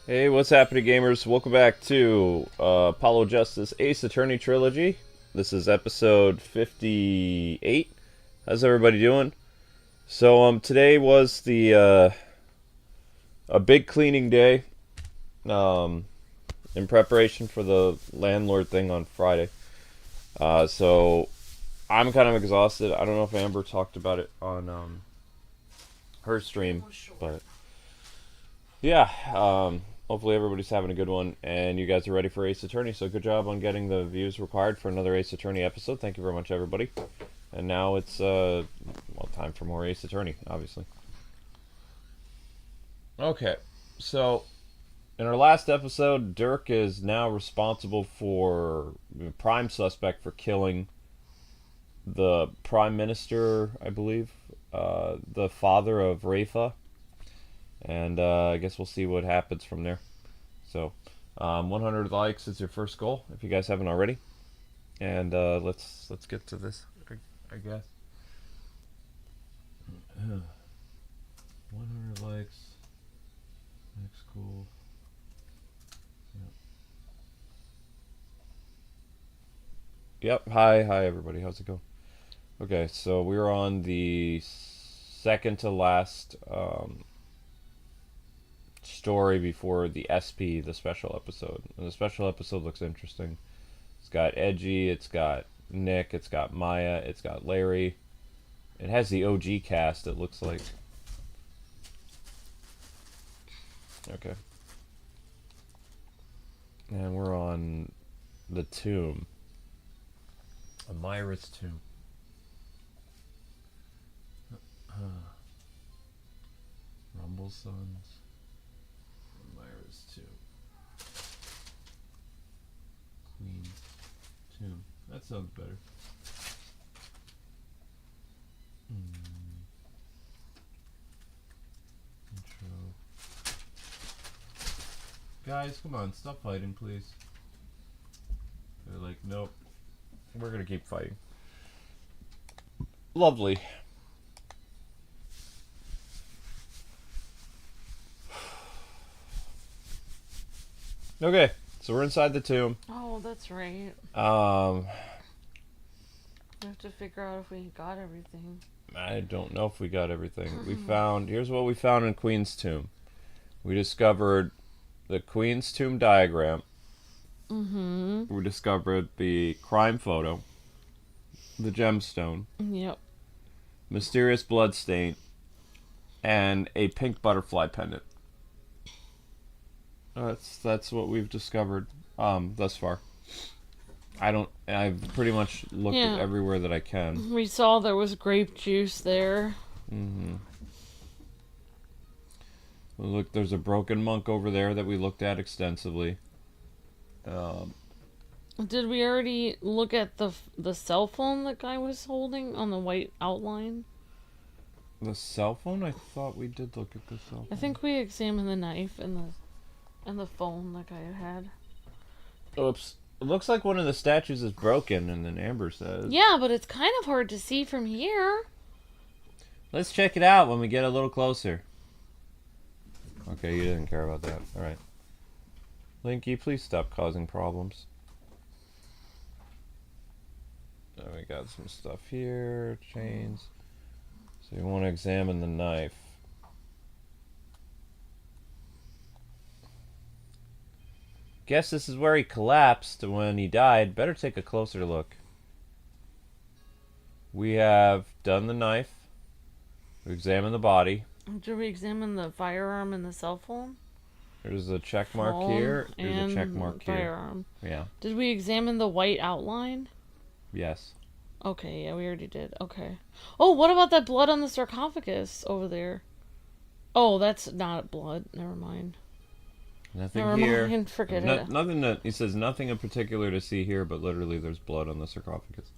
Hey, what's happening, gamers? Welcome back to Apollo Justice Ace Attorney Trilogy. This is episode 58. How's everybody doing? So, today was the a big cleaning day in preparation for the landlord thing on Friday. So I'm kind of exhausted. I don't know if Amber talked about it on her stream, but yeah. Hopefully everybody's having a good one, and you guys are ready for Ace Attorney, so good job on getting the views required for another Ace Attorney episode. Thank you very much, everybody. And now it's, well, time for more Ace Attorney, obviously. Okay, so in our last episode, Dirk is now responsible for the prime suspect for killing the Prime Minister, I believe, the father of Rayfa. And I guess we'll see what happens from there. So, 100 likes is your first goal, if you guys haven't already. And let's get to this, I guess. 100 likes. Next goal. Yep. Hi everybody. How's it going? Okay, so we're on the second to last story before the SP, the special episode. And the special episode looks interesting. It's got Edgy, it's got Nick, it's got Maya, it's got Larry. It has the OG cast, it looks like. Okay. And we're on the tomb. Amira's tomb. Rumble Sons. Amira's tomb. Queen's tomb. That sounds better. Intro. Guys, come on, stop fighting, please. They're like, nope. We're gonna keep fighting. Lovely. Okay, so we're inside the tomb. Oh, that's right. We have to figure out if we got everything. I don't know if we got everything. We found, here's what we found in Queen's tomb. We discovered the Queen's tomb diagram. We discovered the crime photo, the gemstone. Yep. Mysterious blood stain, and a pink butterfly pendant. That's what we've discovered thus far. I've pretty much looked at everywhere that I can. We saw there was grape juice there. Look, there's a broken monk over there that we looked at extensively. Did we already look at the cell phone that guy was holding on the white outline? The cell phone? I thought we did look at the cell phone. I think we examined the knife and the phone that guy had. Oops. It looks like one of the statues is broken, and then Amber says. Yeah, but it's kind of hard to see from here. Let's check it out when we get a little closer. Okay, you didn't care about that. Alright. Linky, please stop causing problems. Then we got some stuff here. Chains. So you want to examine the knife. Guess this is where he collapsed when he died. Better take a closer look. We have done the knife. We examined the body. Did we examine the firearm and the cell phone? There's a check mark here. There's a check mark here. Firearm. Yeah. Did we examine the white outline? Yes. Okay, yeah, we already did. Okay. Oh, what about that blood on the sarcophagus over there? Oh, that's not blood. Never mind. Nothing Never here. mind. Forget it. Nothing that he says. Nothing in particular to see here, but literally, there's blood on the sarcophagus.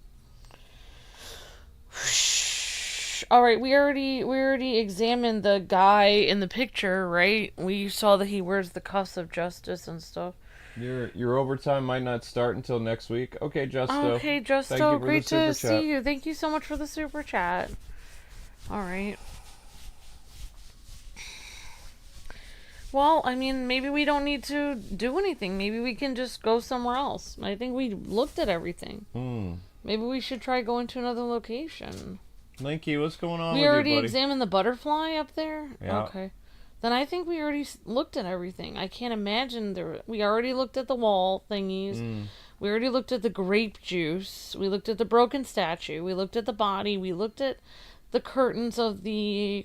All right, we already examined the guy in the picture, right? We saw that he wears the cuffs of justice and stuff. Your overtime might not start until next week. Okay, Justo. Okay, Justo, great to see you. Thank you so much for the super chat. All right. Well, I mean, maybe we don't need to do anything. Maybe we can just go somewhere else. I think we looked at everything. Maybe we should try going to another location. Linky, what's going on We with you, already buddy? examined the butterfly up there? Yeah. Okay. Then I think we already looked at everything. I can't imagine we already looked at the wall thingies. We already looked at the grape juice. We looked at the broken statue. We looked at the body. We looked at the curtains of the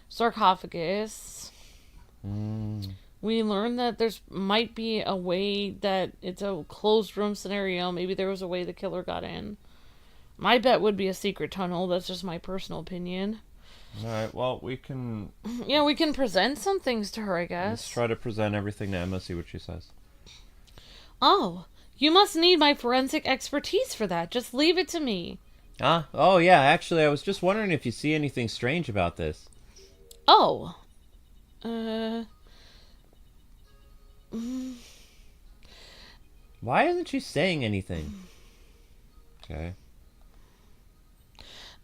sarcophagus. We learned that there's might be a way that it's a closed room scenario. Maybe there was a way the killer got in. My bet would be a secret tunnel. That's just my personal opinion. Alright, well, we can... Yeah, we can present some things to her, I guess. Let's try to present everything to Emma, see what she says. Oh, you must need my forensic expertise for that. Just leave it to me. Oh, yeah, actually, I was just wondering if you see anything strange about this. Oh. Why isn't she saying anything? Okay.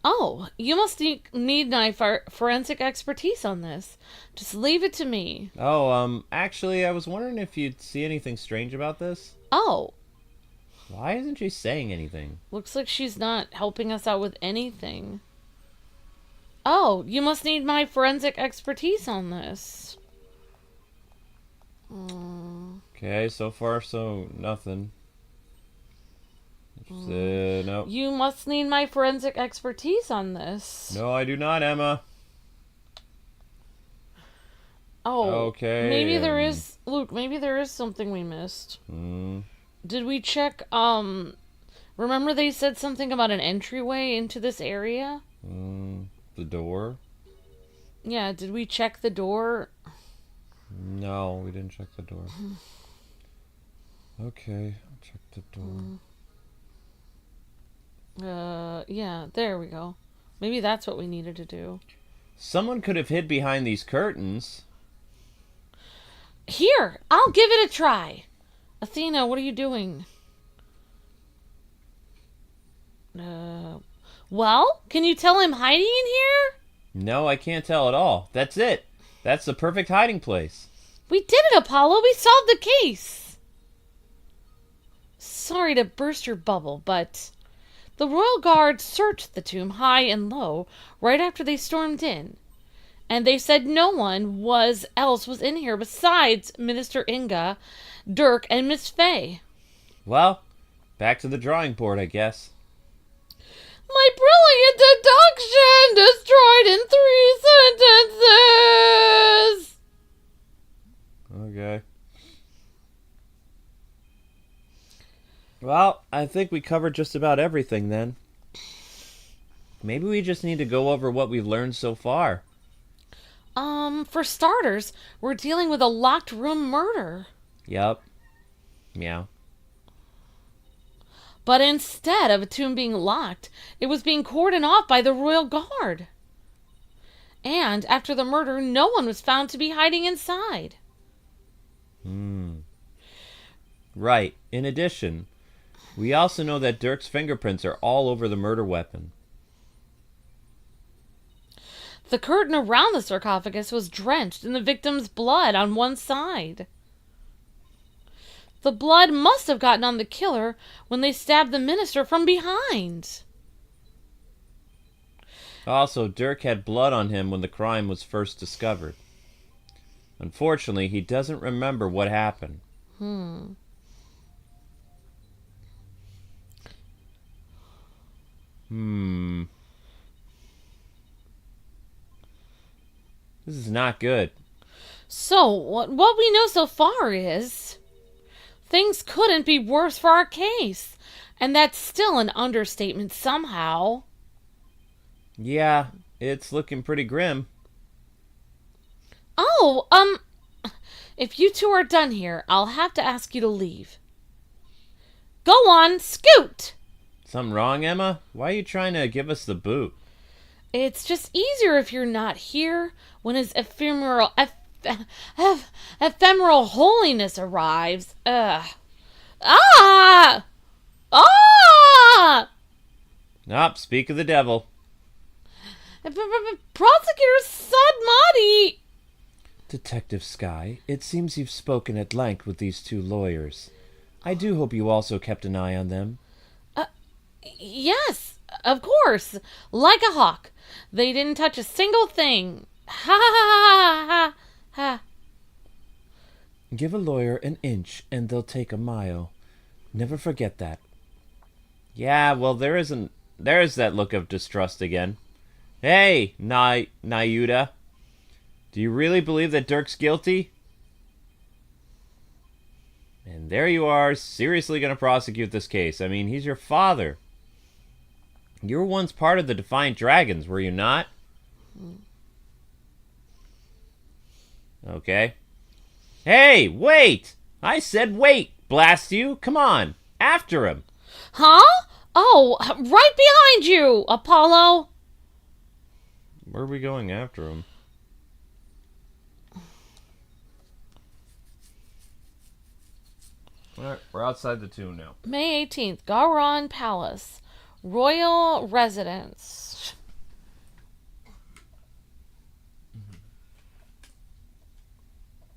Oh, you must need my forensic expertise on this. Just leave it to me. Oh, actually, I was wondering if you'd see anything strange about this. Oh. Why isn't she saying anything? Looks like she's not helping us out with anything. Oh, you must need my forensic expertise on this. Okay, so far, so nothing. No. You must need my forensic expertise on this. No, I do not, Emma. Oh, okay. Maybe there is, Luke, maybe there is something we missed. Did we check, remember they said something about an entryway into this area? The door? Yeah, did we check the door? No, we didn't check the door. Okay, I'll check the door. Yeah, there we go. Maybe that's what we needed to do. Someone could have hid behind these curtains. Here, I'll give it a try. Athena, what are you doing? Well, can you tell I'm hiding in here? No, I can't tell at all. That's it. That's the perfect hiding place. We did it, Apollo. We solved the case. Sorry to burst your bubble, but the Royal Guard searched the tomb high and low right after they stormed in. And they said no one else was in here besides Minister Inga, Dirk, and Miss Fay. Well, back to the drawing board, I guess. My brilliant deduction destroyed in 3 sentences! Okay. Well, I think we covered just about everything then. Maybe we just need to go over what we've learned so far. For starters, we're dealing with a locked room murder. Yup. Meow. But instead of a tomb being locked, it was being cordoned off by the Royal Guard. And after the murder, no one was found to be hiding inside. Right. In addition, we also know that Dirk's fingerprints are all over the murder weapon. The curtain around the sarcophagus was drenched in the victim's blood on one side. The blood must have gotten on the killer when they stabbed the minister from behind. Also, Dirk had blood on him when the crime was first discovered. Unfortunately, he doesn't remember what happened. This is not good. So, what we know so far is things couldn't be worse for our case. And that's still an understatement somehow. Yeah, it's looking pretty grim. Oh, if you two are done here, I'll have to ask you to leave. Go on, scoot! Something wrong, Emma? Why are you trying to give us the boot? It's just easier if you're not here when his ephemeral holiness arrives. Ah! Ah! Nope, speak of the devil. Prosecutor Sadmati! Detective Skye, it seems you've spoken at length with these two lawyers. I do hope you also kept an eye on them. Yes, of course. Like a hawk. They didn't touch a single thing. Ha ha ha ha ha. Give a lawyer an inch and they'll take a mile. Never forget that. Yeah, well, there's that look of distrust again. Hey, Nayuda. Do you really believe that Dirk's guilty? And there you are, seriously going to prosecute this case. I mean, he's your father. You were once part of the Defiant Dragons, were you not? Okay. Hey, wait! I said wait, blast you! Come on, after him! Huh? Oh, right behind you, Apollo! Where are we going after him? Alright, we're outside the tomb now. May 18th, Garon Palace. Royal Residence.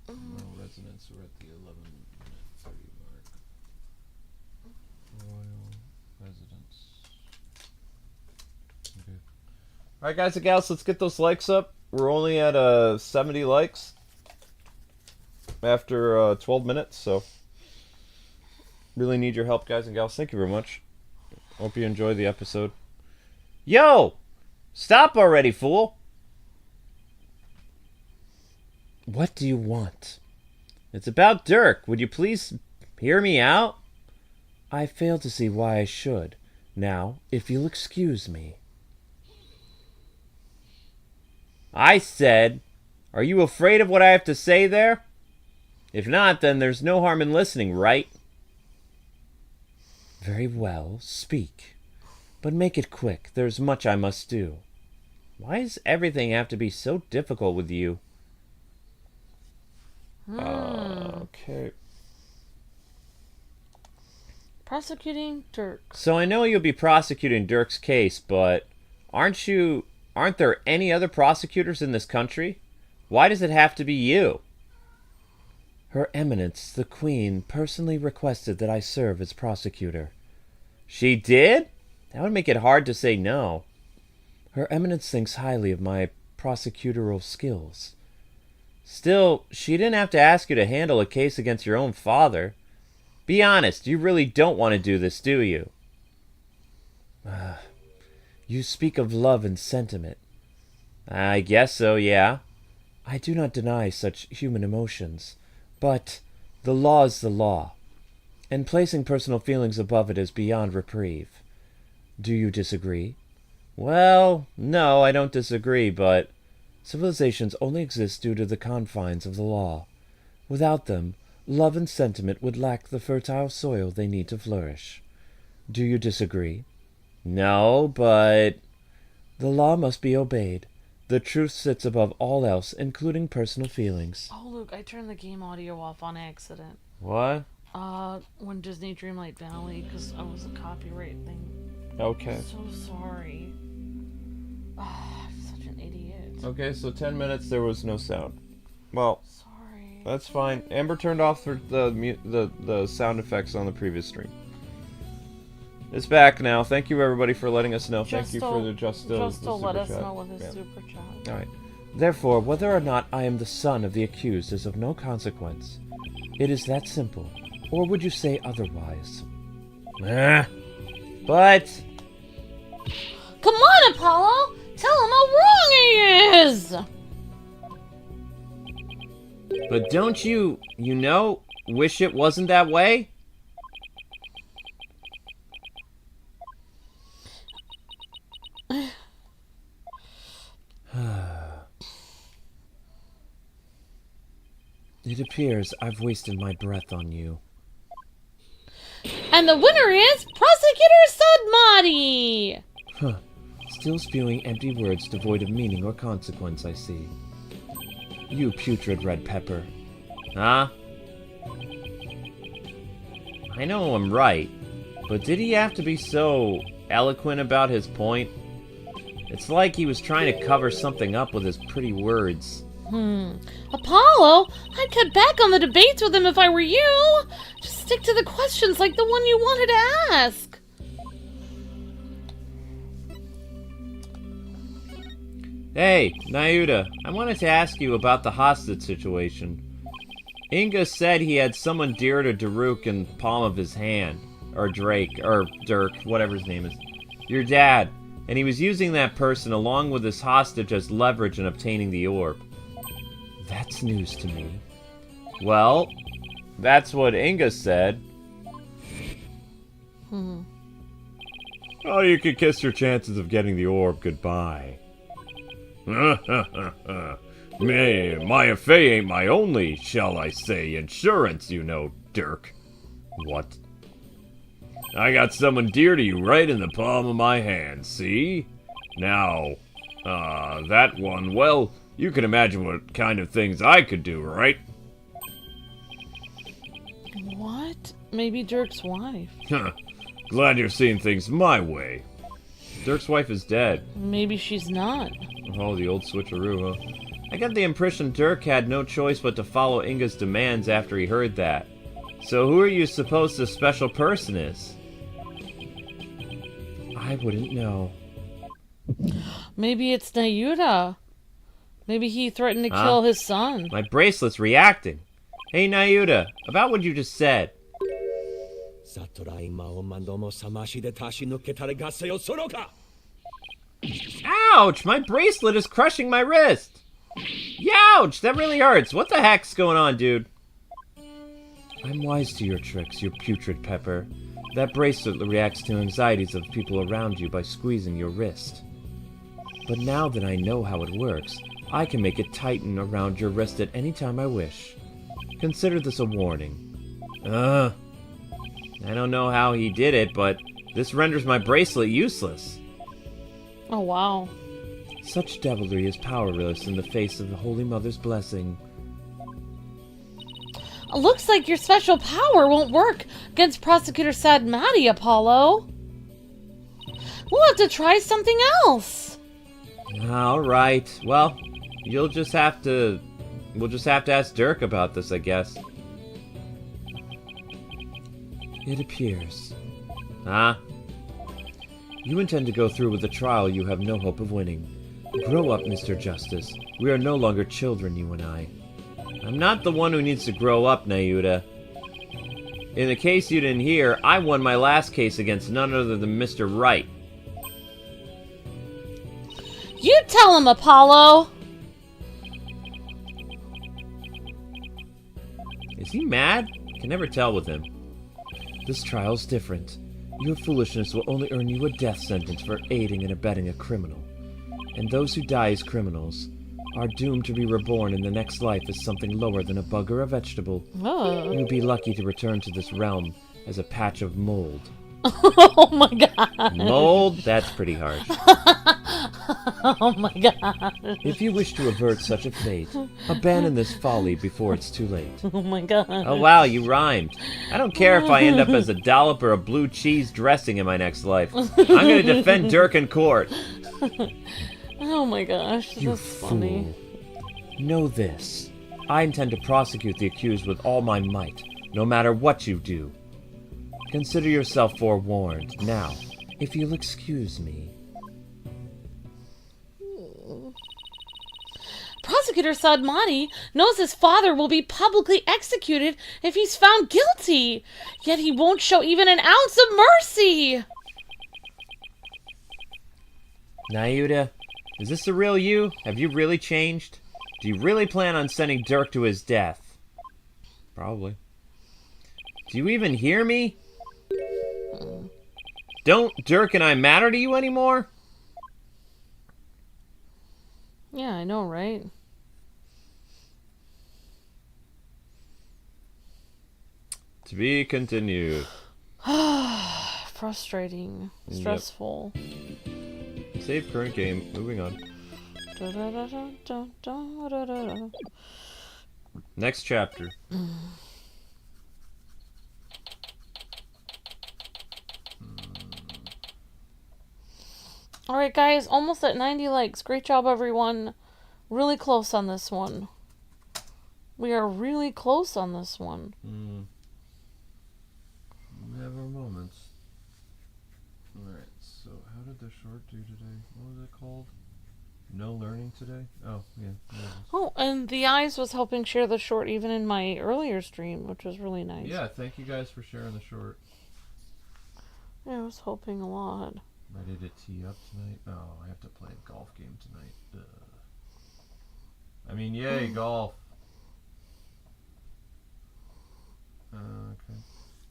Royal Residence, we're at the 11:30 mark. Royal Residence. Okay. Alright, guys and gals, let's get those likes up. We're only at 70 likes after 12 minutes, so really need your help, guys and gals. Thank you very much. Hope you enjoy the episode. Yo! Stop already, fool! What do you want? It's about Dirk. Would you please hear me out? I fail to see why I should. Now, if you'll excuse me. I said, are you afraid of what I have to say there? If not, then there's no harm in listening, right? Very well, speak. But make it quick. There's much I must do. Why does everything have to be so difficult with you? Okay. Prosecuting Dirk. So I know you'll be prosecuting Dirk's case, but aren't there any other prosecutors in this country? Why does it have to be you? Her Eminence, the Queen, personally requested that I serve as prosecutor. She did? That would make it hard to say no. Her Eminence thinks highly of my prosecutorial skills. Still, she didn't have to ask you to handle a case against your own father. Be honest, you really don't want to do this, do you? You speak of love and sentiment. I guess so, yeah. I do not deny such human emotions, but the law is the law, and placing personal feelings above it is beyond reprieve. Do you disagree? Well, no, I don't disagree, but civilizations only exist due to the confines of the law. Without them, love and sentiment would lack the fertile soil they need to flourish. Do you disagree? No, but the law must be obeyed. The truth sits above all else, including personal feelings. Oh, Luke, I turned the game audio off on accident. What? When Disney Dreamlight Valley, because I was a copyright thing. Okay. I'm so sorry. I'm such an idiot. Okay, so 10 minutes there was no sound. Well, Sorry. that's fine. Amber turned off the sound effects on the previous stream. It's back now. Thank you everybody for letting us know. Thank you for the just to let us know with his super chat. Alright. Therefore, whether or not I am the son of the accused is of no consequence. It is that simple. Or would you say otherwise? But Come on, Apollo! Tell him how wrong he is! But don't you wish it wasn't that way? It appears I've wasted my breath on you. And the winner is Prosecutor Sudmati! Huh. Still spewing empty words devoid of meaning or consequence, I see. You putrid red pepper. Huh? I know I'm right, but did he have to be so eloquent about his point? It's like he was trying to cover something up with his pretty words. Apollo, I'd cut back on the debates with him if I were you. Just stick to the questions like the one you wanted to ask. Hey, Nayuta, I wanted to ask you about the hostage situation. Inga said he had someone dear to Daruk in the palm of his hand. Or Drake, or Dirk, whatever his name is. Your dad. And he was using that person along with his hostage as leverage in obtaining the orb. That's news to me. Well, that's what Inga said. Oh, you could kiss your chances of getting the orb goodbye. My affair ain't my only, shall I say, insurance, you know, Dirk. What? I got someone dear to you right in the palm of my hand, see? Now, that one, well, you can imagine what kind of things I could do, right? What? Maybe Dirk's wife. Glad you're seeing things my way. Dirk's wife is dead. Maybe she's not. Oh, the old switcheroo, huh? I got the impression Dirk had no choice but to follow Inga's demands after he heard that. So who are you supposed this special person is? I wouldn't know. Maybe it's Nayuta. Maybe he threatened to kill his son. My bracelet's reacting. Hey, Nayuta, about what you just said. Ouch! My bracelet is crushing my wrist! Youch! That really hurts. What the heck's going on, dude? I'm wise to your tricks, you putrid pepper. That bracelet reacts to anxieties of people around you by squeezing your wrist. But now that I know how it works, I can make it tighten around your wrist at any time I wish. Consider this a warning. I don't know how he did it, but this renders my bracelet useless. Oh, wow. Such devilry is powerless in the face of the Holy Mother's blessing. Looks like your special power won't work against Prosecutor Sadmati, Apollo. We'll have to try something else. Alright, well, we'll just have to ask Dirk about this, I guess. It appears. You intend to go through with a trial you have no hope of winning. Grow up, Mr. Justice. We are no longer children, you and I. I'm not the one who needs to grow up, Nayuta. In the case you didn't hear, I won my last case against none other than Mr. Wright. You tell him, Apollo! Is he mad? Can never tell with him. This trial's different. Your foolishness will only earn you a death sentence for aiding and abetting a criminal. And those who die as criminals are doomed to be reborn in the next life as something lower than a bug or a vegetable. Oh. You'll be lucky to return to this realm as a patch of mold. Oh my god. Mold? That's pretty harsh. Oh my god. If you wish to avert such a fate, abandon this folly before it's too late. Oh my god. Oh wow, you rhymed. I don't care if I end up as a dollop or a blue cheese dressing in my next life. I'm gonna defend Dirk in court. Oh my gosh, You that's funny. fool. Know this. I intend to prosecute the accused with all my might, no matter what you do. Consider yourself forewarned. Now, if you'll excuse me. Prosecutor Sadmati knows his father will be publicly executed if he's found guilty, yet he won't show even an ounce of mercy. Nayuta, is this the real you? Have you really changed? Do you really plan on sending Dirk to his death? Probably. Do you even hear me? Don't Dirk and I matter to you anymore? Yeah, I know, right? To be continued. Frustrating. Stressful. Yep. Save current game. Moving on. Next chapter. Alright guys, almost at 90 likes. Great job everyone. Really close on this one. We are really close on this one. We have our moments. Alright, so how did the short do today? What was it called? No learning today? Oh, yeah. Oh, and the eyes was helping share the short even in my earlier stream, which was really nice. Yeah, thank you guys for sharing the short. Yeah, I was hoping a lot. Ready to tee up tonight? Oh, I have to play a golf game tonight. I mean, yay, golf. Okay.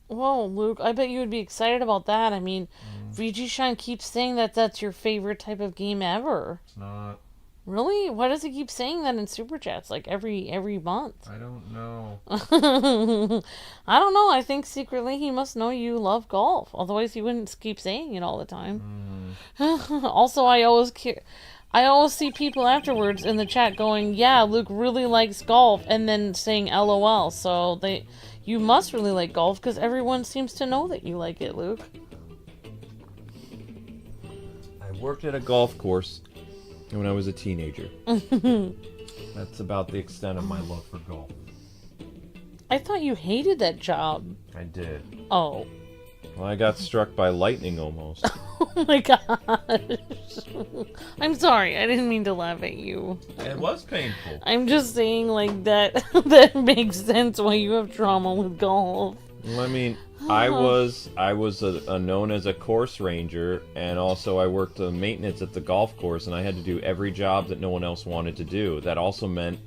Whoa, Luke, I bet you would be excited about that. I mean, VG keeps saying that that's your favorite type of game ever. It's not. Really? Why does he keep saying that in Super Chats, like every month? I don't know. I don't know. I think secretly he must know you love golf. Otherwise, he wouldn't keep saying it all the time. Also, I always see people afterwards in the chat going, "Yeah, Luke really likes golf," and then saying "LOL." So you must really like golf because everyone seems to know that you like it, Luke. I worked at a golf course when I was a teenager. That's about the extent of my love for golf. I thought you hated that job. I did. Oh. Well, I got struck by lightning almost. Oh my gosh. I'm sorry. I didn't mean to laugh at you. It was painful. I'm just saying, like, that makes sense why you have trauma with golf. Well, I mean, I was known as a course ranger, and also I worked the maintenance at the golf course, and I had to do every job that no one else wanted to do. That also meant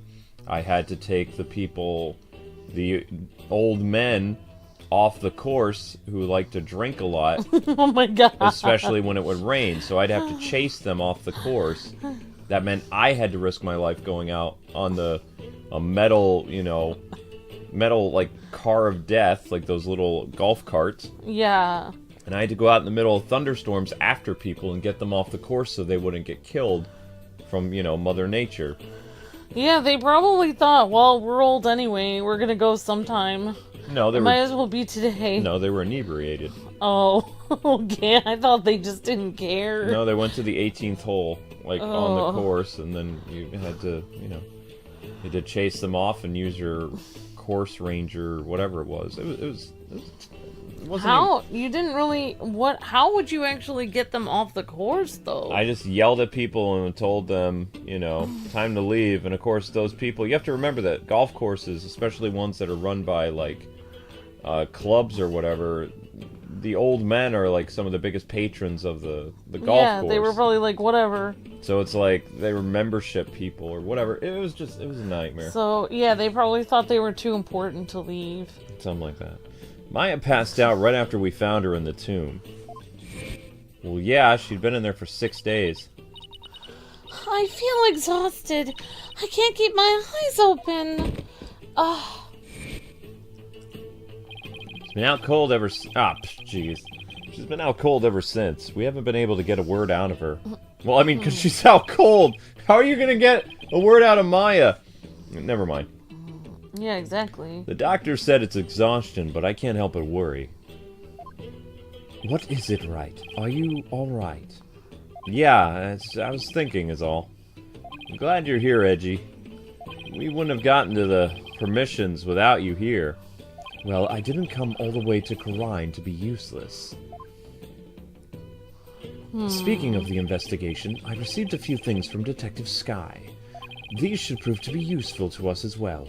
I had to take the old men off the course who like to drink a lot. Oh my god. Especially when it would rain, so I'd have to chase them off the course. That meant I had to risk my life going out on a metal, like car of death, like those little golf carts. Yeah. And I had to go out in the middle of thunderstorms after people and get them off the course so they wouldn't get killed from, Mother Nature. Yeah, they probably thought, well, we're old anyway, we're gonna go sometime. No, they might as well be today. No, they were inebriated. Oh, okay. I thought they just didn't care. No, they went to the 18th hole, on the course, and then you had to, you had to chase them off and use your course ranger, whatever it was. It wasn't how? You didn't really... How would you actually get them off the course, though? I just yelled at people and told them, time to leave. And, of course, those people... You have to remember that golf courses, especially ones that are run by, clubs or whatever, the old men are, some of the biggest patrons of the golf course. Yeah, they were probably, whatever. So it's they were membership people or whatever. It was a nightmare. So, yeah, they probably thought they were too important to leave. Something like that. Maya passed out right after we found her in the tomb. Well, yeah, she'd been in there for 6 days. I feel exhausted. I can't keep my eyes open. She's been out cold ever since. Jeez. She's been out cold ever since. We haven't been able to get a word out of her. Well, I mean, because she's out cold. How are you going to get a word out of Maya? Never mind. Yeah, exactly. The doctor said it's exhaustion, but I can't help but worry. What is it, Wright? Are you alright? Yeah, I was thinking is all. I'm glad you're here, Edgy. We wouldn't have gotten to the permissions without you here. Well, I didn't come all the way to Karine to be useless. Speaking of the investigation, I received a few things from Detective Sky. These should prove to be useful to us as well.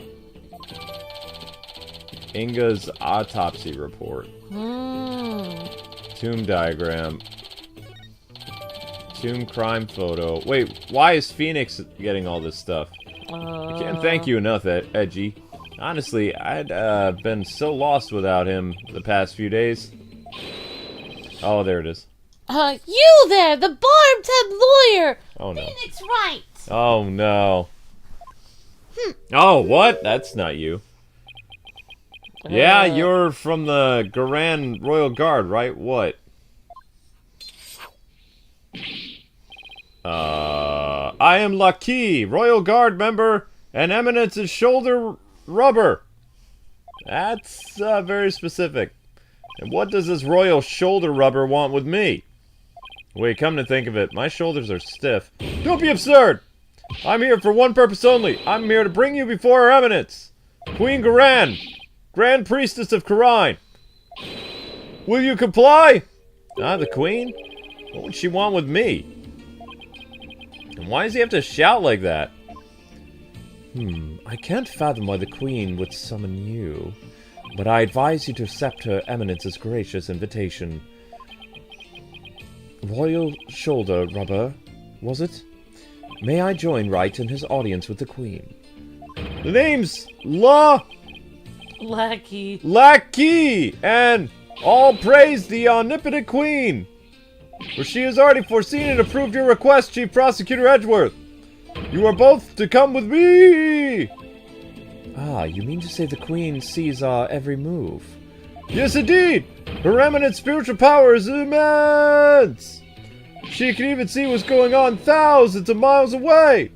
Inga's autopsy report. Tomb diagram. Tomb crime photo. Wait, why is Phoenix getting all this stuff? I can't thank you enough, Edgy. Honestly, I'd been so lost without him the past few days. Oh, there it is. You there, the barbed-head lawyer! Oh, no. Phoenix Wright! Oh, no. Oh, what? That's not you. Yeah, you're from the Grand Royal Guard, right? What? I am Lucky, Royal Guard member, and Eminence is shoulder rubber. That's very specific. And what does this royal shoulder rubber want with me? Wait, come to think of it, my shoulders are stiff. Don't be absurd! I'm here for one purpose only. I'm here to bring you before Her Eminence, Queen Garan, Grand Priestess of Karine. Will you comply? Ah, the Queen? What would she want with me? And why does he have to shout like that? I can't fathom why the Queen would summon you, but I advise you to accept Her Eminence's gracious invitation. Royal shoulder rubber, was it? May I join Wright in his audience with the Queen? The name's Lackey. And all praise the omnipotent Queen, for she has already foreseen and approved your request, Chief Prosecutor Edgeworth. You are both to come with me! Ah, you mean to say the Queen sees our every move? Yes, indeed! Her eminent spiritual power is immense! She can even see what's going on thousands of miles away!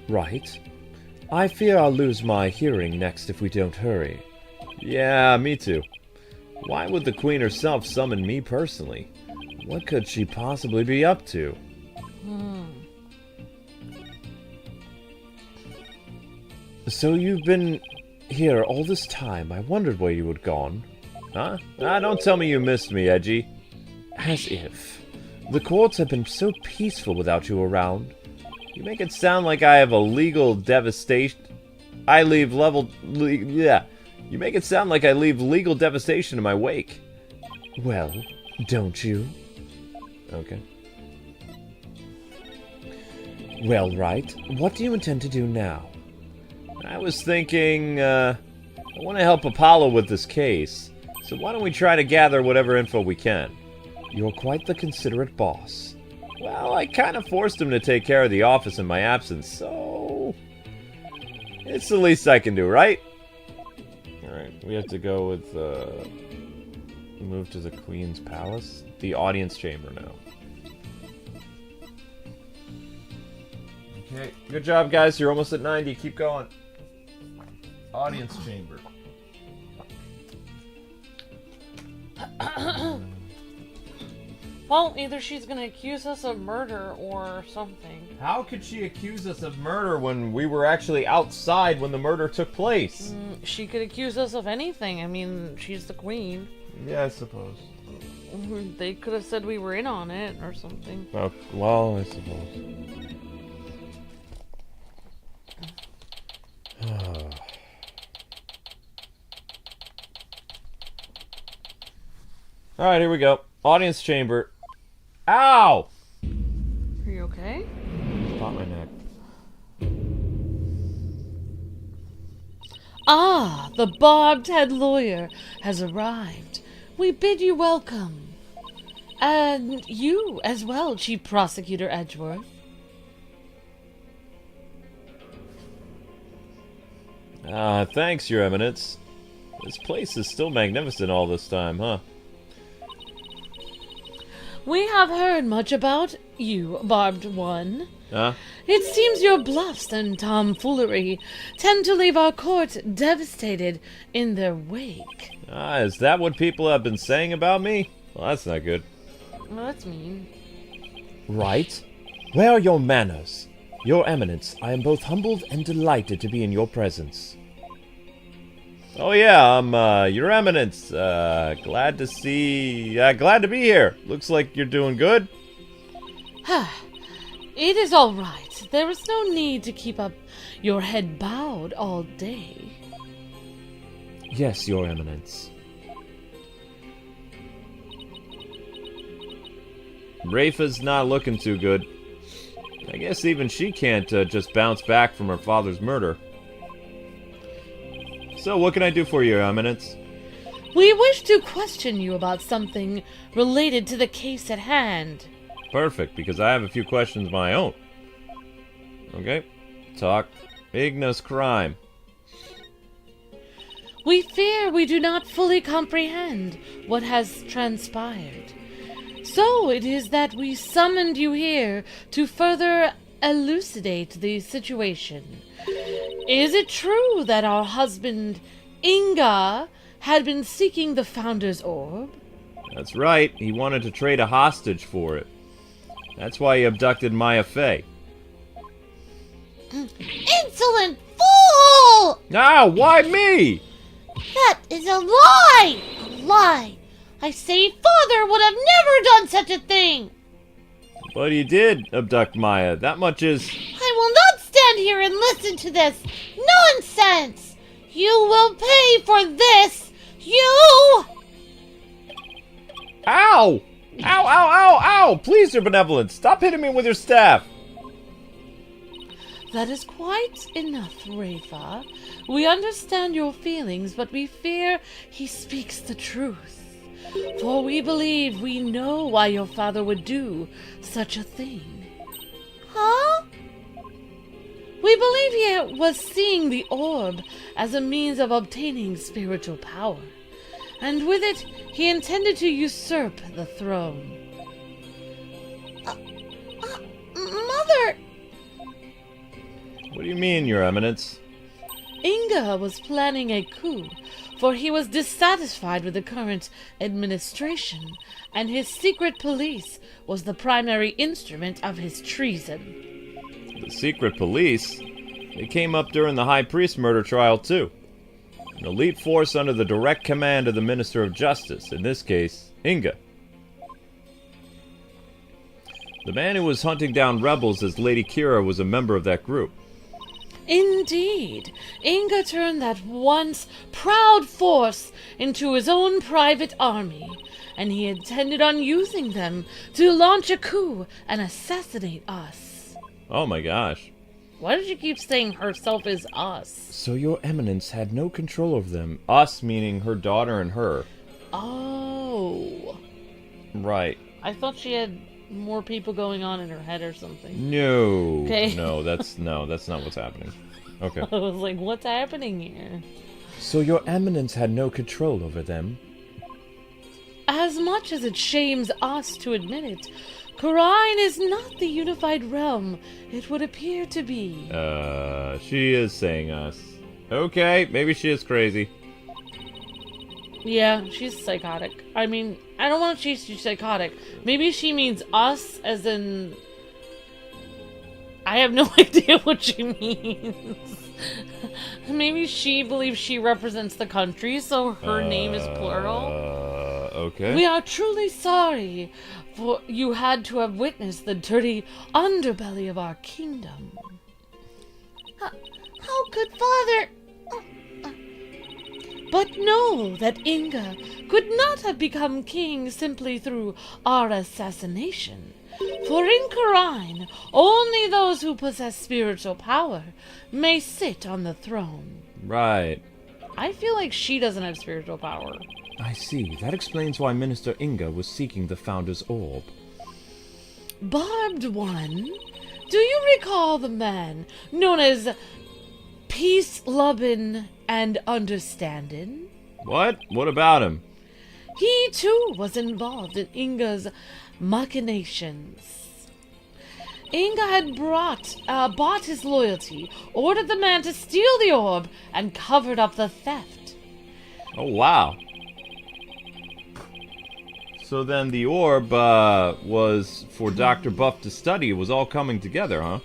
Right. I fear I'll lose my hearing next if we don't hurry. Yeah, me too. Why would the Queen herself summon me personally? What could she possibly be up to? So you've been here all this time. I wondered where you had gone. Huh? Ah, don't tell me you missed me, Edgy. As if. The courts have been so peaceful without you around. You make it sound like I have a legal devastation. You make it sound like I leave legal devastation in my wake. Well, don't you? Okay. Well, Wright, what do you intend to do now? I was thinking, I want to help Apollo with this case. So why don't we try to gather whatever info we can? You're quite the considerate boss. Well, I kind of forced him to take care of the office in my absence, so... it's the least I can do, right? Alright, we have to go with, move to the Queen's Palace? The audience chamber now. Okay, good job, guys. You're almost at 90. Keep going. Audience chamber. Well, either she's gonna accuse us of murder or something. How could she accuse us of murder when we were actually outside when the murder took place? She could accuse us of anything. I mean, she's the Queen. Yeah, I suppose. They could have said we were in on it or something. Oh, well, I suppose. Alright, here we go. Audience chamber. Ow! Are you okay? Caught my neck. Ah, the barbed-head lawyer has arrived. We bid you welcome. And you as well, Chief Prosecutor Edgeworth. Thanks, Your Eminence. This place is still magnificent all this time, huh? We have heard much about you, Barbed One. Huh? It seems your bluffs and tomfoolery tend to leave our court devastated in their wake. Is that what people have been saying about me? Well, that's not good. Well, that's mean. Right? Where are your manners? Your Eminence, I am both humbled and delighted to be in your presence. Oh yeah, I'm, Your Eminence, glad to be here. Looks like you're doing good. It is all right. There is no need to keep up your head bowed all day. Yes, Your Eminence. Rayfa's not looking too good. I guess even she can't just bounce back from her father's murder. So, what can I do for you, Your Eminence? We wish to question you about something related to the case at hand. Perfect, because I have a few questions of my own. Okay. Talk. Inga's crime. We fear we do not fully comprehend what has transpired. So it is that we summoned you here to further elucidate the situation. Is it true that our husband, Inga, had been seeking the Founder's Orb? That's right. He wanted to trade a hostage for it. That's why he abducted Maya Fey. Insolent fool! Ah, why me? That is a lie! A lie! I say Father would have never done such a thing! But he did abduct Maya. That much is... I will not stand here and listen to this nonsense! You will pay for this! You! Ow! Ow, ow, ow, ow! Please, your benevolence, stop hitting me with your staff! That is quite enough, Rayfa. We understand your feelings, but we fear he speaks the truth. For we believe we know why your father would do such a thing. Huh? We believe he was seeing the orb as a means of obtaining spiritual power, and with it he intended to usurp the throne. Mother! What do you mean, Your Eminence? Inga was planning a coup, for he was dissatisfied with the current administration, and his secret police was the primary instrument of his treason. The secret police? They came up during the High Priest murder trial, too. An elite force under the direct command of the Minister of Justice, in this case, Inga. The man who was hunting down rebels as Lady Kira was a member of that group. Indeed, Inga turned that once proud force into his own private army, and he intended on using them to launch a coup and assassinate us. Oh my gosh. Why did you keep saying herself is us? So Your Eminence had no control over them. Us meaning her daughter and her. Oh. Right. I thought she had more people going on in her head or something. No. Okay. No, that's not what's happening. Okay. I was like, what's happening here? So Your Eminence had no control over them? As much as it shames us to admit it, Khura'in is not the unified realm it would appear to be. She is saying us. Okay, maybe she is crazy. Yeah, she's psychotic. I mean, I don't want to say she's psychotic. Maybe she means us, as in... I have no idea what she means. Maybe she believes she represents the country, so her name is plural. Okay. We are truly sorry, for you had to have witnessed the dirty underbelly of our kingdom. How could Father... But know that Inga could not have become king simply through our assassination. For in Khura'in, only those who possess spiritual power may sit on the throne. Right. I feel like she doesn't have spiritual power. I see. That explains why Minister Inga was seeking the Founder's Orb. Barbed One, do you recall the man known as Peace, Lovin', and Understandin'? What? What about him? He, too, was involved in Inga's machinations. Inga had bought his loyalty, ordered the man to steal the orb, and covered up the theft. Oh, wow. So then the orb was for Dr. Buff to study. It was all coming together, huh?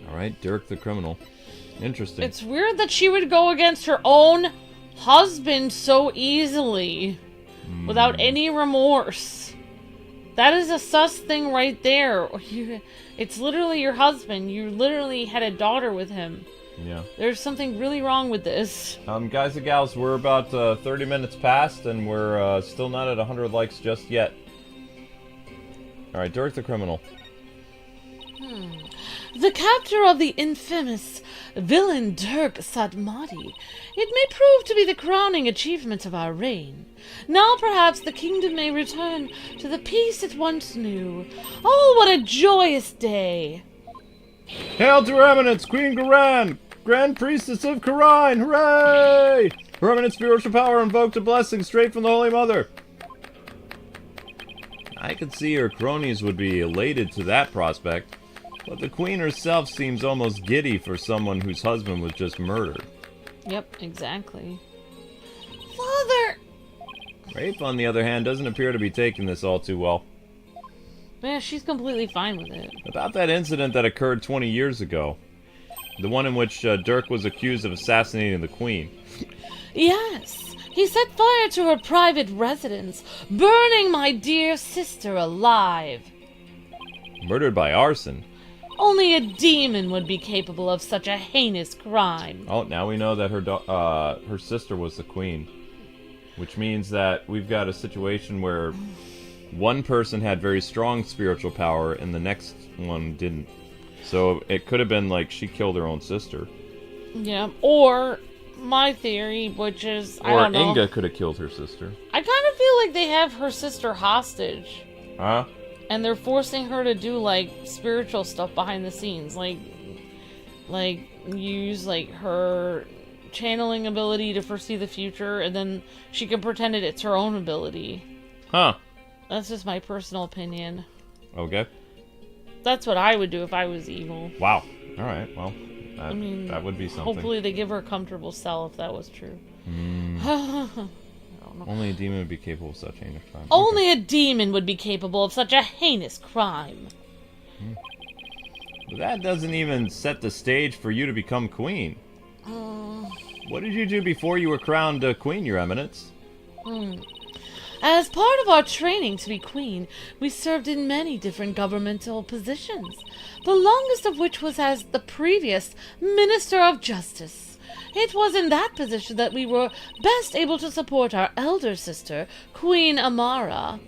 Alright, Dirk the criminal. Interesting. It's weird that she would go against her own husband so easily, without any remorse. That is a sus thing right there. It's literally your husband. You literally had a daughter with him. Yeah. There's something really wrong with this. Guys and gals, we're about 30 minutes past, and we're still not at 100 likes just yet. Alright, Dirk the criminal. The capture of the infamous villain Dirk Satmati, it may prove to be the crowning achievement of our reign. Now perhaps the kingdom may return to the peace it once knew. Oh, what a joyous day! Hail to Her Eminence, Queen Garan, Grand Priestess of Khura'in, hooray! Her Eminence spiritual power invoked a blessing straight from the Holy Mother. I could see her cronies would be elated to that prospect. But the Queen herself seems almost giddy for someone whose husband was just murdered. Yep, exactly. Father! Rafe, on the other hand, doesn't appear to be taking this all too well. Man, she's completely fine with it. About that incident that occurred 20 years ago. The one in which Dirk was accused of assassinating the Queen. Yes, he set fire to her private residence, burning my dear sister alive. Murdered by arson? Only a demon would be capable of such a heinous crime. Oh, now we know that her sister was the Queen. Which means that we've got a situation where one person had very strong spiritual power and the next one didn't. So it could have been like she killed her own sister. Yeah, or my theory, which is, I Or don't know. Inga could have killed her sister. I kind of feel like they have her sister hostage. Huh? And they're forcing her to do, like, spiritual stuff behind the scenes. Like use, like, her channeling ability to foresee the future, and then she can pretend it's her own ability. Huh. That's just my personal opinion. Okay. That's what I would do if I was evil. Wow. Alright, well, that would be something. Hopefully they give her a comfortable cell if that was true. Only a demon would be capable of such heinous crime. Only a demon would be capable of such a heinous crime. But that doesn't even set the stage for you to become queen. What did you do before you were crowned queen, Your Eminence? As part of our training to be queen, we served in many different governmental positions, the longest of which was as the previous Minister of Justice. It was in that position that we were best able to support our elder sister, Queen Amara.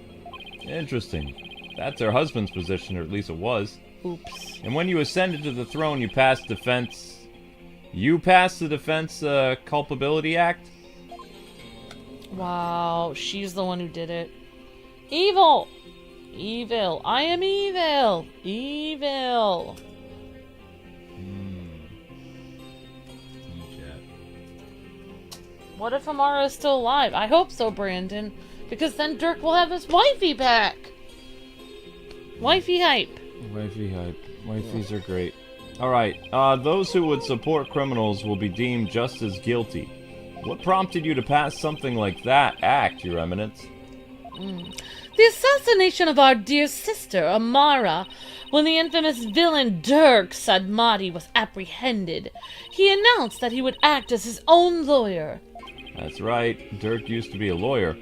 Interesting. That's her husband's position, or at least it was. Oops. And when you ascended to the throne, you passed defense... You passed the Defense Culpability Act? Wow, she's the one who did it. Evil! Evil. I am evil! Evil! What if Amara is still alive? I hope so, Brandon. Because then Dirk will have his wifey back! Wifey hype. Wifey hype. Wifeys are great. Alright, those who would support criminals will be deemed just as guilty. What prompted you to pass something like that act, Your Eminence? The assassination of our dear sister, Amara, when the infamous villain Dirk Sadmati was apprehended. He announced that he would act as his own lawyer. That's right, Dirk used to be a lawyer.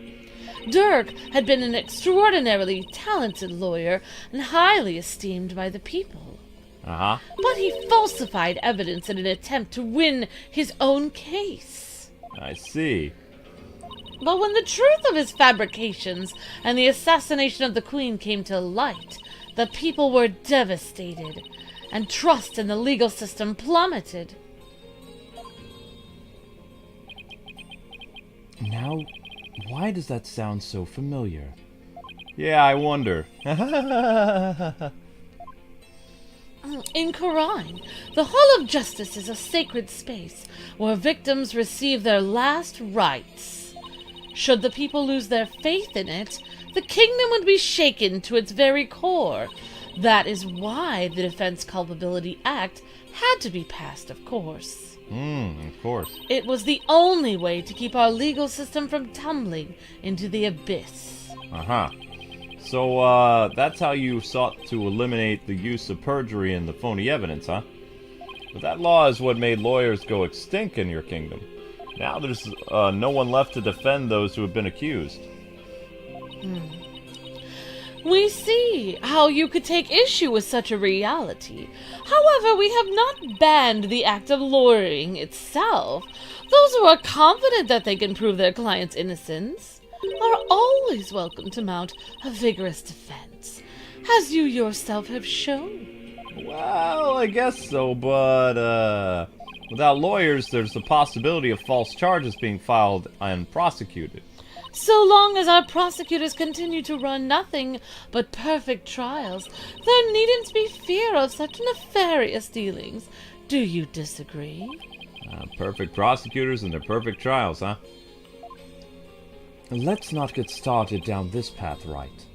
Dirk had been an extraordinarily talented lawyer and highly esteemed by the people. Uh-huh. But he falsified evidence in an attempt to win his own case. I see. But when the truth of his fabrications and the assassination of the Queen came to light, the people were devastated, and trust in the legal system plummeted. Now, why does that sound so familiar? Yeah, I wonder. In Quran, the Hall of Justice is a sacred space where victims receive their last rites. Should the people lose their faith in it, the kingdom would be shaken to its very core. That is why the Defense Culpability Act had to be passed, of course. Of course. It was the only way to keep our legal system from tumbling into the abyss. Uh-huh. So, that's how you sought to eliminate the use of perjury and the phony evidence, huh? But that law is what made lawyers go extinct in your kingdom. Now there's no one left to defend those who have been accused. We see how you could take issue with such a reality. However, we have not banned the act of lawyering itself. Those who are confident that they can prove their client's innocence are always welcome to mount a vigorous defense, as you yourself have shown. Well, I guess so, but, without lawyers, there's the possibility of false charges being filed and prosecuted. So long as our prosecutors continue to run nothing but perfect trials, there needn't be fear of such nefarious dealings. Do you disagree? Perfect prosecutors and their perfect trials, huh? Let's not get started down this path, Wright.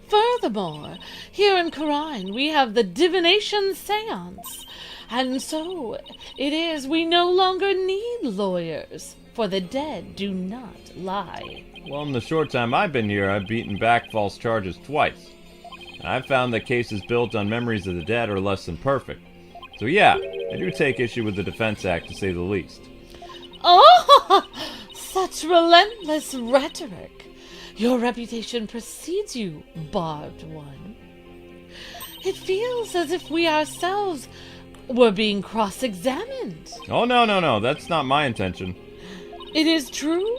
Furthermore, here in Quran we have the divination seance, and so it is we no longer need lawyers, for the dead do not lie. Well, in the short time I've been here, I've beaten back false charges twice. I've found that cases built on memories of the dead are less than perfect. So yeah, I do take issue with the Defense Act, to say the least. Oh, such relentless rhetoric. Your reputation precedes you, barbed one. It feels as if we ourselves were being cross-examined. Oh, no, that's not my intention. It is true.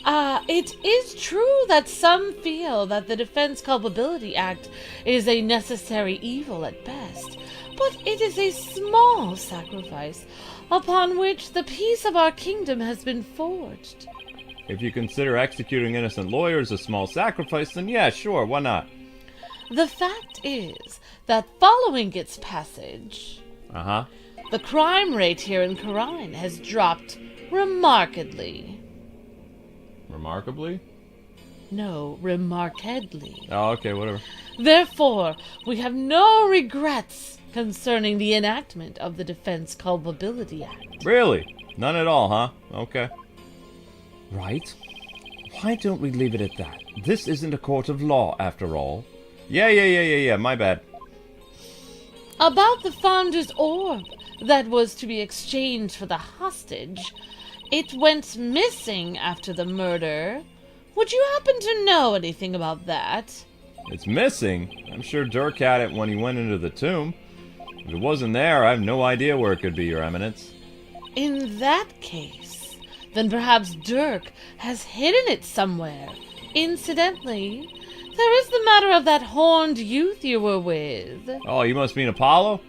It is true that some feel that the Defense Culpability Act is a necessary evil at best, but it is a small sacrifice upon which the peace of our kingdom has been forged. If you consider executing innocent lawyers a small sacrifice, then yeah, sure, why not? The fact is that following its passage, the crime rate here in Khura'in has dropped remarkably. Remarkably? No, remarkedly. Oh, okay, whatever. Therefore, we have no regrets concerning the enactment of the Defense Culpability Act. Really? None at all, huh? Okay. Right? Why don't we leave it at that? This isn't a court of law, after all. Yeah, my bad. About the Founder's orb that was to be exchanged for the hostage, it went missing after the murder. Would you happen to know anything about that? It's missing? I'm sure Dirk had it when he went into the tomb. If it wasn't there, I have no idea where it could be, Your Eminence. In that case, then perhaps Dirk has hidden it somewhere. Incidentally, there is the matter of that horned youth you were with. Oh, you must mean Apollo?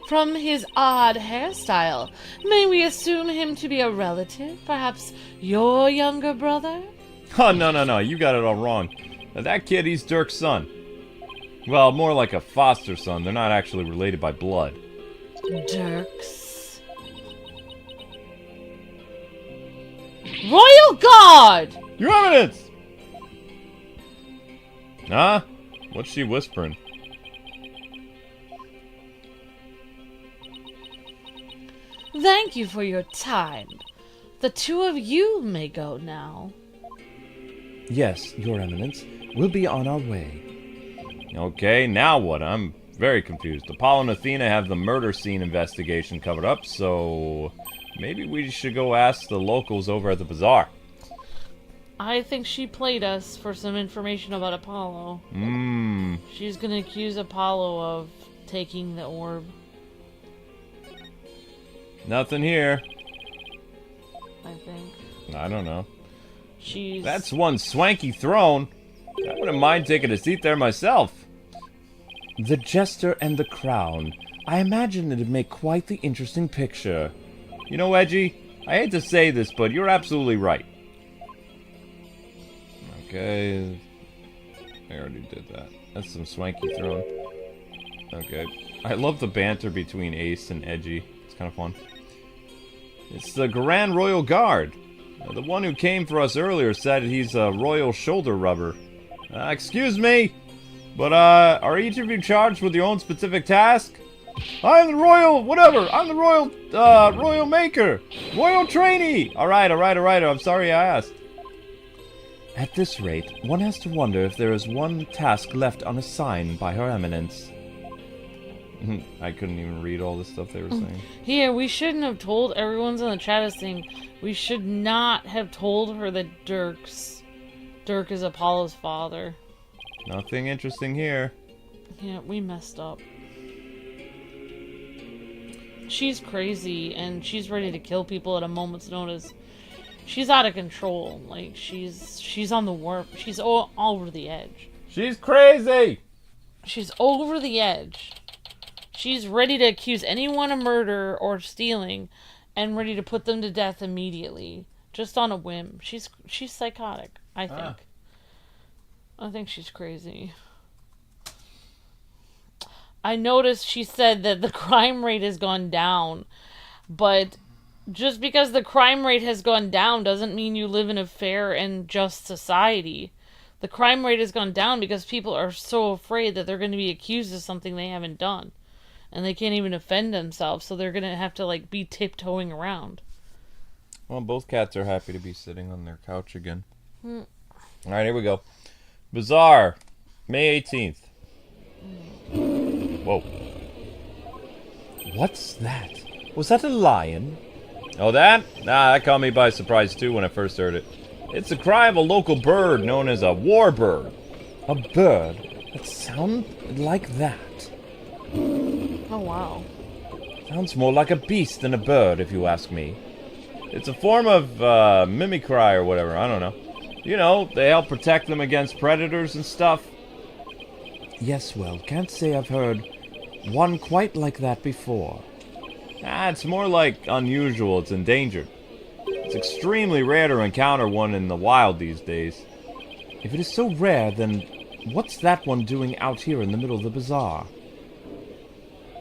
From his odd hairstyle, may we assume him to be a relative? Perhaps your younger brother? Oh, no, you got it all wrong. Now, that kid, he's Dirk's son. Well, more like a foster son. They're not actually related by blood. Dirk's Royal Guard! Your Eminence! Huh? What's she whispering? Thank you for your time. The two of you may go now. Yes, Your Eminence. We'll be on our way. Okay, now what? I'm very confused. Apollo and Athena have the murder scene investigation covered up, so maybe we should go ask the locals over at the Bazaar. I think she played us for some information about Apollo. She's gonna accuse Apollo of taking the orb. Nothing here. I think. I don't know. She's... That's one swanky throne. I wouldn't mind taking a seat there myself. The Jester and the Crown. I imagine it'd make quite the interesting picture. You know, Edgy, I hate to say this, but you're absolutely right. Okay. I already did that. That's some swanky throne. Okay. I love the banter between Ace and Edgy. It's kind of fun. It's the Grand Royal Guard. The one who came for us earlier said he's a royal shoulder rubber. Excuse me, but are each of you charged with your own specific task? I'm the royal, whatever. I'm the royal maker, royal trainee. All right. I'm sorry I asked. At this rate, one has to wonder if there is one task left unassigned by Her Eminence. I couldn't even read all the stuff they were saying. Here, we shouldn't have told... Everyone's in the chat is saying we should not have told her that Dirk is Apollo's father. Nothing interesting here. Yeah, we messed up. She's crazy, and she's ready to kill people at a moment's notice. She's out of control. Like, she's on the warp. She's all over the edge. She's crazy! She's over the edge. She's ready to accuse anyone of murder or stealing and ready to put them to death immediately. Just on a whim. She's psychotic, I think. I think she's crazy. I noticed she said that the crime rate has gone down, but just because the crime rate has gone down doesn't mean you live in a fair and just society. The crime rate has gone down because people are so afraid that they're going to be accused of something they haven't done. And they can't even defend themselves, so they're going to have to, like, be tiptoeing around. Well, both cats are happy to be sitting on their couch again. Alright, here we go. Bazaar, May 18th. Whoa. What's that? Was that a lion? Oh, that? Nah, that caught me by surprise too when I first heard it. It's the cry of a local bird known as a warbird. A bird that sounds like that. Oh, wow. Sounds more like a beast than a bird, if you ask me. It's a form of mimicry or whatever, I don't know. You know, they help protect them against predators and stuff. Yes, well, can't say I've heard one quite like that before. Ah, it's more like unusual, it's endangered. It's extremely rare to encounter one in the wild these days. If it is so rare, then what's that one doing out here in the middle of the bazaar?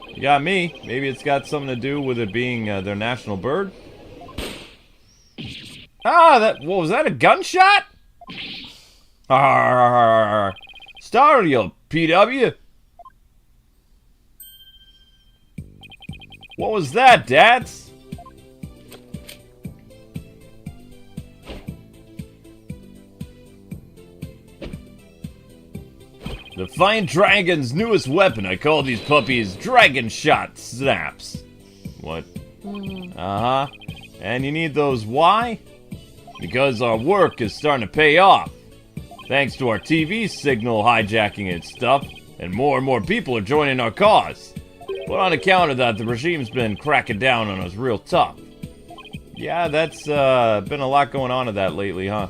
You got me. Maybe it's got something to do with it being their national bird? Ah, what was that, a gunshot? Startle you, PW. What was that, Datz? Defiant Dragon's newest weapon. I call these puppies Dragon Shot Snaps. What? Uh-huh. And you need those why? Because our work is starting to pay off. Thanks to our TV signal hijacking and stuff, and more people are joining our cause. But on account of that, the regime's been cracking down on us real tough. Yeah, that's been a lot going on of that lately, huh?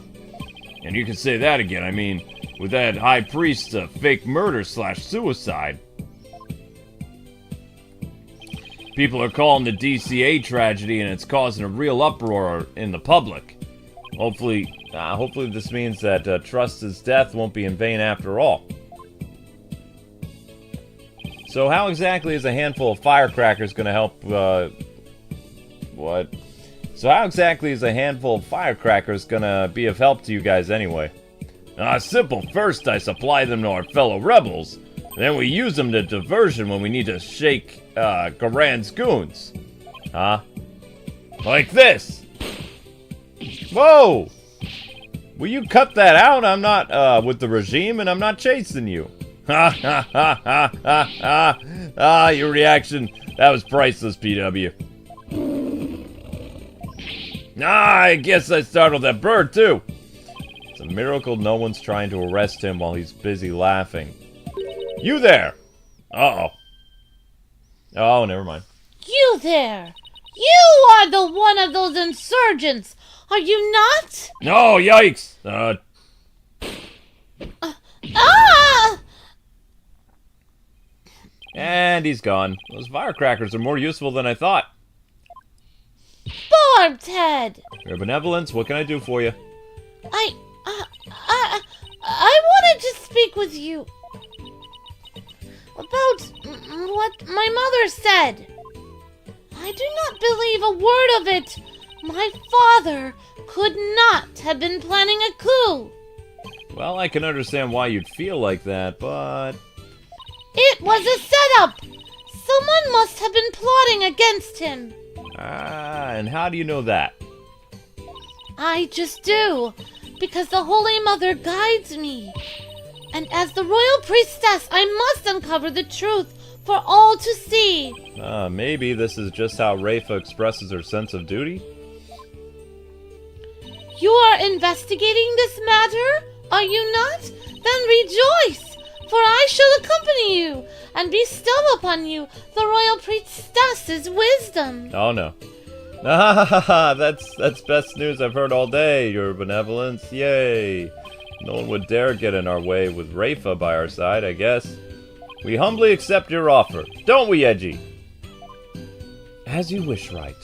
And you can say that again, I mean, with that high priest's fake murder/suicide. People are calling the DCA tragedy, and it's causing a real uproar in the public. Hopefully this means that Trust's death won't be in vain after all. So how exactly is a handful of firecrackers going to help, what? So how exactly is a handful of firecrackers going to be of help to you guys anyway? Simple. First, I supply them to our fellow rebels. Then we use them to diversion when we need to shake, Garan's goons. Huh? Like this. Whoa! Will you cut that out? I'm not, with the regime, and I'm not chasing you. Ha ha ha ha ha ha! Ah, your reaction, that was priceless, PW. I guess I startled that bird, too. It's a miracle no one's trying to arrest him while he's busy laughing. You there! Uh-oh. Oh, never mind. You there! You are the one of those insurgents! Are you not? No, yikes! And he's gone. Those firecrackers are more useful than I thought. Barbed head! Your benevolence, what can I do for you? I wanted to speak with you about what my mother said. I do not believe a word of it. My father could not have been planning a coup. Well, I can understand why you'd feel like that, but... It was a setup. Someone must have been plotting against him. And how do you know that? I just do, because the Holy Mother guides me. And as the royal priestess, I must uncover the truth for all to see. Maybe this is just how Rayfa expresses her sense of duty? You are investigating this matter, are you not? Then rejoice, for I shall accompany you and bestow upon you the royal priestess's wisdom. Oh no. That's best news I've heard all day, your benevolence. Yay. No one would dare get in our way with Rayfa by our side, I guess. We humbly accept your offer, don't we, Edgy? As you wish, Wright.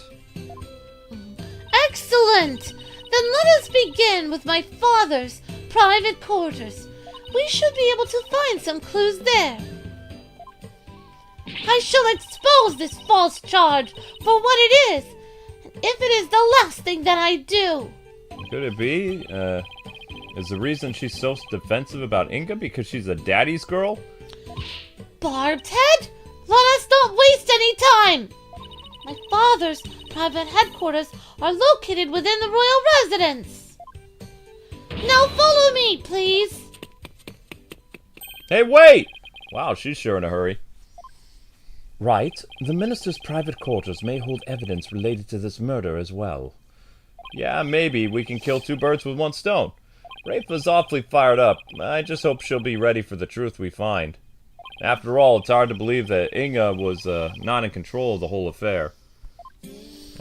Excellent! Then let us begin with my father's private quarters. We should be able to find some clues there. I shall expose this false charge for what it is, and if it is the last thing that I do. Could it be, is the reason she's so defensive about Inga because she's a daddy's girl? Barbed head, let us not waste any time. My father's private headquarters are located within the royal residence. Now follow me, please. Hey, wait! Wow, she's sure in a hurry. Right, the minister's private quarters may hold evidence related to this murder as well. Yeah, maybe we can kill two birds with one stone. Rayfa's awfully fired up. I just hope she'll be ready for the truth we find. After all, it's hard to believe that Inga was not in control of the whole affair.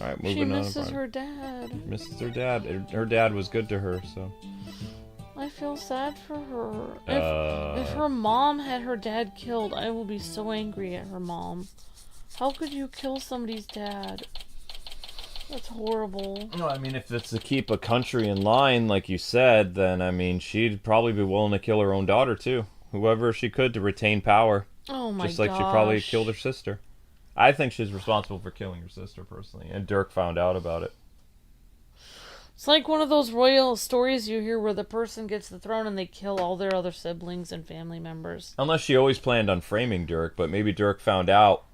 Alright, moving on. She misses her dad. Misses her dad. Her dad was good to her, so... I feel sad for her. If her mom had her dad killed, I will be so angry at her mom. How could you kill somebody's dad? That's horrible. No, I mean, if it's to keep a country in line, like you said, then, I mean, she'd probably be willing to kill her own daughter, too. Whoever she could to retain power. Oh my gosh. Just like she probably killed her sister. I think she's responsible for killing her sister, personally. And Dirk found out about it. It's like one of those royal stories you hear where the person gets the throne and they kill all their other siblings and family members. Unless she always planned on framing Dirk, but maybe Dirk found out.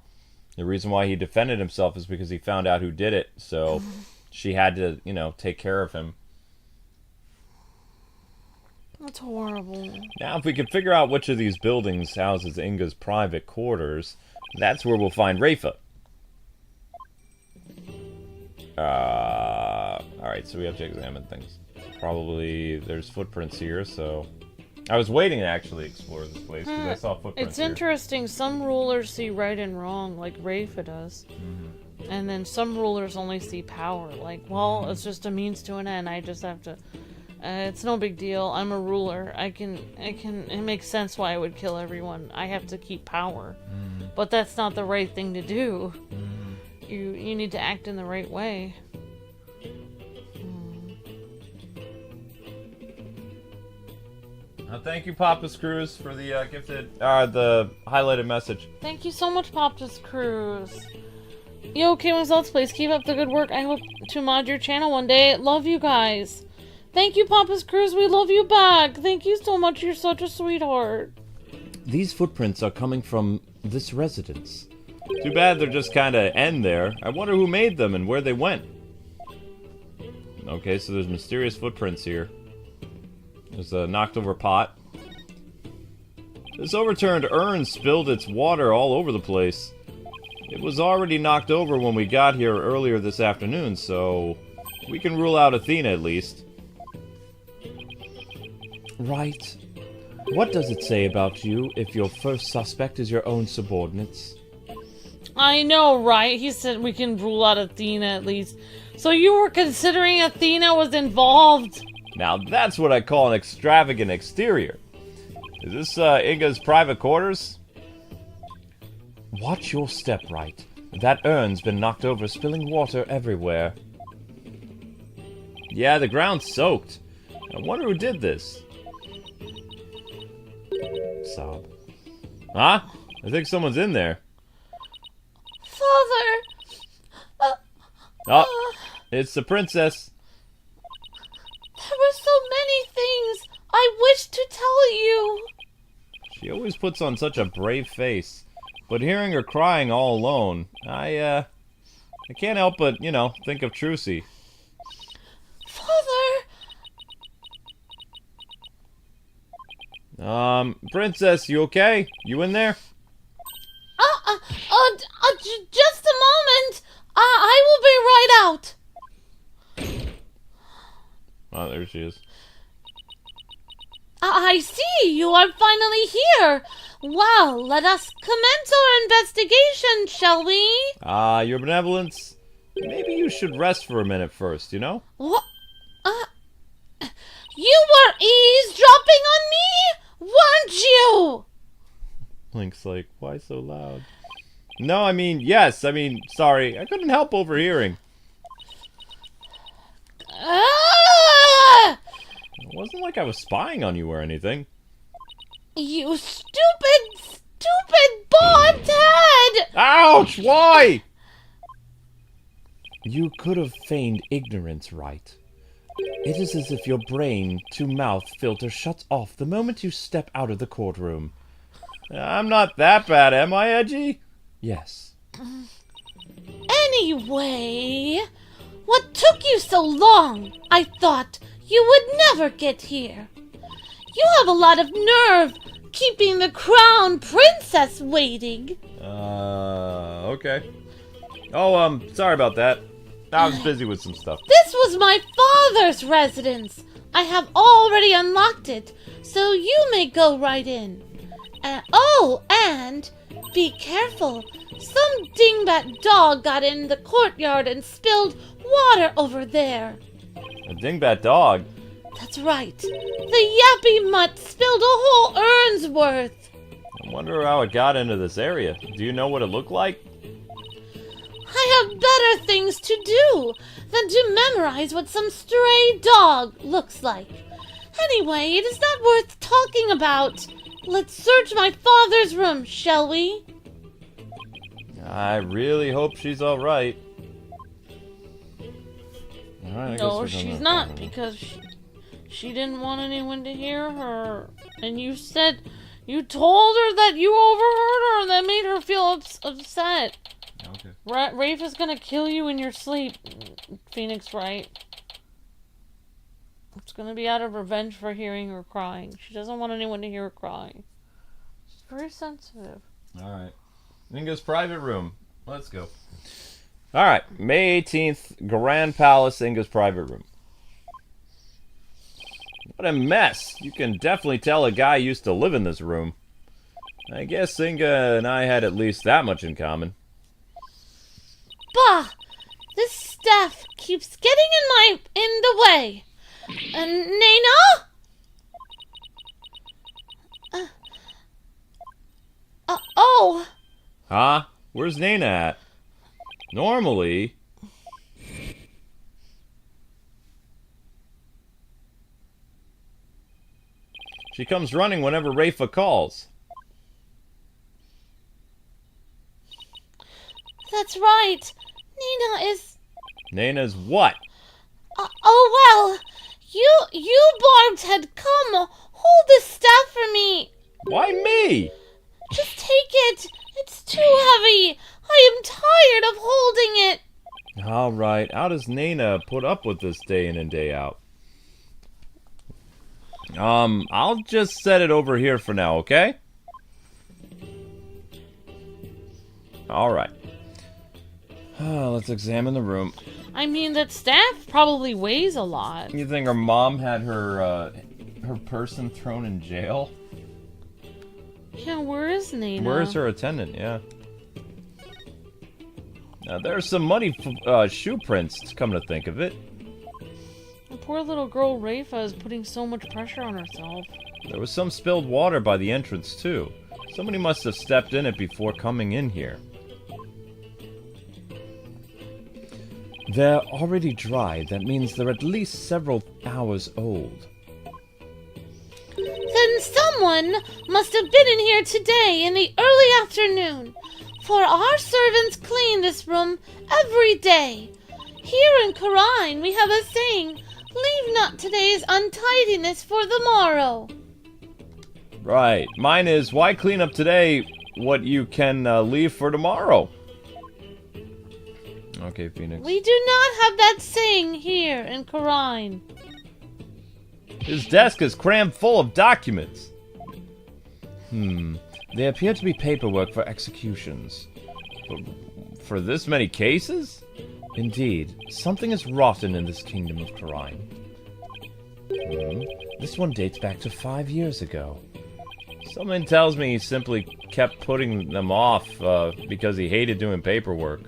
The reason why he defended himself is because he found out who did it. So she had to, you know, take care of him. That's horrible. Now, if we could figure out which of these buildings houses Inga's private quarters, that's where we'll find Rayfa. Alright, so we have to examine things. Probably there's footprints here, so... I was waiting to actually explore this place, because I saw footprints It's here. interesting. Some rulers see right and wrong, like Rayfa does. And then some rulers only see power. Like, well, it's just a means to an end. I just have to... it's no big deal. I'm a ruler. It makes sense why I would kill everyone. I have to keep power. But that's not the right thing to do. You need to act in the right way. Thank you, Papa's Cruise, for the the highlighted message. Thank you so much, Papa's Cruise. Yo, KwingsLetsPlays, keep up the good work. I hope to mod your channel one day. Love you guys. Thank you, Papa's Cruise. We love you back. Thank you so much. You're such a sweetheart. These footprints are coming from this residence. Too bad they're just kind of end there. I wonder who made them and where they went. Okay, so there's mysterious footprints here. There's a knocked over pot. This overturned urn spilled its water all over the place. It was already knocked over when we got here earlier this afternoon, so we can rule out Athena at least. Right. What does it say about you if your first suspect is your own subordinates? I know, right? He said we can rule out Athena at least. So you were considering Athena was involved? Now that's what I call an extravagant exterior. Is this Inga's private quarters? Watch your step, Wright. That urn's been knocked over, spilling water everywhere. Yeah, the ground's soaked. I wonder who did this. Sob. Huh? I think someone's in there. Father! Oh, it's the princess. There were so many things I wish to tell you. She always puts on such a brave face. But hearing her crying all alone, I can't help but, you know, think of Trucy. Father! Princess, you okay? You in there? Just a moment. I will be right out. Oh, there she is. I see. You are finally here. Well, let us commence our investigation, shall we? Your benevolence. Maybe you should rest for a minute first, you know? What? You were eavesdropping on me, weren't you? Link's like, why so loud? No, I mean, yes. I mean, sorry. I couldn't help overhearing. It wasn't like I was spying on you or anything. You stupid bald head! Ouch! Why? You could have feigned ignorance, Wright. It is as if your brain-to-mouth filter shuts off the moment you step out of the courtroom. I'm not that bad, am I, Edgy? Yes. Anyway, what took you so long? I thought you would never get here. You have a lot of nerve keeping the crown princess waiting. okay. Oh, sorry about that. I was busy with some stuff. This was my father's residence. I have already unlocked it, so you may go right in. And be careful. Some dingbat dog got in the courtyard and spilled water over there. A dingbat dog? That's right. The yappy mutt spilled a whole urn's worth. I wonder how it got into this area. Do you know what it looked like? I have better things to do than to memorize what some stray dog looks like. Anyway, it is not worth talking about. Let's search my father's room, shall we? I really hope she's alright. Alright, No, she's not, because she didn't want anyone to hear her. And you told her that you overheard her, and that made her feel upset. Okay. Rayfa's gonna kill you in your sleep, Phoenix Wright. It's gonna be out of revenge for hearing her crying. She doesn't want anyone to hear her crying. She's very sensitive. Alright. Inga's private room. Let's go. Alright, May 18th, Grand Palace, Inga's private room. What a mess. You can definitely tell a guy used to live in this room. I guess Inga and I had at least that much in common. Bah! This staff keeps getting in the way. Nena? Oh! Huh? Where's Nena at? Normally... she comes running whenever Rayfa calls. That's right. Nena is... Nena's what? Oh, well. You, Barbed, had come. Hold this staff for me. Why me? Just take it. It's too heavy. I am tired of holding it. Alright, how does Nena put up with this day in and day out? I'll just set it over here for now, okay? Alright. Let's examine the room. I mean, that staff probably weighs a lot. You think her mom had her person thrown in jail? Yeah, where is Nena? Where's her attendant, yeah. Now, there's some muddy shoe prints, come to think of it. The poor little girl Rayfa is putting so much pressure on herself. There was some spilled water by the entrance, too. Somebody must have stepped in it before coming in here. They're already dry. That means they're at least several hours old. Then someone must have been in here today in the early afternoon, for our servants clean this room every day. Here in Karine we have a saying, leave not today's untidiness for the morrow. Right. Mine is, why clean up today what you can leave for tomorrow? Okay, Phoenix. We do not have that saying here in Karine. His desk is crammed full of documents. They appear to be paperwork for executions. For this many cases? Indeed, something is rotten in this kingdom of Karine. This one dates back to 5 years ago. Something tells me he simply kept putting them off because he hated doing paperwork.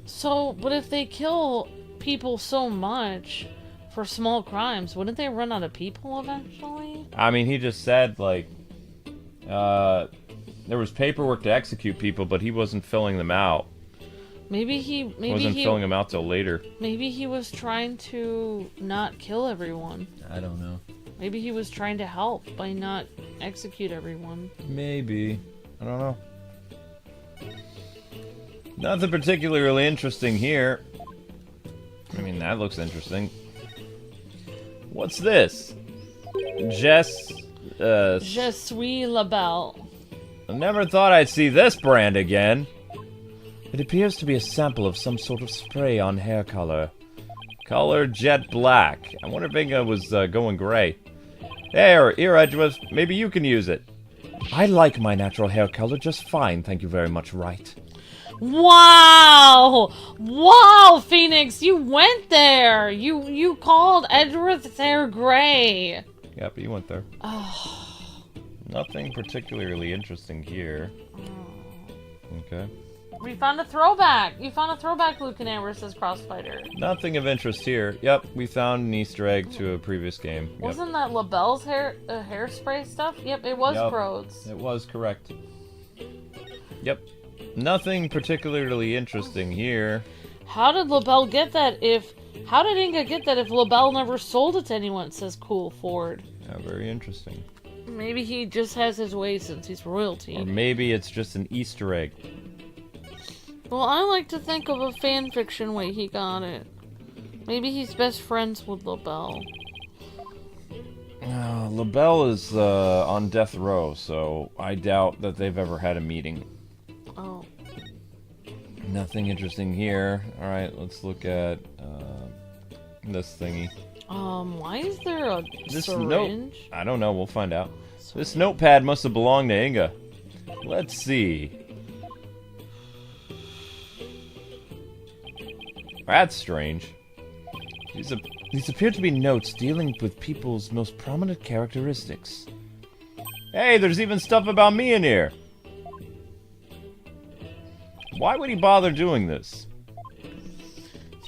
So, but if they kill people so much for small crimes, wouldn't they run out of people eventually? I mean, he just said, like, there was paperwork to execute people, but he wasn't filling them out. Maybe he Wasn't filling them out till later. Maybe he was trying to not kill everyone. I don't know. Maybe he was trying to help by not execute everyone. Maybe. I don't know. Nothing particularly interesting here. I mean, that looks interesting. What's this? Je suis la belle. I never thought I'd see this brand again. It appears to be a sample of some sort of spray on hair color. Color jet black. I wonder if Inga was going gray. Hey, or Edgeworth, maybe you can use it. I like my natural hair color just fine, thank you very much, Wright. Wow! Wow, Phoenix, you went there! You called Edward's hair gray. Yep, you went there. Oh. Nothing particularly interesting here. Okay. We found a throwback! You found a throwback Luke and Amber, says Crossfighter. Nothing of interest here. Yep, we found an Easter egg to a previous game. Yep. Wasn't that LaBelle's hairspray stuff? Yep, it was Yep, Brode's. it was correct. Yep. Nothing particularly interesting here. How did LaBelle get that if... How did Inga get that if LaBelle never sold it to anyone, says Cool Ford. Yeah, very interesting. Maybe he just has his way since he's royalty. Or maybe it's just an Easter egg. Well, I like to think of a fanfiction way he got it. Maybe he's best friends with LaBelle. LaBelle is on death row, so I doubt that they've ever had a meeting. Oh. Nothing interesting here. Alright, let's look at this thingy. Why is there a This syringe? note. I don't know, we'll find out. This notepad must have belonged to Inga. Let's see. That's strange. These appear to be notes dealing with people's most prominent characteristics. Hey, there's even stuff about me in here. Why would he bother doing this?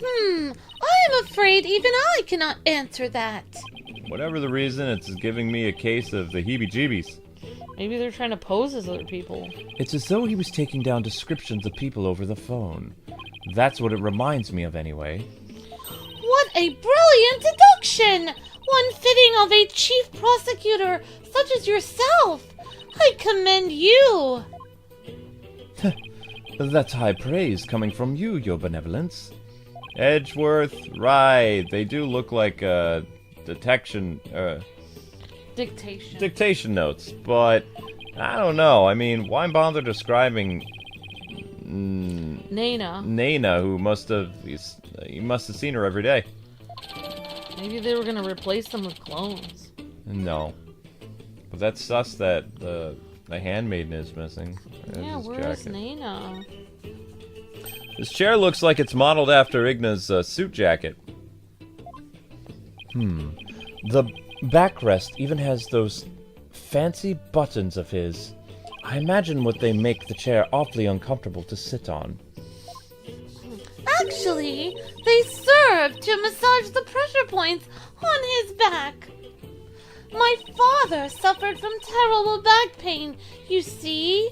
I am afraid even I cannot answer that. Whatever the reason, it's giving me a case of the heebie-jeebies. Maybe they're trying to pose as other people. It's as though he was taking down descriptions of people over the phone. That's what it reminds me of, anyway. What a brilliant deduction! One fitting of a chief prosecutor such as yourself. I commend you. That's high praise coming from you, your benevolence. Edgeworth, right. They do look like dictation notes, but I don't know. I mean, why bother describing Nana, who you must have seen her every day. Maybe they were gonna replace them with clones. No, but that's sus that the handmaiden is missing. Yeah, His where is jacket. Nana? This chair looks like it's modeled after Igna's suit jacket. The backrest even has those fancy buttons of his. I imagine what they make the chair awfully uncomfortable to sit on. Actually, they serve to massage the pressure points on his back. My father suffered from terrible back pain, you see?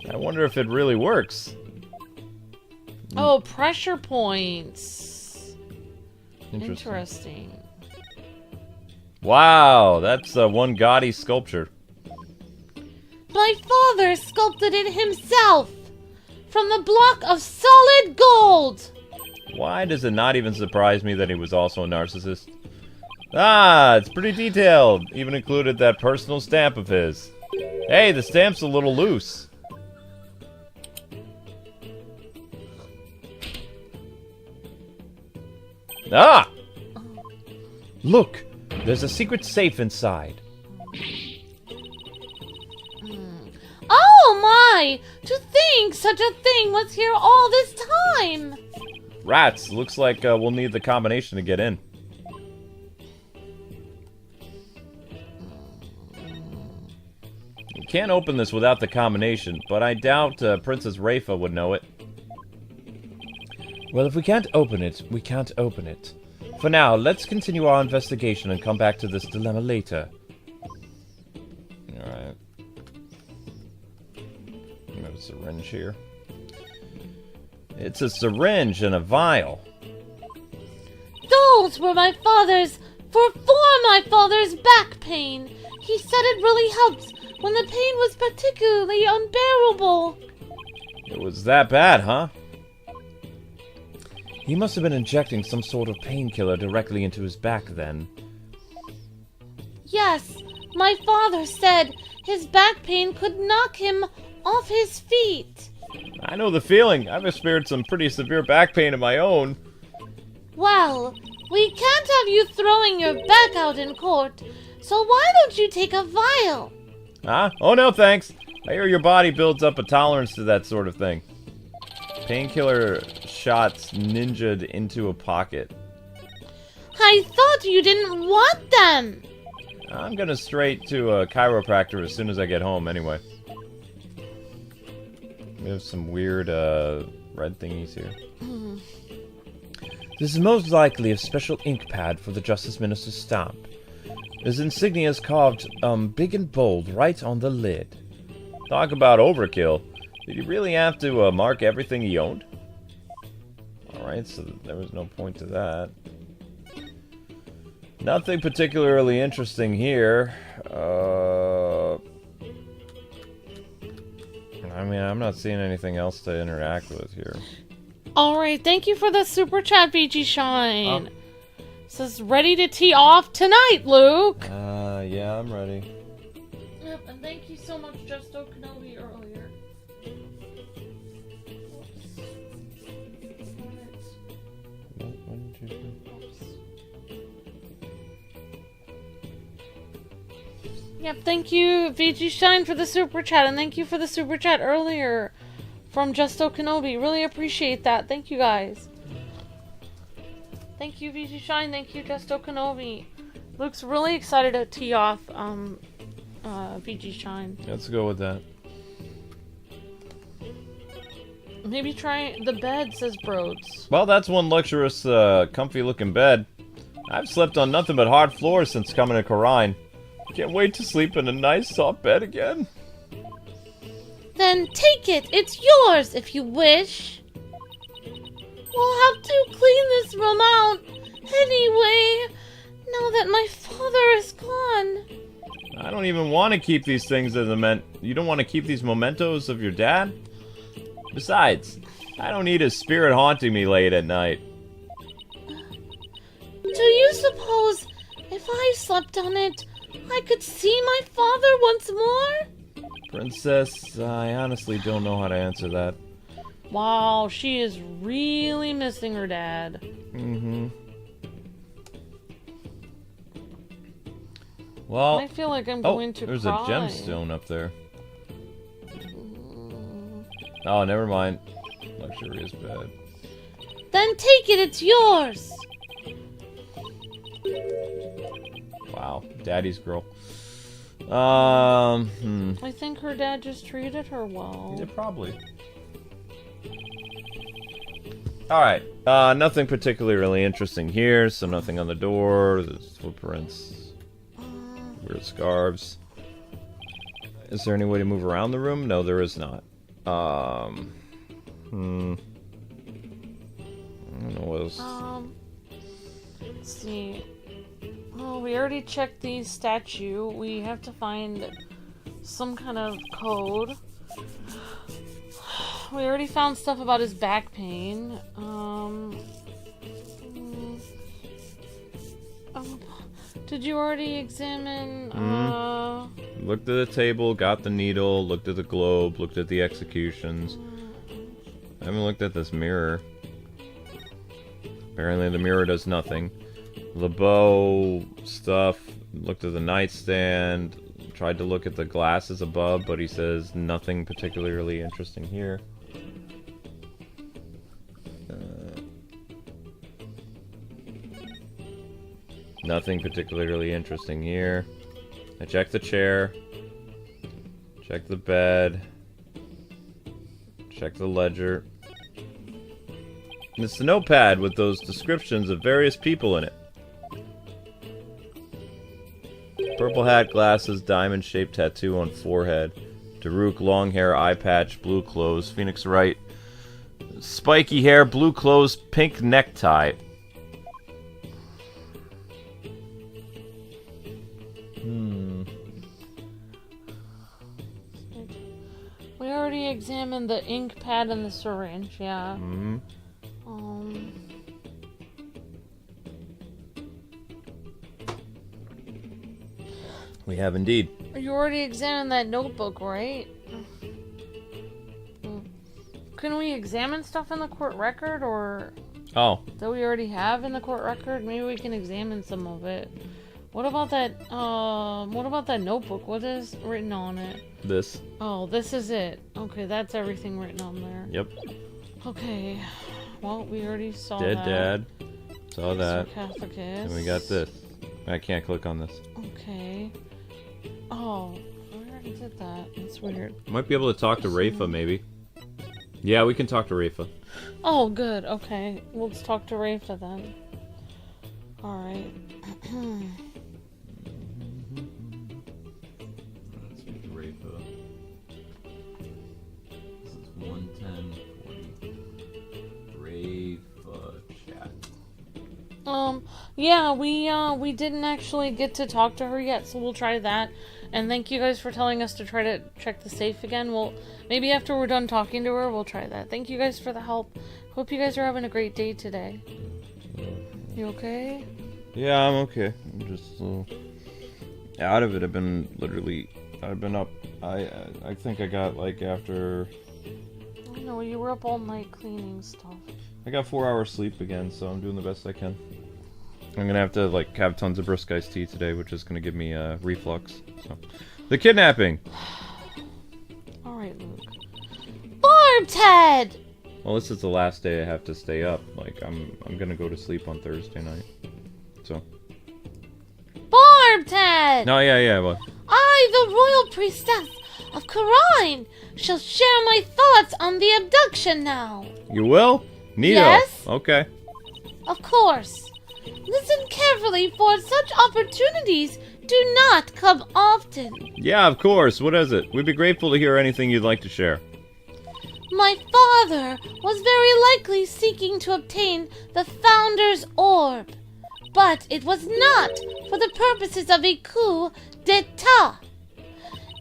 I wonder if it really works. Oh, pressure points. Interesting. Interesting. Wow, that's one gaudy sculpture. My father sculpted it himself from the block of solid gold. Why does it not even surprise me that he was also a narcissist? Ah, it's pretty detailed. Even included that personal stamp of his. Hey, the stamp's a little loose. Ah! Look, there's a secret safe inside. Oh my! To think such a thing was here all this time! Rats, looks like we'll need the combination to get in. We can't open this without the combination, but I doubt Princess Rayfa would know it. Well, if we can't open it, we can't open it. For now, let's continue our investigation and come back to this dilemma later. Alright. We have a syringe here. It's a syringe and a vial. Those were my father's, for my father's back pain. He said it really helped when the pain was particularly unbearable. It was that bad, huh? He must have been injecting some sort of painkiller directly into his back then. Yes, my father said his back pain could knock him off his feet. I know the feeling. I've experienced some pretty severe back pain of my own. Well, we can't have you throwing your back out in court, so why don't you take a vial? Huh? Oh no, thanks. I hear your body builds up a tolerance to that sort of thing. Painkiller shots ninja'd into a pocket. I thought you didn't want them! I'm gonna straight to a chiropractor as soon as I get home, anyway. We have some weird, red thingies here. This is most likely a special ink pad for the Justice Minister's stamp. His insignia is carved, big and bold right on the lid. Talk about overkill. Did he really have to, mark everything he owned? Alright, so there was no point to that. Nothing particularly interesting here. I mean, I'm not seeing anything else to interact with here. Alright, thank you for the super chat, VG Shine. Says, ready to tee off tonight, Luke. Yeah, I'm ready. Yep, and thank you so much, Justo Kenobi, earlier. Yep, thank you, VG Shine, for the super chat, and thank you for the super chat earlier from Justo Kenobi. Really appreciate that. Thank you, guys. Thank you, VG Shine. Thank you, Justo Kenobi. Luke's really excited to tee off VG Shine. Let's go with that. Maybe try the bed, says Broads. Well, that's one luxurious, comfy-looking bed. I've slept on nothing but hard floors since coming to Corrine. Can't wait to sleep in a nice, soft bed again. Then take it. It's yours if you wish. We'll have to clean this room out anyway, now that my father is gone. I don't even want to keep these things as You don't want to keep these mementos of your dad? Besides, I don't need his spirit haunting me late at night. Do you suppose if I slept on it, I could see my father once more? Princess, I honestly don't know how to answer that. Wow, she is really missing her dad. Mm-hmm. Well, I feel like I'm going to there's cry. a gemstone up there. Oh, never mind. Luxurious bed. Then take it, it's yours. Wow, daddy's girl. I think her dad just treated her well. Yeah, probably. Alright, nothing particularly interesting here, so nothing on the door, there's footprints, weird scarves. Is there any way to move around the room? No, there is not. I don't know what else. Let's see. Oh, we already checked the statue. We have to find some kind of code. We already found stuff about his back pain. Did you already examine? Looked at the table, got the needle, looked at the globe, looked at the executions. I haven't looked at this mirror. Apparently the mirror does nothing. The bow stuff, looked at the nightstand, tried to look at the glasses above, but he says nothing particularly interesting here. Nothing particularly interesting here. I checked the chair, checked the bed, checked the ledger. And it's the notepad with those descriptions of various people in it. Purple hat, glasses, diamond-shaped tattoo on forehead. Daruk, long hair, eye patch, blue clothes. Phoenix Wright, spiky hair, blue clothes, pink necktie. We already examined the ink pad and the syringe, yeah. We have indeed. You already examined that notebook, right? Can we examine stuff in the court record, or Oh. that we already have in the court record? Maybe we can examine some of it. What about that notebook? What is written on it? This. Oh, this is it. Okay, that's everything written on there. Yep. Okay. Well, we already saw Dead that. dad. Saw that. Sarcophagus. And we got this. I can't click on this. Okay. Oh, we already did that. That's weird. Might be able to talk to Rayfa, maybe. Yeah, we can talk to Rayfa. Oh, good. Okay. Let's talk to Rayfa then. Alright. Let's speak to Rayfa. This is 11040. Rayfa chat. Yeah, we didn't actually get to talk to her yet, so we'll try that. And thank you guys for telling us to try to check the safe again. We'll, maybe after we're done talking to her, we'll try that. Thank you guys for the help. Hope you guys are having a great day today. You okay? Yeah, I'm okay. I'm just out of it. I've been up. I think I got like after. I know, you were up all night cleaning stuff. I got 4 hours sleep again, so I'm doing the best I can. I'm gonna have to like have tons of brisk iced tea today, which is gonna give me reflux. So, the kidnapping. All right, Luke. Barbed head. Well, this is the last day I have to stay up. Like I'm gonna go to sleep on Thursday night. So. Barbed head. No, yeah. Well. I, the royal priestess of Khura'in, shall share my thoughts on the abduction now. You will? Neato. Yes. Okay. Of course. Listen carefully, for such opportunities do not come often. Yeah, of course. What is it? We'd be grateful to hear anything you'd like to share. My father was very likely seeking to obtain the Founder's Orb, but it was not for the purposes of a coup d'etat.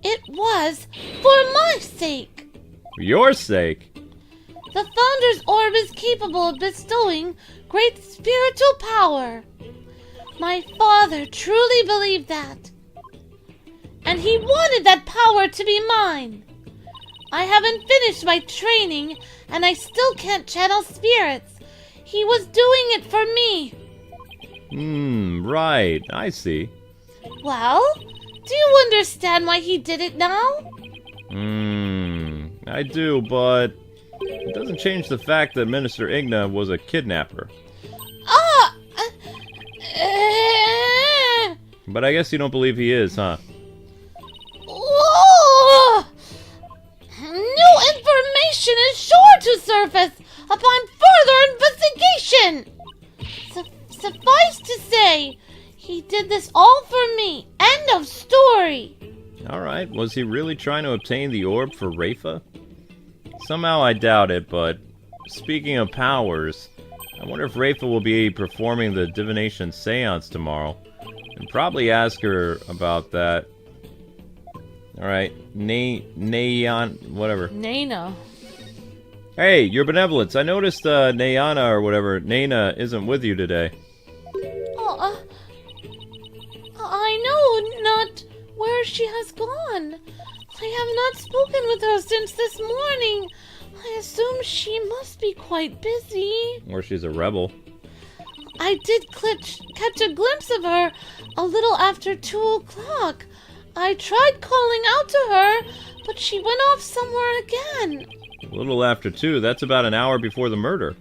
It was for my sake. For your sake. The Founder's Orb is capable of bestowing great spiritual power. My father truly believed that. And he wanted that power to be mine. I haven't finished my training, and I still can't channel spirits. He was doing it for me. Right. I see. Well, do you understand why he did it now? I do, but it doesn't change the fact that Minister Inga was a kidnapper. But I guess you don't believe he is, huh? Whoa! New information is sure to surface upon further investigation. Suffice to say, he did this all for me. End of story. Alright, was he really trying to obtain the orb for Rayfa? Somehow I doubt it, but speaking of powers, I wonder if Rayfa will be performing the divination seance tomorrow. And probably ask her about that. Alright, whatever. Nana. Hey, your benevolence. I noticed Nayana or whatever, Nana, isn't with you today. I know not where she has gone. I have not spoken with her since this morning. I assume she must be quite busy. Or she's a rebel. I did catch a glimpse of her a little after 2 o'clock. I tried calling out to her, but she went off somewhere again. A little after 2, that's about an hour before the murder.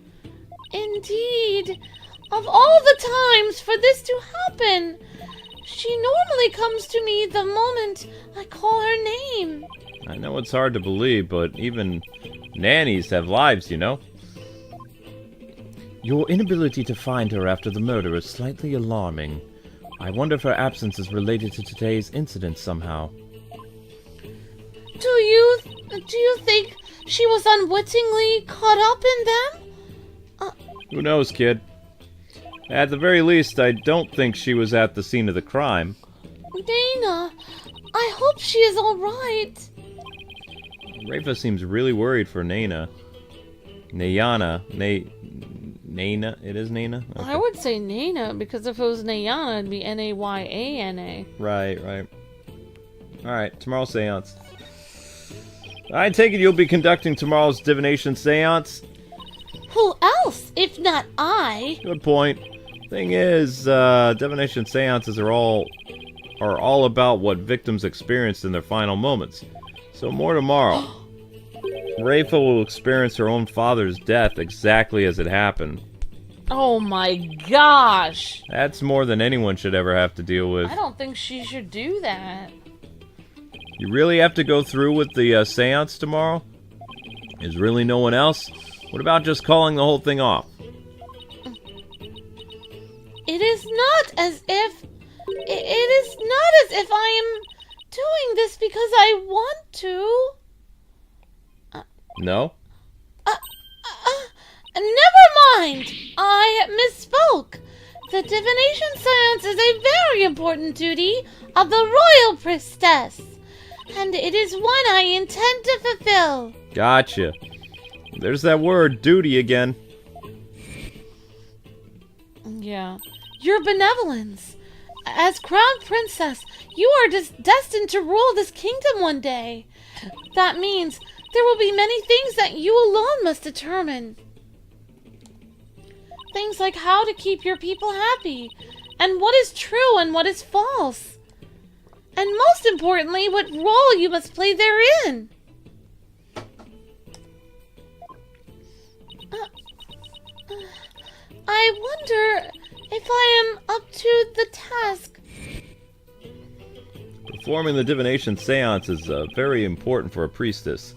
Indeed. Of all the times for this to happen, she normally comes to me the moment I call her name. I know it's hard to believe, but even nannies have lives, you know? Your inability to find her after the murder is slightly alarming. I wonder if her absence is related to today's incident somehow. Do you think she was unwittingly caught up in them? Who knows, kid? At the very least, I don't think she was at the scene of the crime. Dana, I hope she is alright. Rayfa seems really worried for Nana. Nayana. Nana? It is Nana? Okay. I would say Nana, because if it was Nayana, it'd be Nayana. Right. Alright, tomorrow's seance. I take it you'll be conducting tomorrow's divination seance? Who else, if not I? Good point. Thing is, divination seances are all about what victims experienced in their final moments. So more tomorrow. Rayfa will experience her own father's death exactly as it happened. Oh my gosh! That's more than anyone should ever have to deal with. I don't think she should do that. You really have to go through with the seance tomorrow? Is really no one else? What about just calling the whole thing off? It is not as if I am doing this because I want to. No? Never mind! I misspoke. The divination seance is a very important duty of the royal priestess, and it is one I intend to fulfill. Gotcha. There's that word, duty, again. Yeah. Your benevolence. As crown princess, you are destined to rule this kingdom one day. That means there will be many things that you alone must determine. Things like how to keep your people happy, and what is true and what is false. And most importantly, what role you must play therein. I wonder if I am up to the task. Performing the divination seance is very important for a priestess.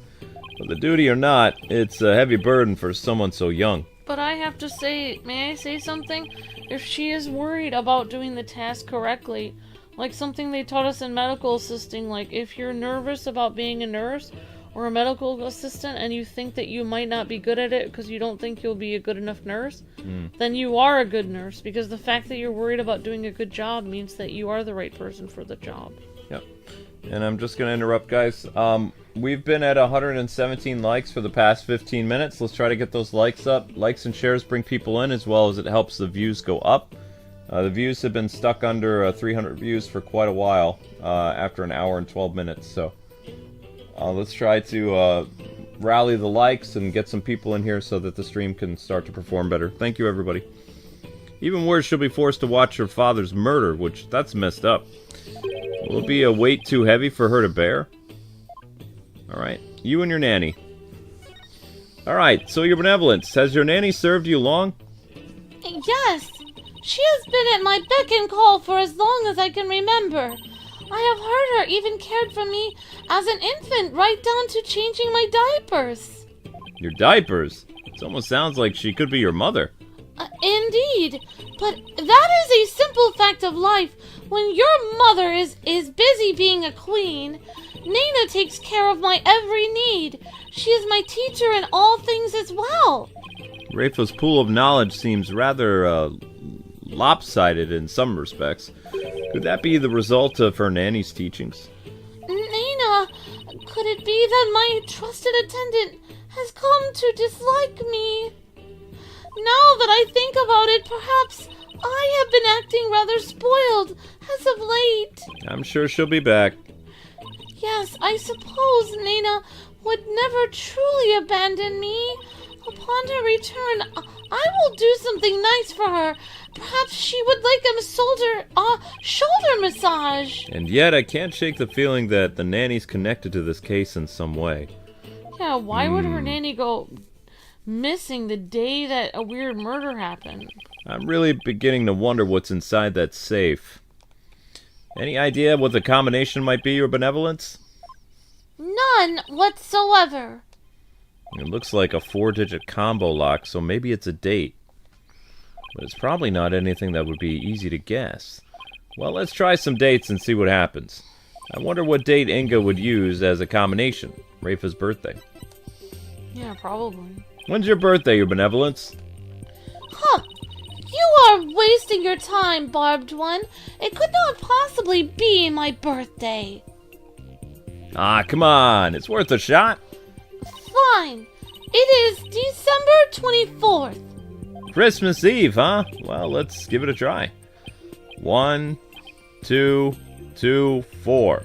Whether duty or not, it's a heavy burden for someone so young. But I have to say, may I say something? If she is worried about doing the task correctly, like something they taught us in medical assisting, like if you're nervous about being a nurse or a medical assistant and you think that you might not be good at it because you don't think you'll be a good enough nurse, then you are a good nurse, because the fact that you're worried about doing a good job means that you are the right person for the job. Yep. And I'm just going to interrupt, guys. We've been at 117 likes for the past 15 minutes. Let's try to get those likes up. Likes and shares bring people in, as well as it helps the views go up. The views have been stuck under 300 views for quite a while after an hour and 12 minutes. So let's try to rally the likes and get some people in here so that the stream can start to perform better. Thank you, everybody. Even worse, she'll be forced to watch her father's murder, which that's messed up. Will it be a weight too heavy for her to bear? Alright, you and your nanny. Alright, so your benevolence. Has your nanny served you long? Yes, she has been at my beck and call for as long as I can remember. I have heard her even cared for me as an infant, right down to changing my diapers. Your diapers? It almost sounds like she could be your mother. Indeed, but that is a simple fact of life. When your mother is busy being a queen, Nana takes care of my every need. She is my teacher in all things as well. Rayfa's pool of knowledge seems rather lopsided in some respects. Could that be the result of her nanny's teachings? Nana, could it be that my trusted attendant has come to dislike me? Now that I think about it, perhaps I have been acting rather spoiled as of late. I'm sure she'll be back. Yes, I suppose Nana would never truly abandon me. Upon her return, I will do something nice for her. Perhaps she would like a shoulder massage. And yet, I can't shake the feeling that the nanny's connected to this case in some way. Yeah, why would her nanny go missing the day that a weird murder happened? I'm really beginning to wonder what's inside that safe. Any idea what the combination might be, your benevolence? None whatsoever. It looks like a 4-digit combo lock, so maybe it's a date. But it's probably not anything that would be easy to guess. Well, let's try some dates and see what happens. I wonder what date Inga would use as a combination. Rayfa's birthday. Yeah, probably. When's your birthday, your benevolence? Huh. You are wasting your time, Barbed One. It could not possibly be my birthday. Ah, come on. It's worth a shot. Fine. It is December 24th. Christmas Eve, huh? Well, let's give it a try. 1, 2, 2, 4.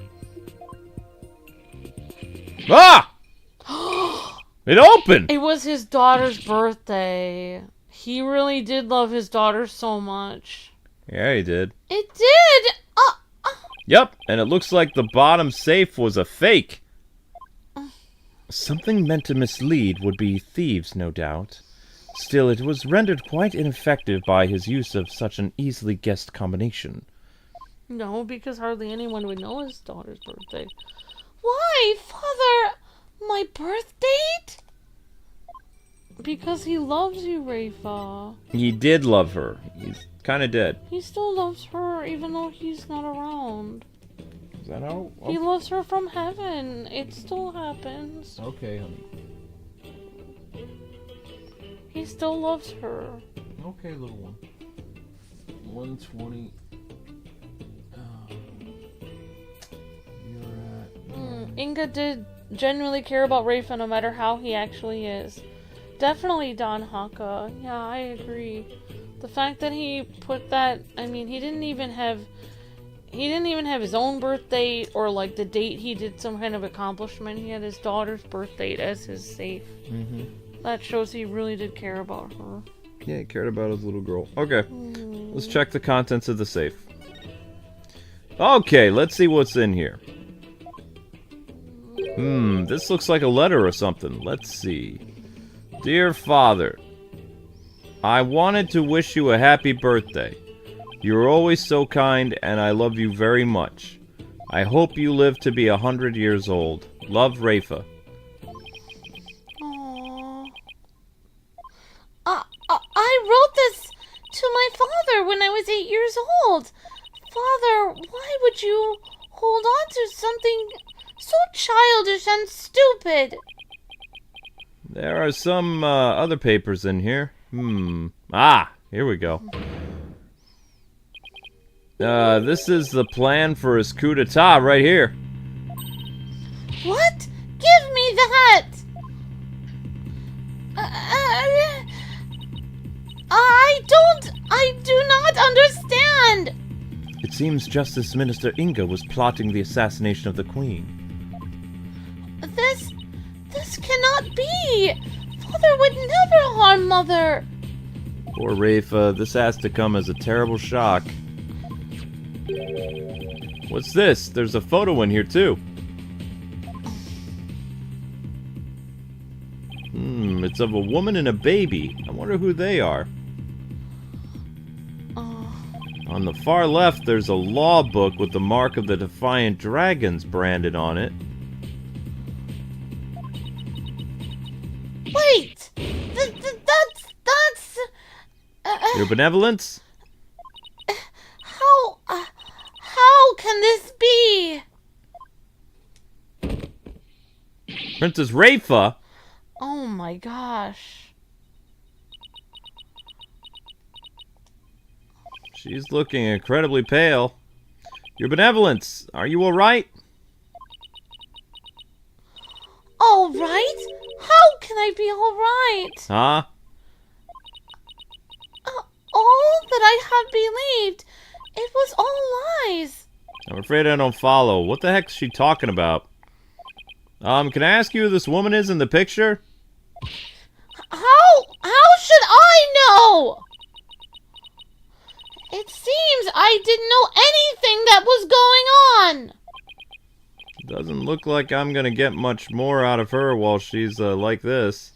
Ah! It opened! It was his daughter's birthday. He really did love his daughter so much. Yeah, he did. It did! Yep, and it looks like the bottom safe was a fake. Something meant to mislead would be thieves, no doubt. Still, it was rendered quite ineffective by his use of such an easily guessed combination. No, because hardly anyone would know his daughter's birthday. Why, Father? My birth date? Because he loves you, Rayfa. He did love her. He's kind of dead. He still loves her, even though he's not around. Is that how? Oh. He loves her from heaven. It still happens. Okay, honey. He still loves her. Okay, little one. 120. You're at... Inga did genuinely care about Rayfa no matter how he actually is. Definitely Don Haka. Yeah, I agree. The fact that he put that, I mean, he didn't even have his own birth date or like the date he did some kind of accomplishment. He had his daughter's birth date as his safe. That shows he really did care about her. Yeah, he cared about his little girl. Okay, let's check the contents of the safe. Okay, let's see what's in here. This looks like a letter or something. Let's see. Dear Father, I wanted to wish you a happy birthday. You're always so kind, and I love you very much. I hope you live to be 100 years old. Love, Rayfa. Aww. I wrote this to my father when I was 8 years old. Father, why would you hold on to something so childish and stupid? There are some other papers in here. Ah, here we go. This is the plan for his coup d'etat right here. What? Give me that! I do not understand! It seems Justice Minister Inga was plotting the assassination of the Queen. This cannot be! Father would never harm Mother! Poor Rayfa, this has to come as a terrible shock. What's this? There's a photo in here too. It's of a woman and a baby. I wonder who they are. On the far left, there's a law book with the mark of the Defiant Dragons branded on it. Wait! That's... Your benevolence? How can this be? Princess Rayfa? Oh my gosh. She's looking incredibly pale. Your benevolence, are you alright? Alright? How can I be alright? Huh? All that I had believed, it was all lies. I'm afraid I don't follow. What the heck is she talking about? Can I ask you who this woman is in the picture? How should I know? It seems I didn't know anything that was going on. Doesn't look like I'm gonna get much more out of her while she's like this.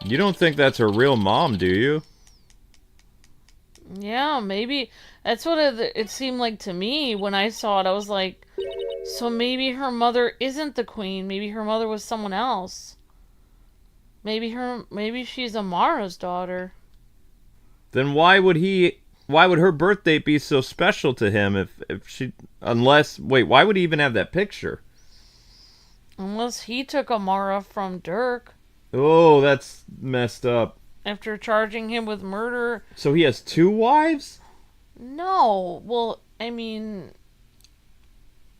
You don't think that's her real mom, do you? Yeah, maybe. That's what it seemed like to me when I saw it. I was like, so maybe her mother isn't the queen. Maybe her mother was someone else. Maybe she's Amara's daughter. Then why would her birth date be so special to him why would he even have that picture? Unless he took Amara from Dirk. Oh, that's messed up. After charging him with murder. So he has two wives? No. Well, I mean...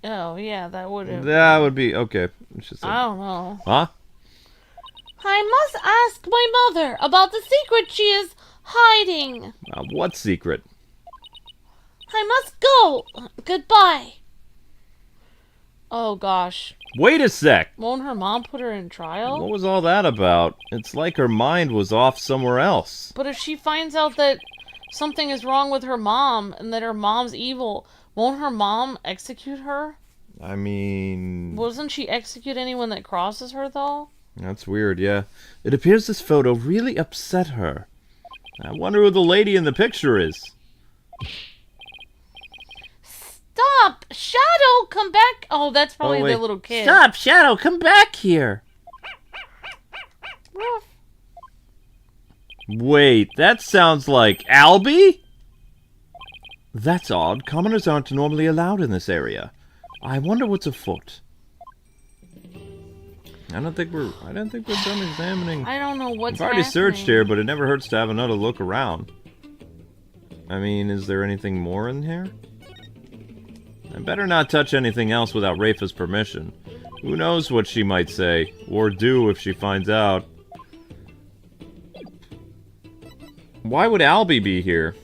Oh, yeah, that would have... That would be... Okay. I don't know. Huh? I must ask my mother about the secret she is hiding. What secret? I must go. Goodbye. Oh, gosh. Wait a sec! Won't her mom put her in trial? What was all that about? It's like her mind was off somewhere else. But if she finds out that something is wrong with her mom and that her mom's evil, won't her mom execute her? I mean... Doesn't she execute anyone that crosses her, though? That's weird, yeah. It appears this photo really upset her. I wonder who the lady in the picture is. Stop! Shadow, come back! Oh, that's probably the little kid. Stop, Shadow, come back here. Ruff. Wait, that sounds like Albi? That's odd. Commoners aren't normally allowed in this area. I wonder what's afoot. I don't think we're done examining. I don't know what's We've already happening. searched here, but it never hurts to have another look around. I mean, is there anything more in here? I better not touch anything else without Rayfa's permission. Who knows what she might say, or do if she finds out. Why would Albi be here?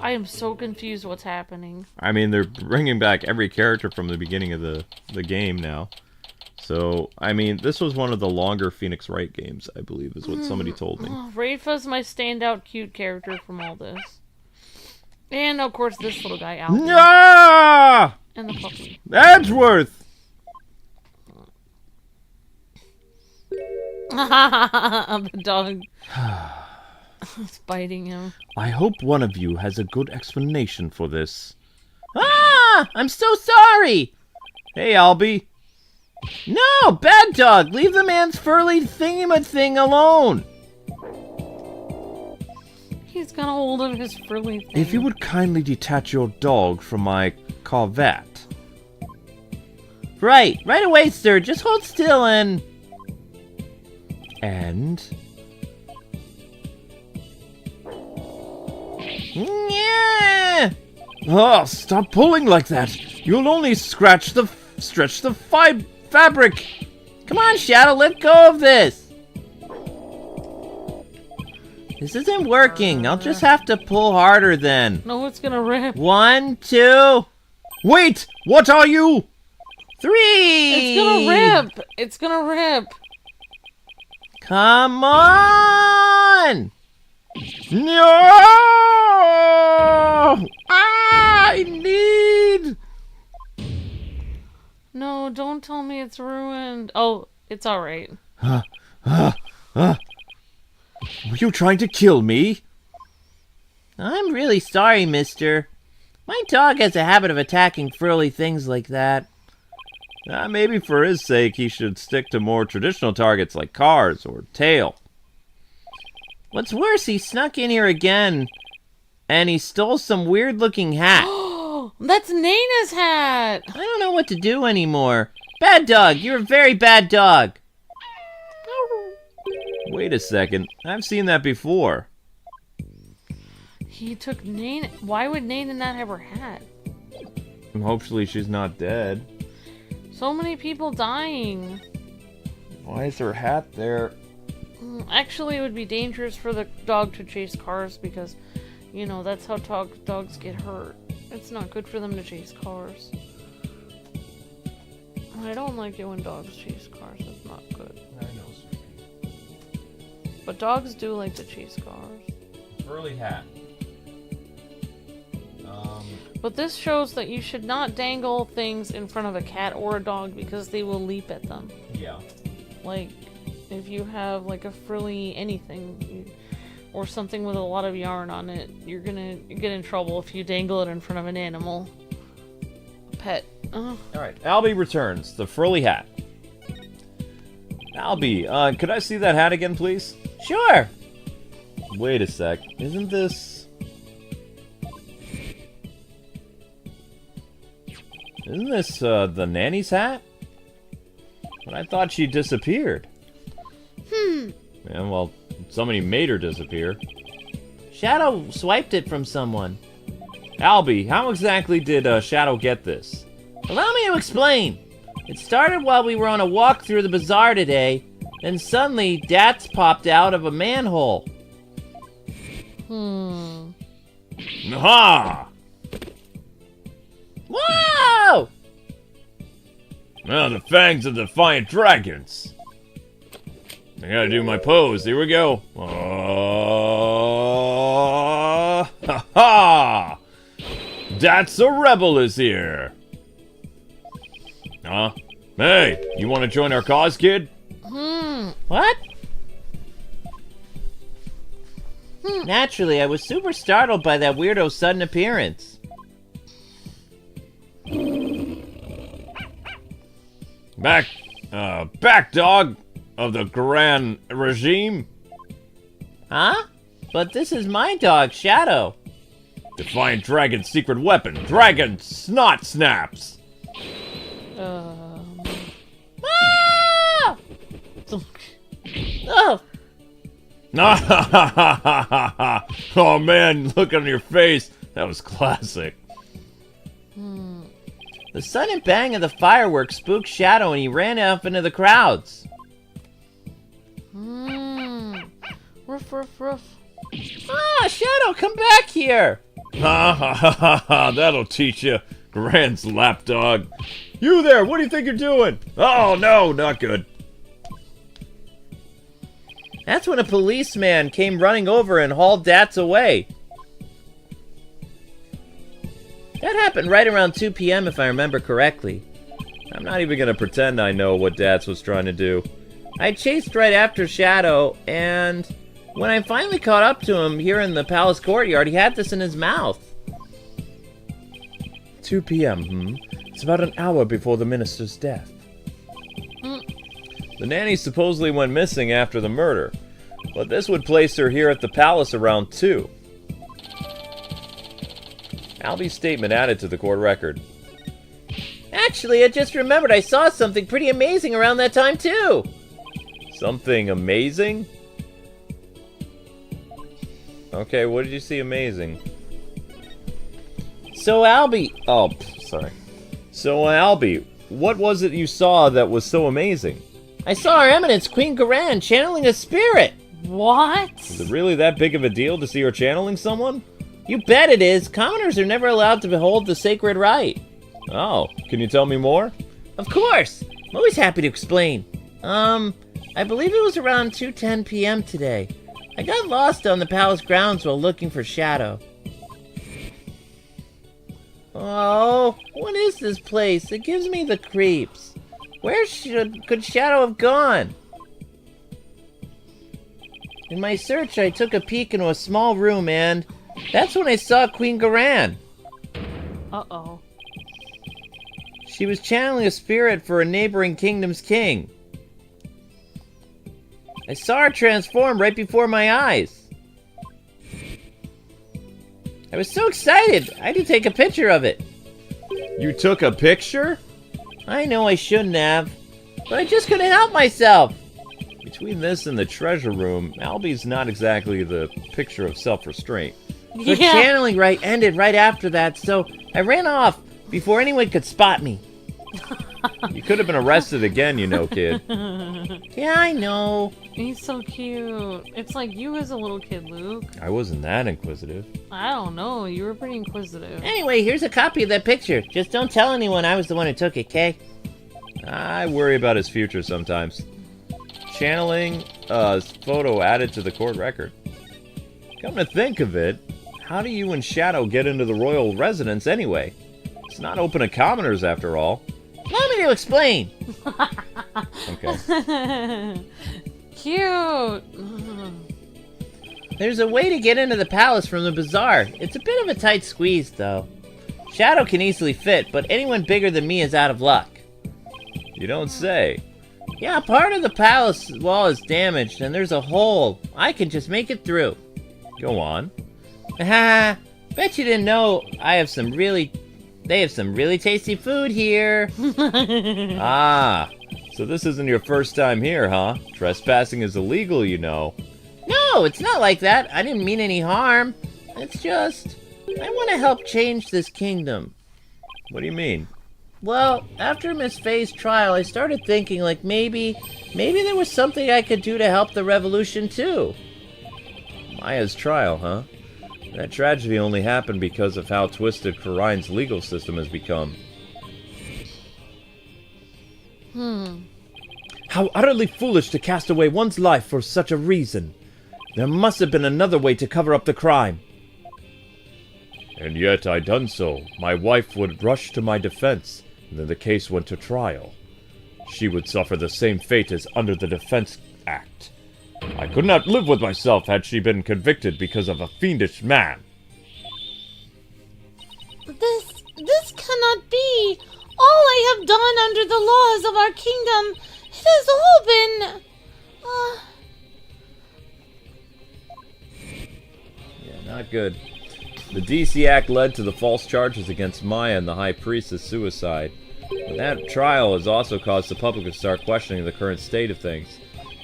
I am so confused what's happening. I mean, they're bringing back every character from the beginning of the game now. So, I mean, this was one of the longer Phoenix Wright games, I believe, is what somebody told me. Oh, Rayfa's my standout cute character from all this. And, of course, this little guy, Albi. Ah! And the puppy. Edgeworth! The dog. It's biting him. I hope one of you has a good explanation for this. Ah! I'm so sorry! Hey, Albi. No! Bad dog! Leave the man's furry thingamathing alone! He's got a hold of his frilly thing. If you would kindly detach your dog from my Corvette. Right away, sir. Just hold still and... And... Yeah! Oh, stop pulling like that! You'll only stretch the fabric! Come on, Shadow, let go of this! This isn't working. I'll just have to pull harder then. No, it's gonna rip. 1, 2, Wait! What are you? 3! It's gonna rip. It's gonna rip. Come on! No! I need... No, don't tell me it's ruined. Oh, it's alright. Were you trying to kill me? I'm really sorry, mister. My dog has a habit of attacking frilly things like that. Maybe for his sake, he should stick to more traditional targets like cars or tail. What's worse, he snuck in here again, and he stole some weird-looking hat. Oh, that's Nana's hat. I don't know what to do anymore. Bad dog, you're a very bad dog. Wait a second. I've seen that before. He took Nana. Why would Nana not have her hat? Hopefully she's not dead. So many people dying. Why is her hat there? Actually, it would be dangerous for the dog to chase cars because, you know, that's how dogs get hurt. It's not good for them to chase cars. I don't like it when dogs chase cars. It's not good. I know. But dogs do like to chase cars. Furry hat. But this shows that you should not dangle things in front of a cat or a dog because they will leap at them. Yeah. Like, if you have like a frilly anything or something with a lot of yarn on it, you're gonna get in trouble if you dangle it in front of an animal. A pet. Alright, Albi returns. The furry hat. Albi, could I see that hat again, please? Sure. Wait a sec. Isn't this... Isn't this, the nanny's hat? But I thought she disappeared. Yeah, well, somebody made her disappear. Shadow swiped it from someone. Albi, how exactly did, Shadow get this? Allow me to explain. It started while we were on a walk through the bazaar today, then suddenly Datz popped out of a manhole. Aha! Oh, the fangs of defiant dragons. I gotta do my pose. Here we go. Ha ha! Datz a rebel is here. Huh? Hey, you want to join our cause, kid? What? Naturally, I was super startled by that weirdo's sudden appearance. Back dog of the Grand Regime. Huh? But this is my dog, Shadow. Defiant dragon's secret weapon, dragon snot snaps. Ah! Oh! Oh man, look on your face. That was classic. The sudden bang of the fireworks spooked Shadow and he ran off into the crowds. Ruff, ruff, ruff. Ah, Shadow, come back here! Ha ha ha ha ha, that'll teach you, Grand's lapdog. You there, what do you think you're doing? Oh no, not good. That's when a policeman came running over and hauled Datz away. That happened right around 2 p.m. if I remember correctly. I'm not even gonna pretend I know what Datz was trying to do. I chased right after Shadow, and when I finally caught up to him here in the palace courtyard, he had this in his mouth. 2 p.m., It's about an hour before the minister's death. The nanny supposedly went missing after the murder, but this would place her here at the palace around 2. Albi's statement added to the court record. Actually, I just remembered I saw something pretty amazing around that time, too. Something amazing? Okay, what did you see amazing? So, Albi... Oh, sorry. So, Albi, what was it you saw that was so amazing? I saw Her Eminence, Queen Garan, channeling a spirit. What? Is it really that big of a deal to see her channeling someone? You bet it is. Commoners are never allowed to behold the sacred rite. Oh, can you tell me more? Of course. I'm always happy to explain. I believe it was around 2:10 p.m. today. I got lost on the palace grounds while looking for Shadow. Oh, what is this place? It gives me the creeps. Where could Shadow have gone? In my search, I took a peek into a small room and that's when I saw Queen Garan. Uh-oh. She was channeling a spirit for a neighboring kingdom's king. I saw her transform right before my eyes. I was so excited, I had to take a picture of it. You took a picture? I know I shouldn't have, but I just couldn't help myself. Between this and the treasure room, Albi's not exactly the picture of self-restraint. The channeling rite ended right after that, so I ran off before anyone could spot me. You could have been arrested again, you know, kid. Yeah, I know. He's so cute. It's like you as a little kid, Luke. I wasn't that inquisitive. I don't know. You were pretty inquisitive. Anyway, here's a copy of that picture. Just don't tell anyone I was the one who took it, Kay? I worry about his future sometimes. Channeling, photo added to the court record. Come to think of it, how do you and Shadow get into the royal residence anyway? It's not open to commoners after all. Allow me to explain. Okay. Cute. There's a way to get into the palace from the Bazaar. It's a bit of a tight squeeze, though. Shadow can easily fit, but anyone bigger than me is out of luck. You don't say. Yeah, part of the palace wall is damaged, and there's a hole. I can just make it through. Go on. Haha, bet you didn't know they have some really tasty food here. Ah, so this isn't your first time here, huh? Trespassing is illegal, you know. No, it's not like that. I didn't mean any harm. It's just, I want to help change this kingdom. What do you mean? Well, after Miss Faye's trial, I started thinking like maybe there was something I could do to help the revolution too. Maya's trial, huh? That tragedy only happened because of how twisted Kharine's legal system has become. How utterly foolish to cast away one's life for such a reason. There must have been another way to cover up the crime. And yet I done so. My wife would rush to my defense, and then the case went to trial. She would suffer the same fate as under the Defense Act. I could not live with myself had she been convicted because of a fiendish man. This cannot be. All I have done under the laws of our kingdom, it has all been... Yeah, not good. The DC Act led to the false charges against Maya and the High Priest's suicide. But that trial has also caused the public to start questioning the current state of things.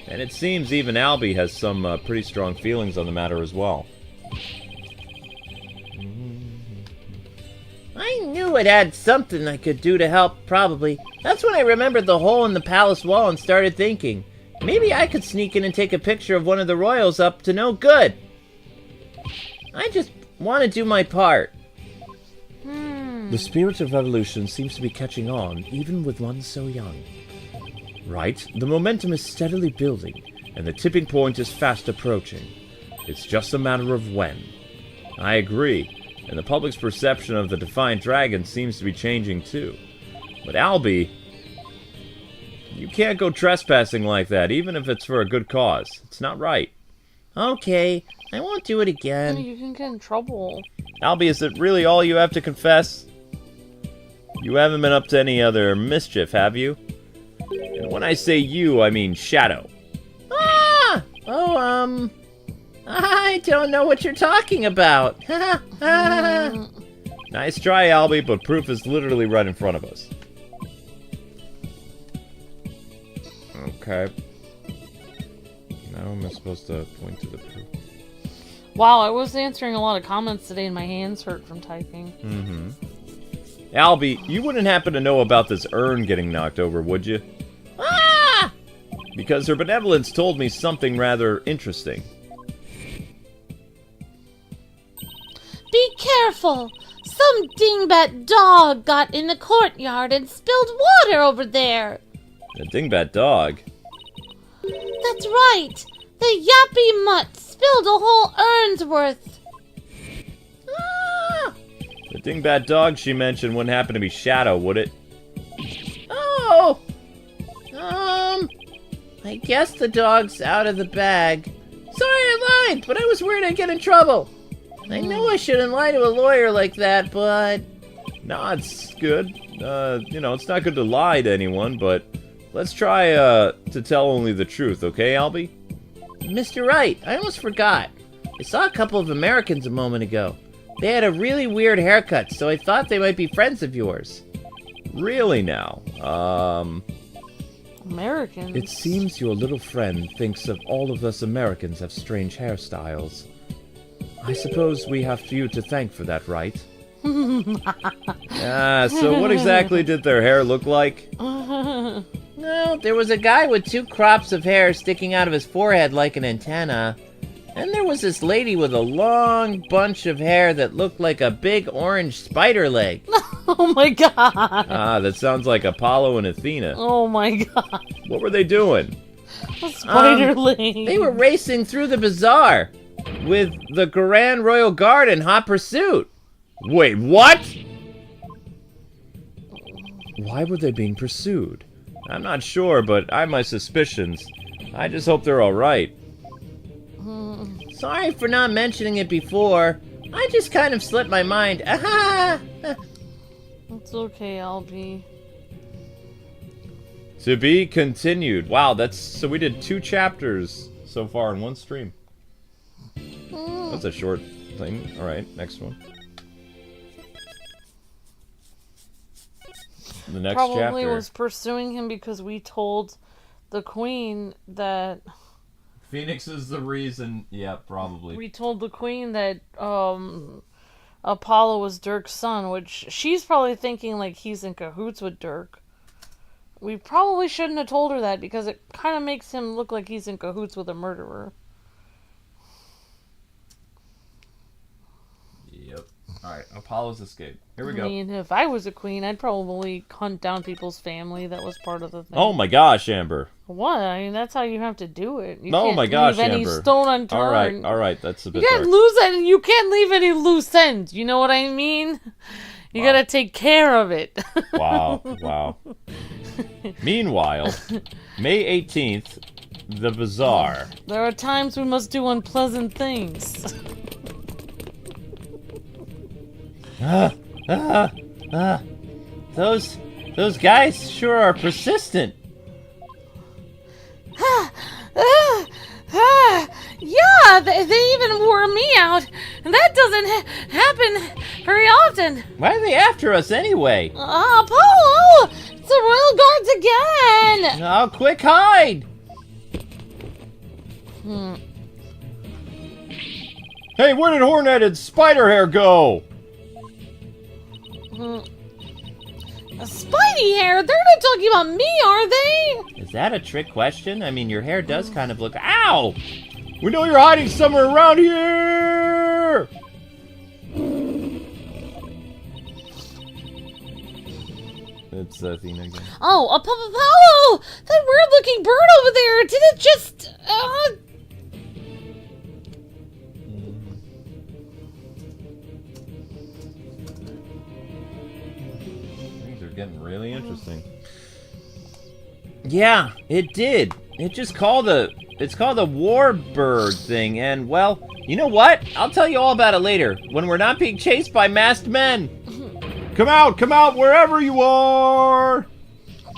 And it seems even Albi has some pretty strong feelings on the matter as well. I knew it had something I could do to help, probably. That's when I remembered the hole in the palace wall and started thinking, maybe I could sneak in and take a picture of one of the royals up to no good. I just want to do my part. The spirit of revolution seems to be catching on, even with one so young. Right, the momentum is steadily building, and the tipping point is fast approaching. It's just a matter of when. I agree. And the public's perception of the Defiant Dragon seems to be changing too. But Albi, you can't go trespassing like that, even if it's for a good cause. It's not right. Okay, I won't do it again. You can get in trouble. Albi, is it really all you have to confess? You haven't been up to any other mischief, have you? And when I say you, I mean Shadow. Ah! Oh, I don't know what you're talking about. Nice try, Albi, but proof is literally right in front of us. Okay. Now am I supposed to point to the proof? Wow, I was answering a lot of comments today and my hands hurt from typing. Albi, you wouldn't happen to know about this urn getting knocked over, would you? Ah! Because her benevolence told me something rather interesting. Be careful! Some dingbat dog got in the courtyard and spilled water over there. A dingbat dog? That's right! The yappy mutt spilled a whole urn's worth. Ah! The dingbat dog she mentioned wouldn't happen to be Shadow, would it? Oh! I guess the dog's out of the bag. Sorry I lied, but I was worried I'd get in trouble. I know I shouldn't lie to a lawyer like that, but... No, it's good. It's not good to lie to anyone, but let's try, to tell only the truth, okay, Albi? Mr. Wright, I almost forgot. I saw a couple of Americans a moment ago. They had a really weird haircut, so I thought they might be friends of yours. Really now? Americans? It seems your little friend thinks of all of us Americans have strange hairstyles. I suppose we have you to thank for that, right? So what exactly did their hair look like? No, there was a guy with 2 crops of hair sticking out of his forehead like an antenna. And there was this lady with a long bunch of hair that looked like a big orange spider leg. Oh my god! That sounds like Apollo and Athena. Oh my god. What were they doing? A spider leg. They were racing through the bazaar with the Grand Royal Guard in hot pursuit. Wait, what? Why were they being pursued? I'm not sure, but I have my suspicions. I just hope they're alright. Sorry for not mentioning it before. I just kind of slipped my mind. It's okay, Albi. To be continued. Wow, so we did 2 chapters so far in one stream. That's a short thing. Alright, next one. The next Probably chapter. was pursuing him because we told the queen that... Phoenix is the reason. Yeah, probably. We told the queen that Apollo was Dirk's son, which she's probably thinking like he's in cahoots with Dirk. We probably shouldn't have told her that because it kind of makes him look like he's in cahoots with a murderer. Yep. Alright, Apollo's escape. Here we I go. mean, if I was a queen, I'd probably hunt down people's family that was part of the thing. Oh my gosh, Amber. What? I mean, that's how you have to do it. You Oh can't my gosh, leave any Amber. stone unturned. Alright, that's a bit You can't dark. lose any. You can't leave any loose ends. You know what I mean? You gotta take care of it. Wow. Meanwhile, May 18th, the Bazaar. There are times we must do unpleasant things. Those guys sure are persistent. Yeah, they even wore me out. And that doesn't happen very often. Why are they after us anyway? Apollo! It's the Royal Guards again! Oh, quick hide! Hey, where did Hornet Spiderhair go? Spidey hair? They're not talking about me, are they? Is that a trick question? I mean, your hair does kind of look... Ow! We know you're hiding somewhere around here! It's Athena again. Oh, Apollo! That weird-looking bird over there, did it just... Things are getting really interesting. Yeah, it did. It's called a warbird thing, and, well, you know what? I'll tell you all about it later, when we're not being chased by masked men. Come out, wherever you are!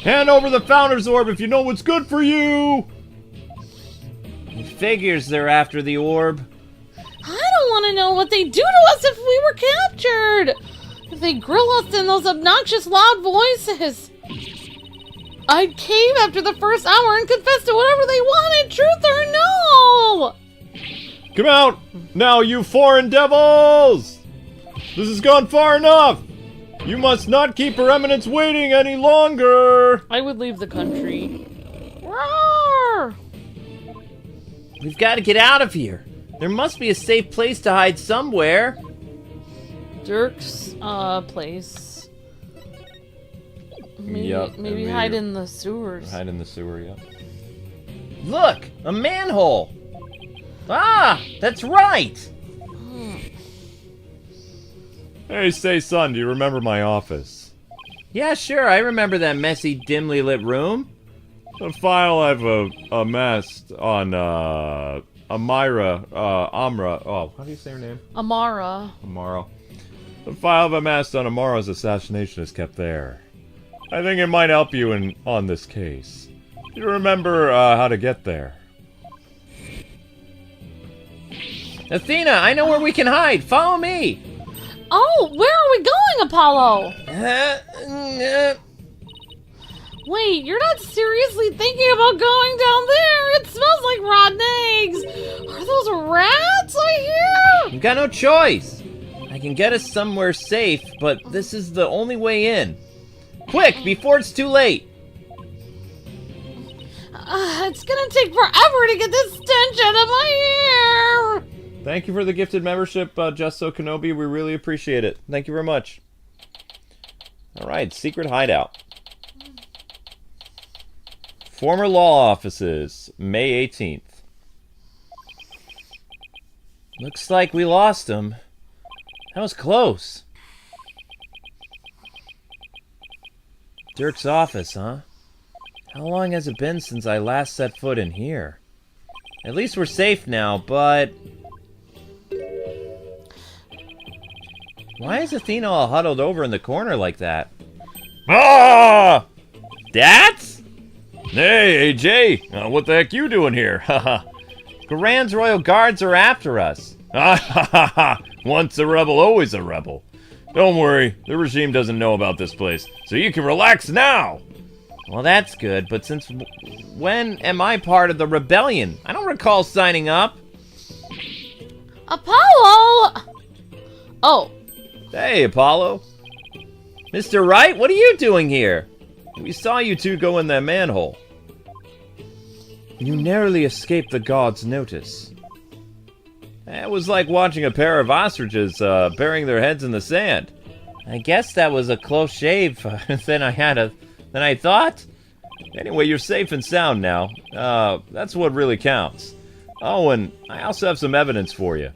Hand over the Founder's Orb if you know what's good for you! It figures they're after the orb. I don't want to know what they do to us if we were captured! If they grill us in those obnoxious loud voices! I'd cave after the first hour and confess to whatever they wanted, truth or no! Come out! Now, you foreign devils! This has gone far enough! You must not keep Her Eminence waiting any longer! I would leave the country. Roar! We've got to get out of here. There must be a safe place to hide somewhere. Dirk's, place. Maybe, Yep, maybe and hide in the sewers. Hide in the sewer, yep. Look, a manhole. Ah, that's right. Hey, say, son, do you remember my office? Yeah, sure, I remember that messy, dimly lit room. The file I've amassed on, Amra, oh, how do you say her name? Amara. Amara. The file I've amassed on Amara's assassination is kept there. I think it might help you on this case. Do you remember, how to get there? Athena, I know where we can hide. Follow me. Oh, where are we going, Apollo? Wait, you're not seriously thinking about going down there? It smells like rotten eggs. Are those rats I hear? You've got no choice. I can get us somewhere safe, but this is the only way in. Quick, before it's too late. It's gonna take forever to get this stench out of my ear. Thank you for the gifted membership, Just So Kenobi. We really appreciate it. Thank you very much. Alright, secret hideout. Former law offices, May 18th. Looks like we lost him. That was close. Dirk's office, huh? How long has it been since I last set foot in here? At least we're safe now, but... Why is Athena all huddled over in the corner like that? Ah! Datz? Hey, AJ! What the heck you doing here? Haha. Garan's royal guards are after us. Once a rebel, always a rebel. Don't worry, the regime doesn't know about this place, so you can relax now! Well, that's good, but since when am I part of the rebellion? I don't recall signing up. Apollo! Oh. Hey, Apollo. Mr. Wright, what are you doing here? We saw you two go in that manhole. You narrowly escaped the gods' notice. It was like watching a pair of ostriches burying their heads in the sand. I guess that was a close shave than I thought. Anyway, you're safe and sound now. That's what really counts. Oh, and I also have some evidence for you.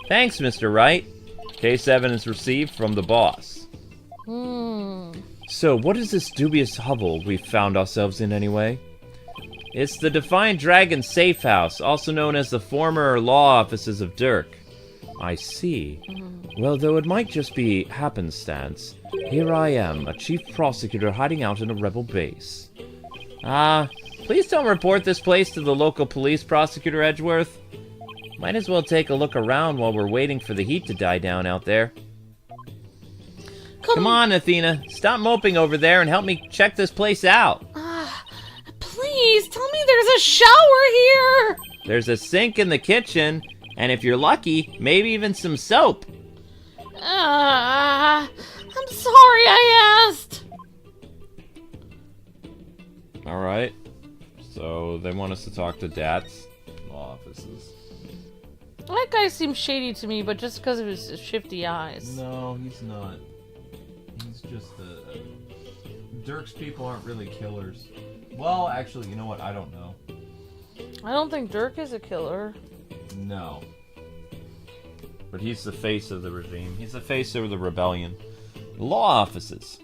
Thanks, Mr. Wright. Case evidence received from the boss. So, what is this dubious hovel we've found ourselves in anyway? It's the Defiant Dragon Safe House, also known as the former law offices of Dirk. I see. Well, though it might just be happenstance, here I am, a chief prosecutor hiding out in a rebel base. Please don't report this place to the local police, Prosecutor Edgeworth. Might as well take a look around while we're waiting for the heat to die down out there. Come on, Athena. Stop moping over there and help me check this place out. Please, tell me there's a shower here! There's a sink in the kitchen, and if you're lucky, maybe even some soap. I'm sorry I asked. Alright. So, they want us to talk to Datz. Law offices. That guy seems shady to me, but just because of his shifty eyes. No, he's not. He's just Dirk's people aren't really killers. Well, actually, you know what? I don't know. I don't think Dirk is a killer. No. But he's the face of the regime. He's the face of the rebellion. Law offices.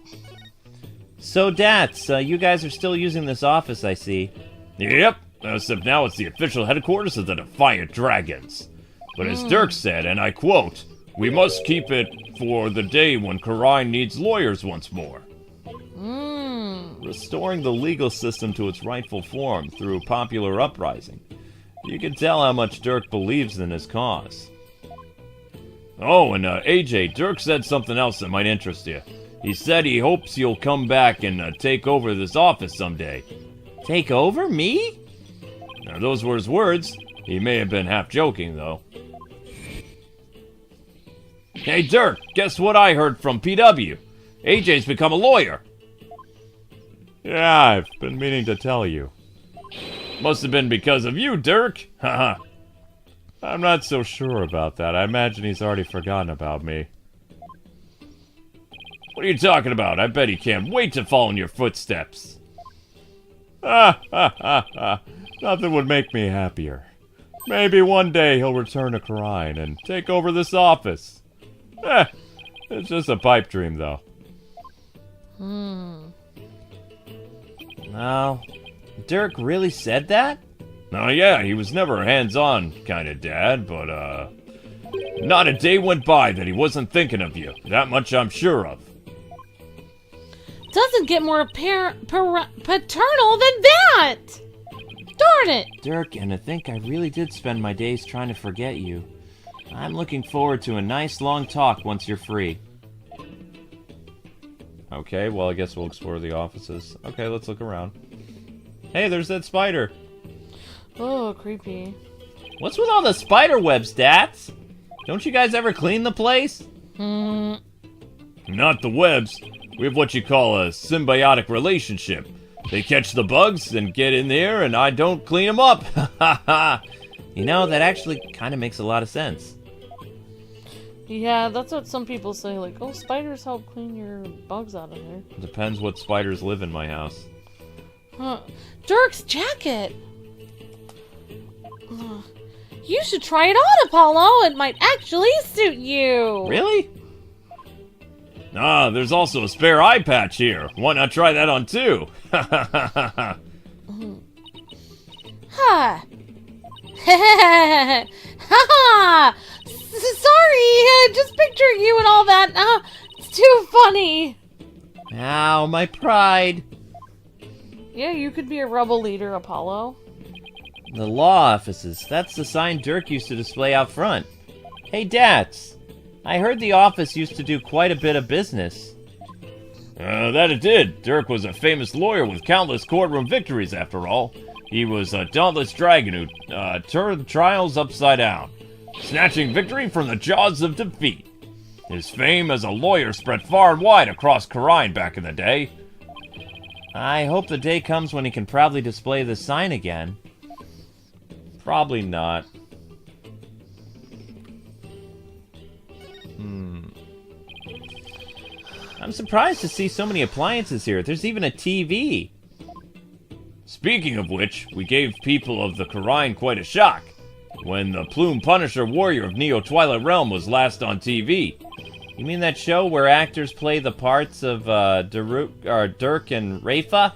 So, Datz, you guys are still using this office, I see. Yep, except now it's the official headquarters of the Defiant Dragons. But as Dirk said, and I quote, "We must keep it for the day when Karine needs lawyers once more." Restoring the legal system to its rightful form through popular uprising. You can tell how much Dirk believes in his cause. Oh, and AJ, Dirk said something else that might interest you. He said he hopes you'll come back and take over this office someday. Take over? Me? Now, those were his words. He may have been half joking, though. Hey, Dirk, guess what I heard from PW? AJ's become a lawyer. Yeah, I've been meaning to tell you. Must have been because of you, Dirk. Haha. I'm not so sure about that. I imagine he's already forgotten about me. What are you talking about? I bet he can't wait to follow in your footsteps. Nothing would make me happier. Maybe one day he'll return to Karine and take over this office. It's just a pipe dream, though. No. Dirk really said that? Oh, yeah, he was never a hands-on kind of dad, but, not a day went by that he wasn't thinking of you. That much I'm sure of. Doesn't get more paternal than that! Darn it! Dirk, and I think I really did spend my days trying to forget you. I'm looking forward to a nice long talk once you're free. Okay, well, I guess we'll explore the offices. Okay, let's look around. Hey, there's that spider. Oh, creepy. What's with all the spider webs, Datz? Don't you guys ever clean the place? Not the webs. We have what you call a symbiotic relationship. They catch the bugs and get in there, and I don't clean them up. You know, that actually kind of makes a lot of sense. Yeah, that's what some people say, like, oh, spiders help clean your bugs out of there. Depends what spiders live in my house. Dirk's jacket! You should try it on, Apollo! It might actually suit you! Really? Ah, there's also a spare eye patch here. Why not try that on too? Ha! Ha! Sorry, just picturing you and all that. It's too funny. Ow, my pride. Yeah, you could be a rebel leader, Apollo. The law offices. That's the sign Dirk used to display out front. Hey, Datz. I heard the office used to do quite a bit of business. That it did. Dirk was a famous lawyer with countless courtroom victories, after all. He was a dauntless dragon who turned trials upside down, snatching victory from the jaws of defeat. His fame as a lawyer spread far and wide across Karine back in the day. I hope the day comes when he can proudly display the sign again. Probably not. I'm surprised to see so many appliances here. There's even a TV. Speaking of which, we gave people of the Khura'in quite a shock when the Plume Punisher Warrior of Neo Twilight Realm was last on TV. You mean that show where actors play the parts of Dirk and Rayfa?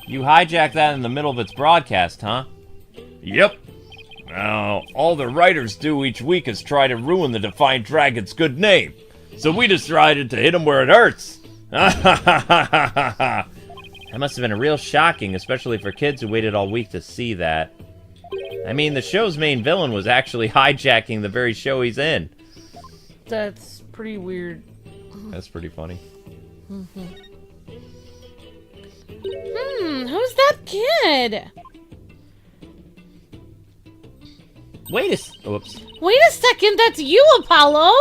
You hijacked that in the middle of its broadcast, huh? Yep. Now, all the writers do each week is try to ruin the Defiant Dragon's good name. So we decided to hit him where it hurts. That must have been real shocking, especially for kids who waited all week to see that. I mean, the show's main villain was actually hijacking the very show he's in. That's pretty weird. That's pretty funny. Who's that kid? Oops. Wait a second, that's you, Apollo!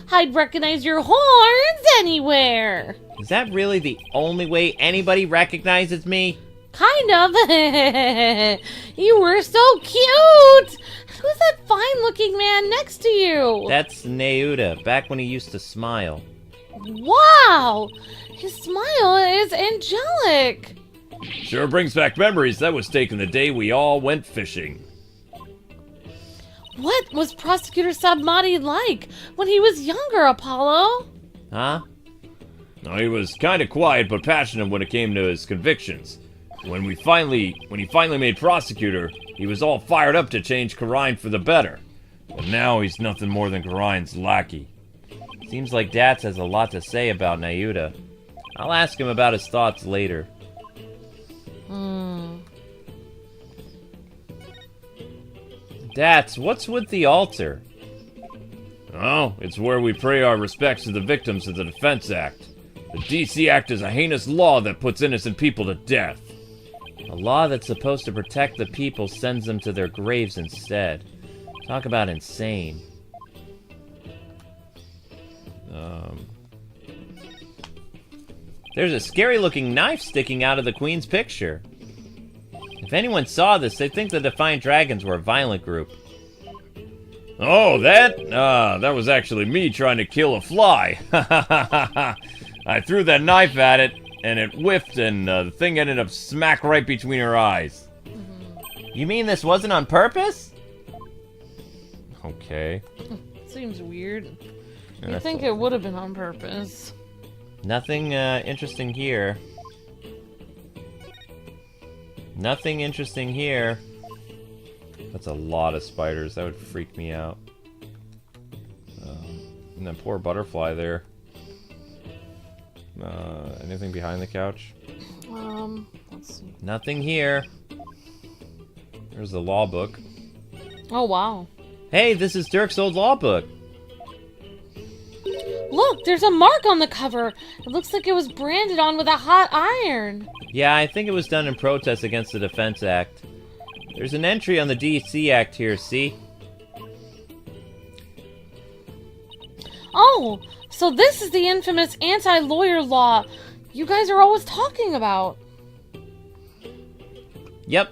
I'd recognize your horns anywhere! Is that really the only way anybody recognizes me? Kind of. You were so cute! Who's that fine-looking man next to you? That's Neuda, back when he used to smile. Wow! His smile is angelic! Sure brings back memories. That was taken the day we all went fishing. What was Prosecutor Sabmati like when he was younger, Apollo? Huh? No, he was kind of quiet but passionate when it came to his convictions. When he finally made prosecutor, he was all fired up to change Khura'in for the better. But now he's nothing more than Khura'in's lackey. Seems like Datz has a lot to say about Neuda. I'll ask him about his thoughts later. Datz, what's with the altar? Oh, it's where we pay our respects to the victims of the Defense Act. The DC Act is a heinous law that puts innocent people to death. A law that's supposed to protect the people sends them to their graves instead. Talk about insane. There's a scary-looking knife sticking out of the Queen's picture. If anyone saw this, they'd think the Defiant Dragons were a violent group. Oh, that? That was actually me trying to kill a fly. I threw that knife at it, and it whiffed, and the thing ended up smack right between her eyes. You mean this wasn't on purpose? Okay. Seems weird. Yeah, You'd think it would have been on purpose. Nothing interesting here. Nothing interesting here. That's a lot of spiders. That would freak me out. And that poor butterfly there. Anything behind the couch? Let's see. Nothing here. There's the law book. Oh, wow. Hey, this is Dirk's old law book. Look, there's a mark on the cover. It looks like it was branded on with a hot iron. Yeah, I think it was done in protest against the Defense Act. There's an entry on the DC Act here, see? Oh, so this is the infamous anti-lawyer law you guys are always talking about. Yep.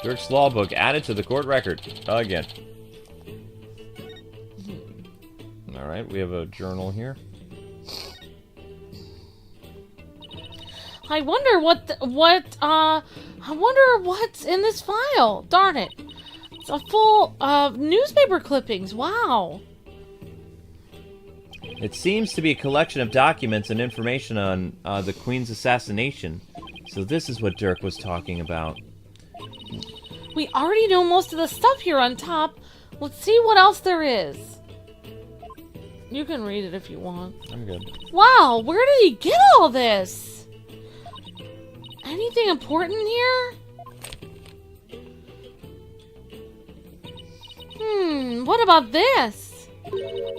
Dirk's law book added to the court record. Again. Alright, we have a journal here. I wonder I wonder what's in this file. Darn it. It's a full of newspaper clippings. Wow. It seems to be a collection of documents and information on the Queen's assassination. So this is what Dirk was talking about. We already know most of the stuff here on top. Let's see what else there is. You can read it if you want. I'm good. Wow, where did he get all this? Anything important here? What about this?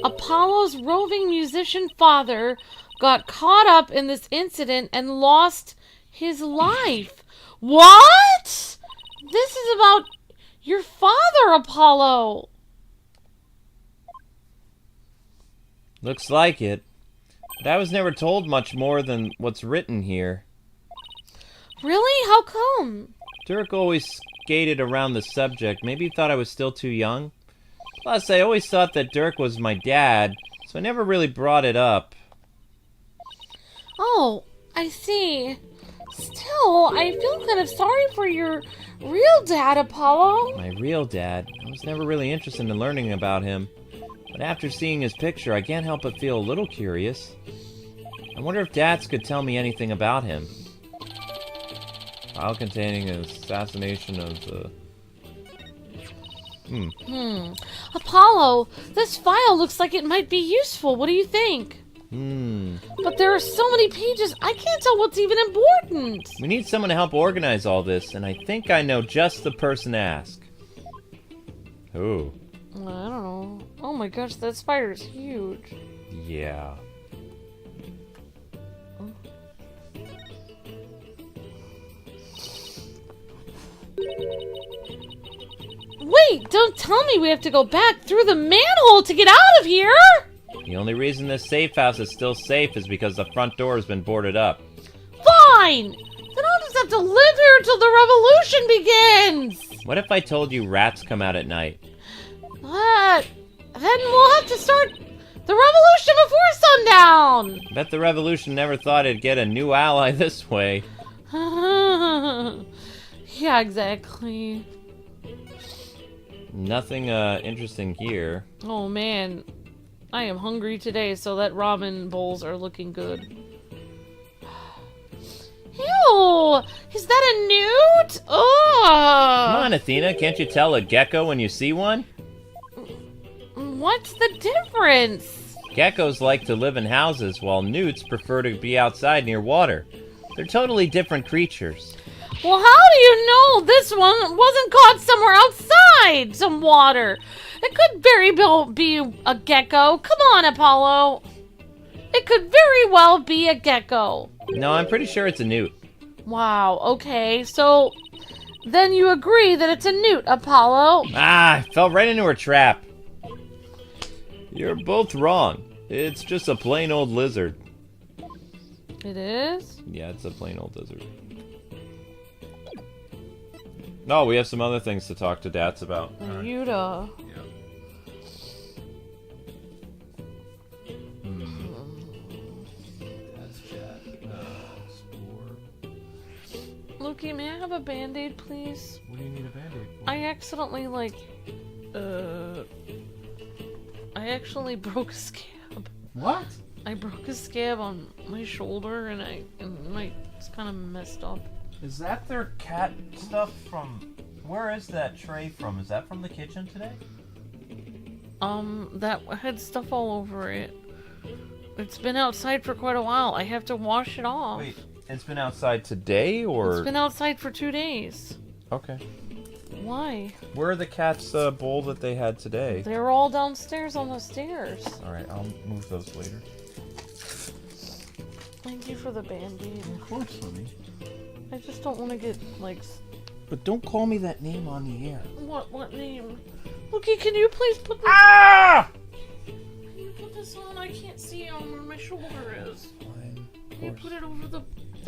Apollo's roving musician father got caught up in this incident and lost his life. What? This is about your father, Apollo. Looks like it. But I was never told much more than what's written here. Really? How come? Dirk always skated around the subject. Maybe he thought I was still too young. Plus, I always thought that Dirk was my dad, so I never really brought it up. Oh, I see. Still, I feel kind of sorry for your real dad, Apollo. My real dad? I was never really interested in learning about him. But after seeing his picture, I can't help but feel a little curious. I wonder if Datz could tell me anything about him. File containing an assassination of the... Apollo, this file looks like it might be useful. What do you think? But there are so many pages, I can't tell what's even important. We need someone to help organize all this, and I think I know just the person to ask. Who? I don't know. Oh my gosh, that spider's huge. Yeah. Wait, don't tell me we have to go back through the manhole to get out of here! The only reason this safe house is still safe is because the front door has been boarded up. Fine! Then I'll just have to live here till the revolution begins! What if I told you rats come out at night? Then we'll have to start the revolution before sundown! I bet the revolution never thought it'd get a new ally this way. Yeah, exactly. Nothing interesting here. Oh man, I am hungry today, so that ramen bowls are looking good. Ew! Is that a newt? Ugh! Come on, Athena, can't you tell a gecko when you see one? What's the difference? Geckos like to live in houses, while newts prefer to be outside near water. They're totally different creatures. Well, how do you know this one wasn't caught somewhere outside some water? It could very well be a gecko. Come on, Apollo. It could very well be a gecko. No, I'm pretty sure it's a newt. Wow, okay, so then you agree that it's a newt, Apollo. Ah, I fell right into her trap. You're both wrong. It's just a plain old lizard. It is? Yeah, it's a plain old lizard. No, we have some other things to talk to Datz about. Yuta. Yeah. That's chat. Luki, may I have a band-aid, please? What do you need a band-aid for? I accidentally, I actually broke a scab. What? I broke a scab on my shoulder, and it's kind of messed up. Is that their cat stuff from... Where is that tray from? Is that from the kitchen today? That had stuff all over it. It's been outside for quite a while. I have to wash it off. Wait, it's been outside today, or...? It's been outside for 2 days. Okay. Why? Where are the cat's bowl that they had today? They're all downstairs on the stairs. Alright, I'll move those later. Thank you for the band-aid. Of course, honey. I just don't want to get, But don't call me that name on the air. What name? Luki, can you please put this... Ah! Can you put this on? I can't see on where my shoulder is. Fine. Can you put it over the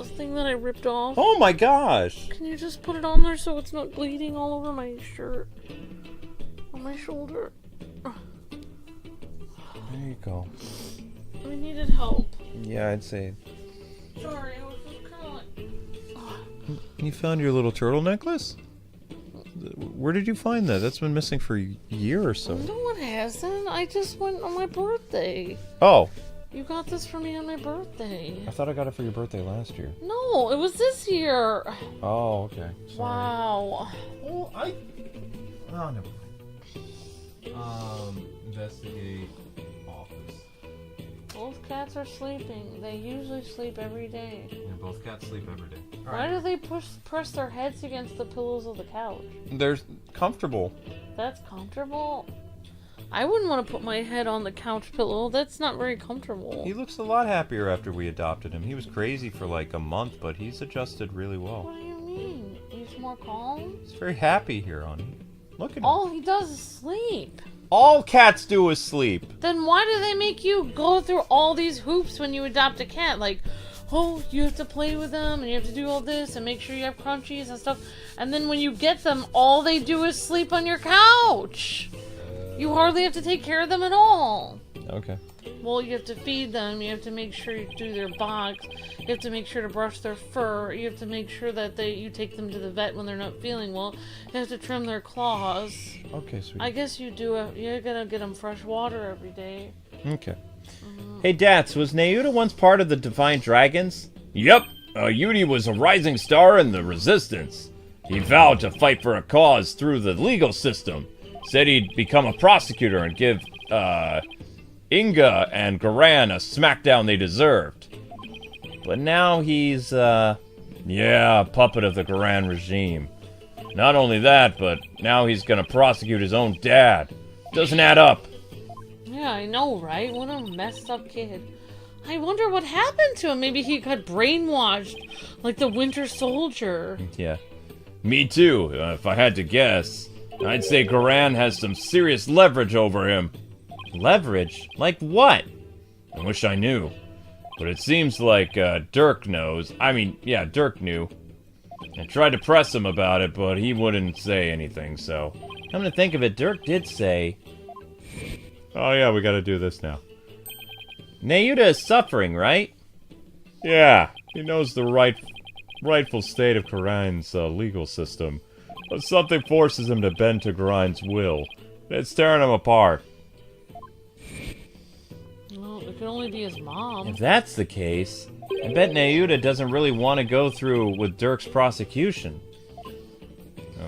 thing that I ripped off? Oh my gosh! Can you just put it on there so it's not bleeding all over my shirt? On my shoulder? There you go. I needed help. Yeah, I'd say. Sorry, I was just kind of like... You found your little turtle necklace? Where did you find that? That's been missing for a year or so. No, it hasn't. I just went on my birthday. Oh. You got this for me on my birthday. I thought I got it for your birthday last year. No, it was this year. Oh, okay. Sorry. Wow. Well, Oh, never mind. Investigate office. Both cats are sleeping. They usually sleep every day. Yeah, both cats sleep every day. Why do they press their heads against the pillows of the couch? They're comfortable. That's comfortable? I wouldn't want to put my head on the couch pillow. That's not very comfortable. He looks a lot happier after we adopted him. He was crazy for like a month, but he's adjusted really well. What do you mean? He's more calm? He's very happy here, honey. Look at him. All he does is sleep. All cats do is sleep. Then why do they make you go through all these hoops when you adopt a cat? Like, oh, you have to play with them, and you have to do all this, and make sure you have crunchies and stuff. And then when you get them, all they do is sleep on your couch. You hardly have to take care of them at all. Okay. Well, you have to feed them, you have to make sure you do their box, you have to make sure to brush their fur, you have to make sure that you take them to the vet when they're not feeling well, you have to trim their claws. Okay, sweet. I guess you do you're gonna get them fresh water every day. Okay. Hey, Datz, was Neuda once part of the Defiant Dragons? Yep. Yudi was a rising star in the Resistance. He vowed to fight for a cause through the legal system. Said he'd become a prosecutor and give, Inga and Garan a smackdown they deserved. But now he's, Yeah, a puppet of the Garan regime. Not only that, but now he's gonna prosecute his own dad. Doesn't add up. Yeah, I know, right? What a messed up kid. I wonder what happened to him. Maybe he got brainwashed, like the Winter Soldier. Yeah. Me too, if I had to guess. I'd say Garan has some serious leverage over him. leverage? Like what? I wish I knew. But it seems like Dirk knows. Dirk knew. I tried to press him about it, but he wouldn't say anything, so... Come to think of it, Dirk did say... Oh yeah, we gotta do this now. Neuda is suffering, right? Yeah, he knows the rightful state of Garine's legal system. But something forces him to bend to Garine's will. It's tearing him apart. Well, it could only be his mom. If that's the case, I bet Neuda doesn't really want to go through with Dirk's prosecution.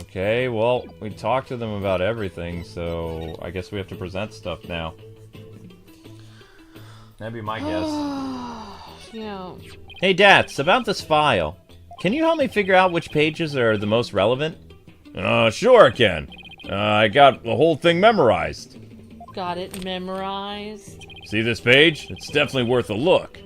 Okay, well, we talked to them about everything, so I guess we have to present stuff now. That'd be my guess. Yeah. Hey, Datz, about this file. Can you help me figure out which pages are the most relevant? Sure I can. I got the whole thing memorized. Got it memorized. See this page? It's definitely worth a look.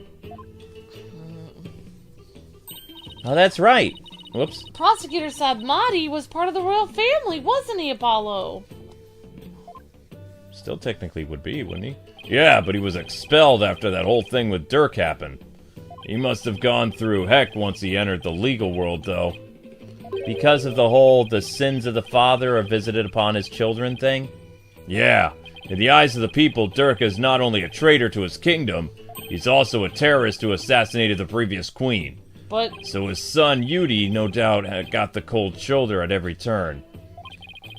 Oh, that's right. Whoops. Prosecutor Sabmati was part of the royal family, wasn't he, Apollo? Still technically would be, wouldn't he? Yeah, but he was expelled after that whole thing with Dirk happened. He must have gone through heck once he entered the legal world, though. Because of the sins of the father are visited upon his children thing? Yeah, in the eyes of the people, Dirk is not only a traitor to his kingdom, he's also a terrorist who assassinated the previous queen. But So his son, Yudi, no doubt, had got the cold shoulder at every turn.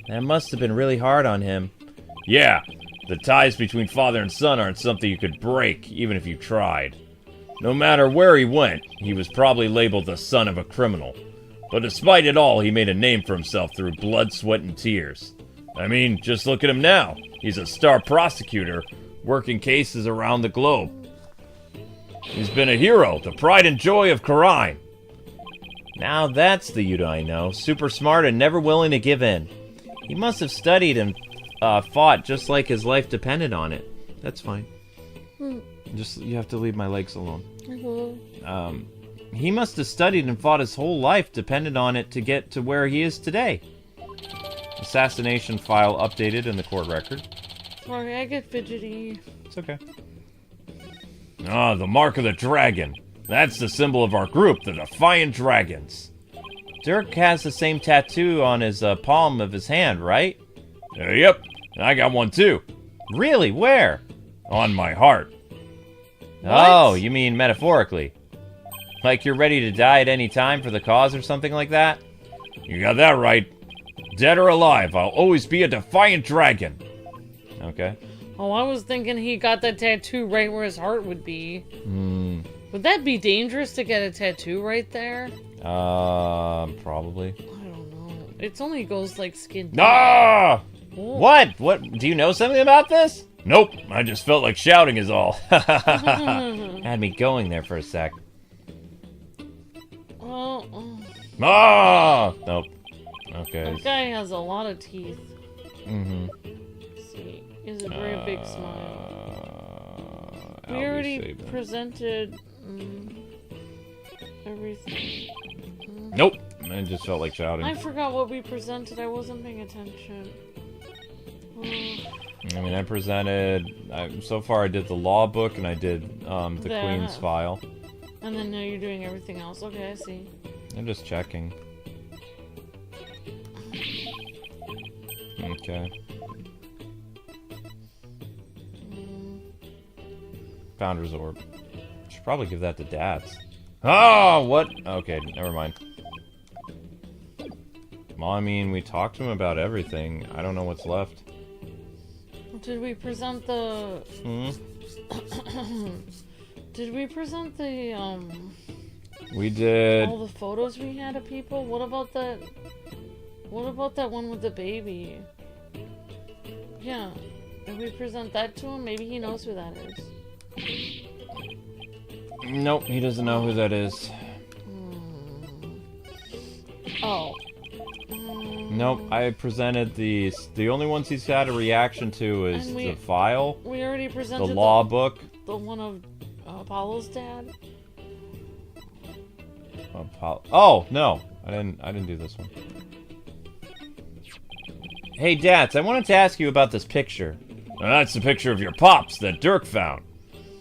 That must have been really hard on him. Yeah, the ties between father and son aren't something you could break, even if you tried. No matter where he went, he was probably labeled the son of a criminal. But despite it all, he made a name for himself through blood, sweat, and tears. I mean, just look at him now. He's a star prosecutor, working cases around the globe. He's been a hero, the pride and joy of Karine. Now that's the Yuda I know. Super smart and never willing to give in. He must have studied and fought just like his life depended on it. That's fine. You have to leave my legs alone. He must have studied and fought his whole life dependent on it to get to where he is today. Assassination file updated in the court record. sorry, I get fidgety. It's okay. Ah, the mark of the dragon. That's the symbol of our group, the Defiant Dragons. Dirk has the same tattoo on his palm of his hand, right? Yep, I got one too. Really? Where? On my heart. Oh, you mean metaphorically. Like you're ready to die at any time for the cause or something like that? You got that right. Dead or alive, I'll always be a Defiant Dragon. Okay. Oh, I was thinking he got that tattoo right where his heart would be. Would that be dangerous to get a tattoo right there? Probably. I don't know. It's only goes like skin deep. Ah! Oh. What? Do you know something about this? Nope, I just felt like shouting is all. Had me going there for a sec. Ah! Nope. Okay. That guy has a lot of teeth. Let's see. Is a very big smile. We already presented everything. Nope, I just felt like shouting. I forgot what we presented. I wasn't paying attention. I mean, I presented... so far I did the law book and I did the That. Queen's file. And then now you're doing everything else. Okay, I see. I'm just checking. Okay. Founder's Orb. Should probably give that to Datz. Oh, what? Okay, never mind. Well, I mean, we talked to him about everything. I don't know what's left. Did we present the... Did we present the, We did... all the photos we had of people? What about that... What about that one with the baby? Yeah. Did we present that to him? Maybe he knows who that is. Nope, he doesn't know who that is. Oh. Nope, I presented the only ones he's had a reaction to is the file, We already presented the law book. the one of Apollo's dad. Oh, no. I didn't do this one. Hey, Datz, I wanted to ask you about this picture. That's the picture of your pops that Dirk found.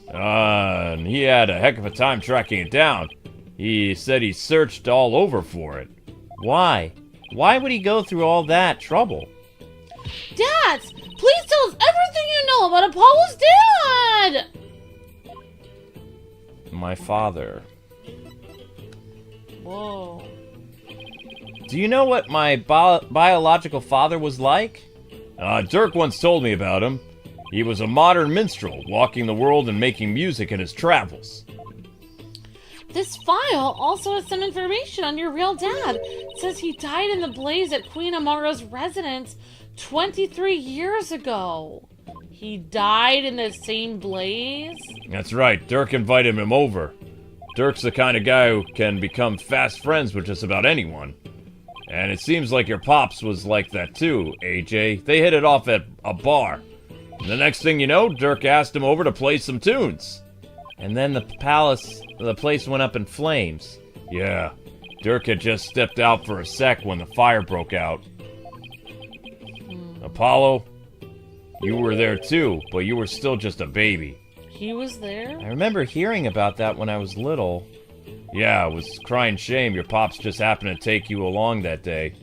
And he had a heck of a time tracking it down. He said he searched all over for it. Why? Why would he go through all that trouble? Datz, please tell us everything you know about Apollo's dad! My father. Whoa. Do you know what my biological father was like? Dirk once told me about him. He was a modern minstrel, walking the world and making music in his travels. This file also has some information on your real dad. It says he died in the blaze at Queen Amara's residence 23 years ago. He died in the same blaze? That's right, Dirk invited him over. Dirk's the kind of guy who can become fast friends with just about anyone. And it seems like your pops was like that too, AJ. They hit it off at a bar. And the next thing you know, Dirk asked him over to play some tunes. And then the place went up in flames. Yeah, Dirk had just stepped out for a sec when the fire broke out. Apollo, you were there too, but you were still just a baby. He was there? I remember hearing about that when I was little. Yeah, it was crying shame your pops just happened to take you along that day.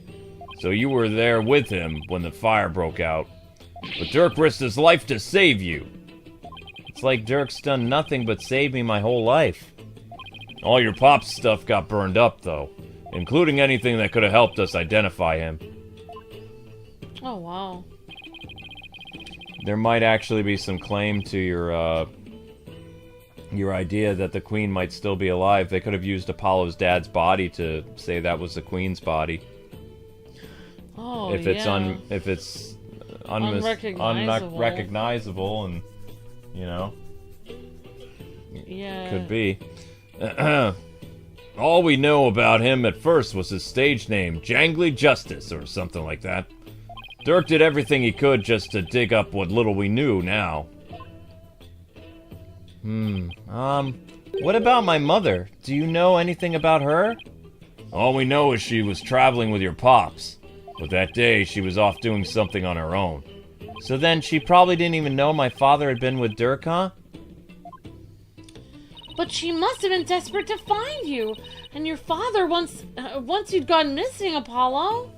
So you were there with him when the fire broke out. But Dirk risked his life to save you. It's like Dirk's done nothing but save me my whole life. All your pop's stuff got burned up, though, including anything that could have helped us identify him. Oh, wow. There might actually be some claim to your idea that the Queen might still be alive. They could have used Apollo's dad's body to say that was the Queen's body. Oh, if it's unrecognizable and, you know, yeah, could be. All we know about him at first was his stage name, Jangly Justice, or something like that. Dirk did everything he could just to dig up what little we knew now. What about my mother? Do you know anything about her? All we know is she was traveling with your pops. But that day, she was off doing something on her own. So then she probably didn't even know my father had been with Dirk, huh? But she must have been desperate to find you. And your father once you'd gone missing, Apollo.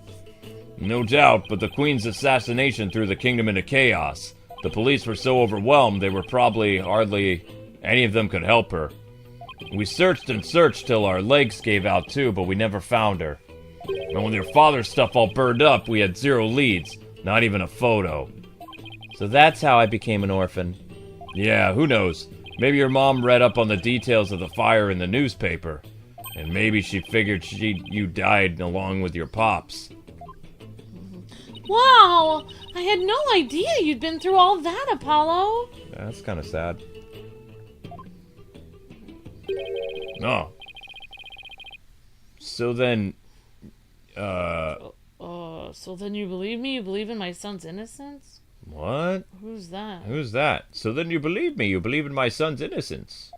No doubt, but the Queen's assassination threw the kingdom into chaos. The police were so overwhelmed they were probably hardly any of them could help her. We searched and searched till our legs gave out too, but we never found her. And when your father's stuff all burned up, we had 0 leads, not even a photo. So that's how I became an orphan. Yeah, who knows? Maybe your mom read up on the details of the fire in the newspaper. And maybe she figured you died along with your pops. Wow! I had no idea you'd been through all that, Apollo. Yeah, that's kind of sad. Oh. So then, So then you believe me? You believe in my son's innocence? What? Who's that? Who's that? So then you believe me? You believe in my son's innocence?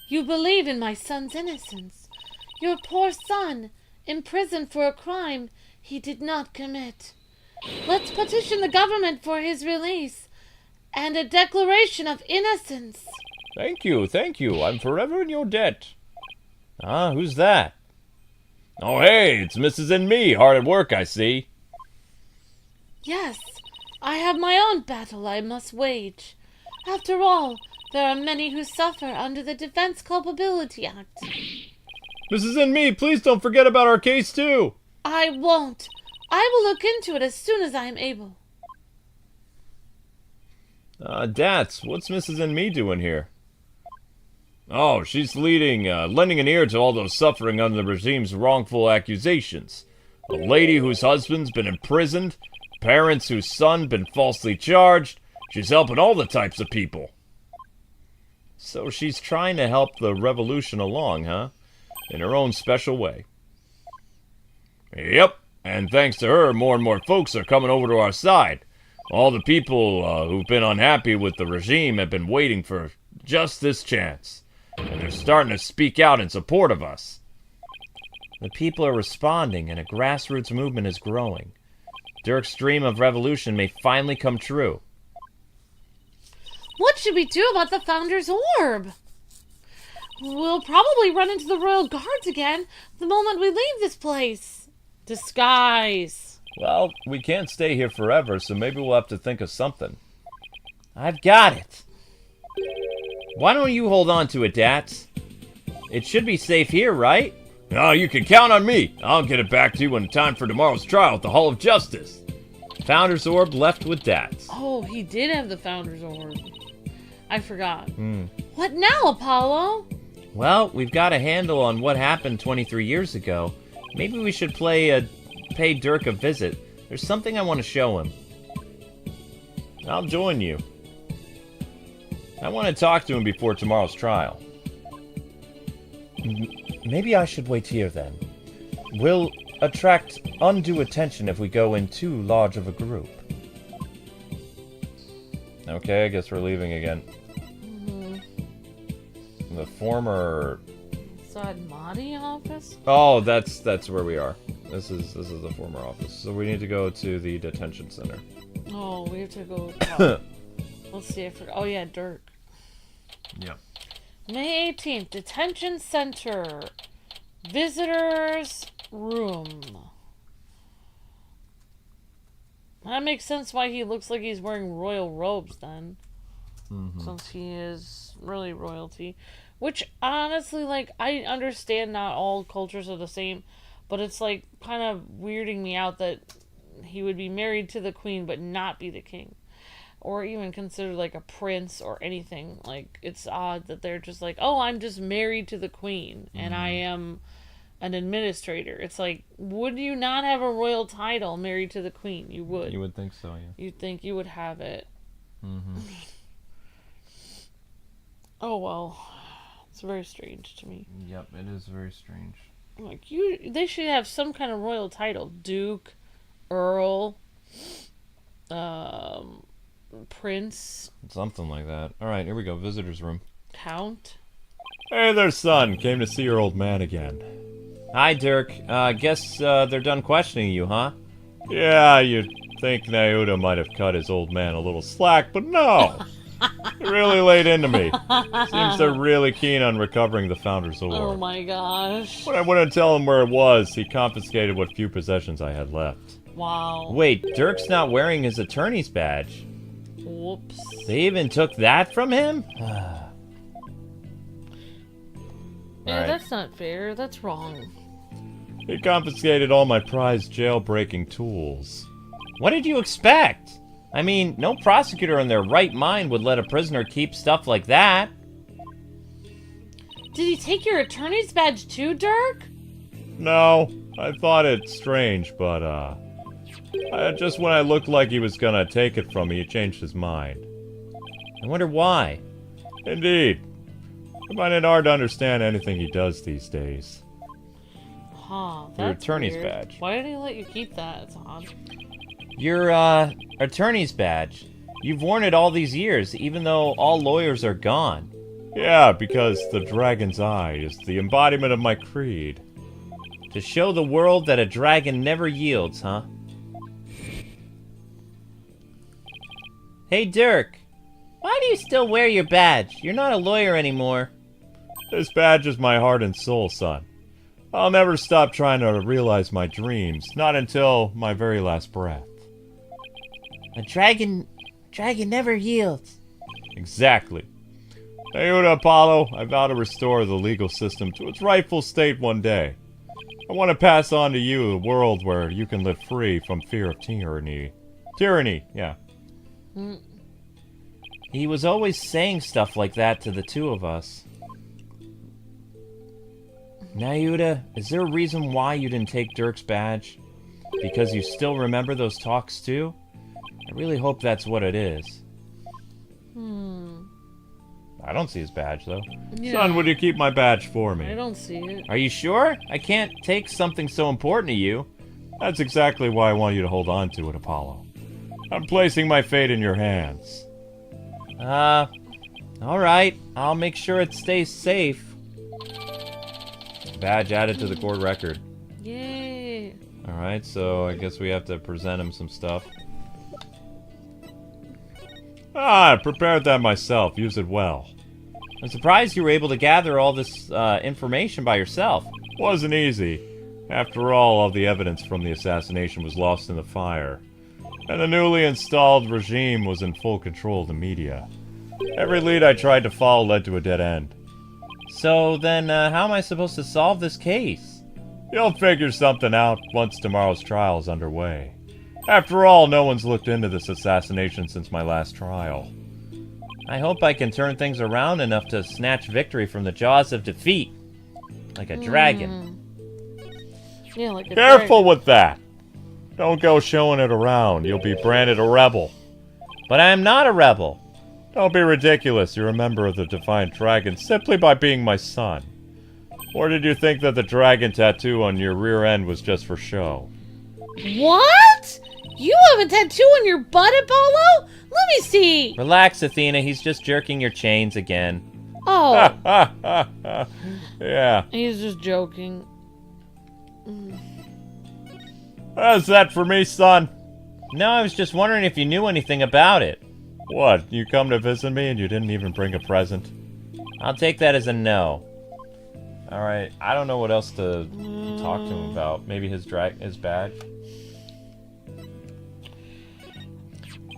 You believe in my son's innocence. Your poor son, imprisoned for a crime he did not commit. Let's petition the government for his release and a declaration of innocence. Thank you, thank you. I'm forever in your debt. Ah, who's that? Oh, hey, it's Mrs. and me, hard at work, I see. Yes, I have my own battle I must wage. After all, There are many who suffer under the Defense Culpability Act. Mrs. and me, please don't forget about our case, too. I won't. I will look into it as soon as I am able. Datz, what's Mrs. and me doing here? Oh, she's lending an ear to all those suffering under the regime's wrongful accusations. A lady whose husband's been imprisoned, parents whose son been falsely charged. She's helping all the types of people. So she's trying to help the revolution along, huh? In her own special way. Yep, and thanks to her, more and more folks are coming over to our side. All the people who've been unhappy with the regime have been waiting for just this chance. And they're starting to speak out in support of us. The people are responding, and a grassroots movement is growing. Dirk's dream of revolution may finally come true. What should we do about the Founder's Orb? We'll probably run into the Royal Guards again the moment we leave this place. Disguise. Well, we can't stay here forever, so maybe we'll have to think of something. I've got it. Why don't you hold on to it, Datz? It should be safe here, right? Oh, you can count on me. I'll get it back to you in time for tomorrow's trial at the Hall of Justice. Founder's Orb left with Datz. Oh, he did have the Founder's Orb. I forgot. What now, Apollo? Well, we've got a handle on what happened 23 years ago. Maybe we should pay Dirk a visit. There's something I want to show him. I'll join you. I want to talk to him before tomorrow's trial. Maybe I should wait here then. We'll attract undue attention if we go in too large of a group. Okay, I guess we're leaving again. The former... Side Mahdi office? Oh, that's where we are. This is the former office. So we need to go to the detention center. Oh, we have to go... Let's see, I forgot. Oh, yeah, Dirk. Yep. May 18th, Detention Center. Visitors room. That makes sense why he looks like he's wearing royal robes then. Since he is really royalty. Which, honestly, like, I understand not all cultures are the same, but it's, like, kind of weirding me out that he would be married to the queen but not be the king. Or even considered, like, a prince or anything. Like, it's odd that they're just like, oh, I'm just married to the queen, and I am an administrator. It's like, would you not have a royal title married to the queen? You would. You would think so, yeah. You'd think you would have it. Oh, well. It's very strange to me. Yep, it is very strange. Like, they should have some kind of royal title. Duke, Earl, Prince. Something like that. Alright, here we go. Visitor's room. Count. Hey there, son. Came to see your old man again. Hi, Dirk. Guess they're done questioning you, huh? Yeah, you'd think Nauta might have cut his old man a little slack, but no. He really laid into me. Seems they're really keen on recovering the Founder's Orb. Oh my gosh. When I wouldn't tell him where it was, he confiscated what few possessions I had left. Wow. Wait, Dirk's not wearing his attorney's badge. Whoops. They even took that from him? Yeah, Alright. that's not fair. That's wrong. He confiscated all my prized jailbreaking tools. What did you expect? I mean, no prosecutor in their right mind would let a prisoner keep stuff like that. Did he take your attorney's badge too, Dirk? No, I thought it strange, but, just when I looked like he was gonna take it from me, he changed his mind. I wonder why. Indeed. I find it hard to understand anything he does these days. Huh, that's Your attorney's weird. badge. Why did he let you keep that? It's odd. Your, attorney's badge. You've worn it all these years, even though all lawyers are gone. Yeah, because the dragon's eye is the embodiment of my creed. To show the world that a dragon never yields, huh? Hey, Dirk. Why do you still wear your badge? You're not a lawyer anymore. This badge is my heart and soul, son. I'll never stop trying to realize my dreams, not until my very last breath. A dragon never yields. Exactly. Ayuda Apollo, I vow to restore the legal system to its rightful state one day. I want to pass on to you a world where you can live free from fear of tyranny. Tyranny, yeah. He was always saying stuff like that to the two of us. Nayuda, is there a reason why you didn't take Dirk's badge? Because you still remember those talks too? I really hope that's what it is. I don't see his badge, though. Yeah. Son, would you keep my badge for me? I don't see it. Are you sure? I can't take something so important to you. That's exactly why I want you to hold on to it, Apollo. I'm placing my fate in your hands. Alright. I'll make sure it stays safe. Badge added to the court record. Yay. Alright, so I guess we have to present him some stuff. I prepared that myself. Use it well. I'm surprised you were able to gather all this information by yourself. Wasn't easy. After all the evidence from the assassination was lost in the fire. And the newly installed regime was in full control of the media. Every lead I tried to follow led to a dead end. So then, how am I supposed to solve this case? You'll figure something out once tomorrow's trial is underway. After all, no one's looked into this assassination since my last trial. I hope I can turn things around enough to snatch victory from the jaws of defeat. Like a dragon. Yeah, like a Careful with that! Don't go showing it around. You'll be branded a rebel. But I am not a rebel. Don't be ridiculous. You're a member of the Defiant Dragon simply by being my son. Or did you think that the dragon tattoo on your rear end was just for show? What? You have a tattoo on your butt, Apollo? Let me see. Relax, Athena. He's just jerking your chains again. Oh. Yeah. He's just joking. Is that for me, son? No, I was just wondering if you knew anything about it. What, you come to visit me and you didn't even bring a present? I'll take that as a no. Alright, I don't know what else to talk to him about. Maybe his badge?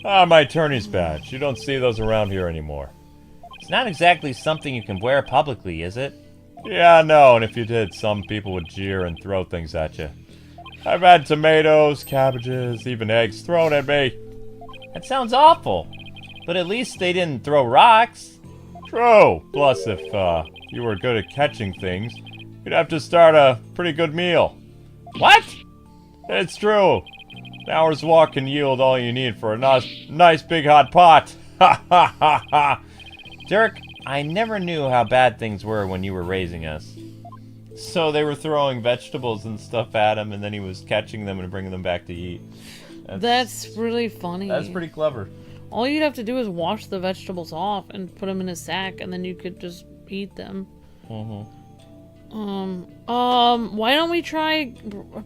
Ah, my attorney's badge. You don't see those around here anymore. It's not exactly something you can wear publicly, is it? Yeah, no, and if you did, some people would jeer and throw things at you. I've had tomatoes, cabbages, even eggs thrown at me. That sounds awful. But at least they didn't throw rocks. True. Plus, if you were good at catching things, you'd have to start a pretty good meal. What? It's true. An hour's walk can yield all you need for a nice big hot pot. Ha ha ha ha. Dirk, I never knew how bad things were when you were raising us. So they were throwing vegetables and stuff at him, and then he was catching them and bringing them back to eat. That's really funny. That's pretty clever. All you'd have to do is wash the vegetables off and put them in a sack, and then you could just eat them. Why don't we try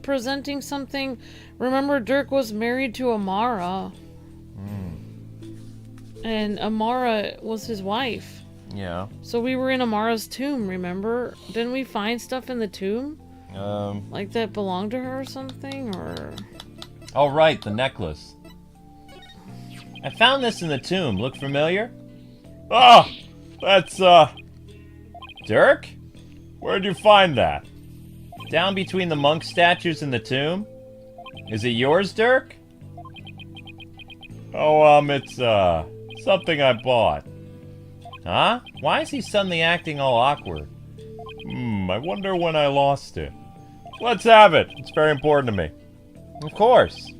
presenting something? Remember, Dirk was married to Amara. And Amara was his wife. Yeah. So we were in Amara's tomb, remember? Didn't we find stuff in the tomb? Like that belonged to her or something, or... Oh, right, the necklace. I found this in the tomb. Look familiar? Oh! That's, Dirk? Where'd you find that? Down between the monk statues in the tomb? Is it yours, Dirk? Oh, it's, something I bought. Huh? Why is he suddenly acting all awkward? I wonder when I lost it. Let's have it. It's very important to me. Of course.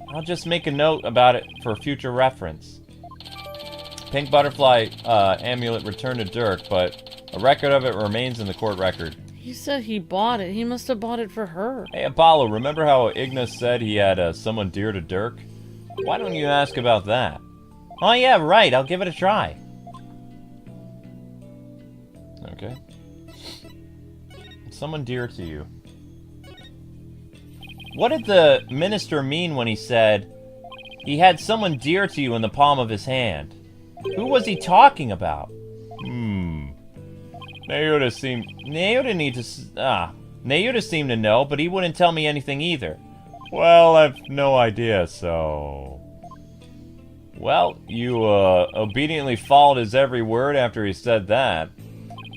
I'll just make a note about it for future reference. Pink butterfly amulet returned to Dirk, but a record of it remains in the court record. He said he bought it. He must have bought it for her. Hey, Apollo, remember how Inga said he had someone dear to Dirk? Why don't you ask about that? Oh yeah, right. I'll give it a try. Okay. Someone dear to you. What did the minister mean when he said he had someone dear to you in the palm of his hand? Who was he talking about? Nayuda seemed to know, but he wouldn't tell me anything either. Well, I've no idea, so... Well, you obediently followed his every word after he said that.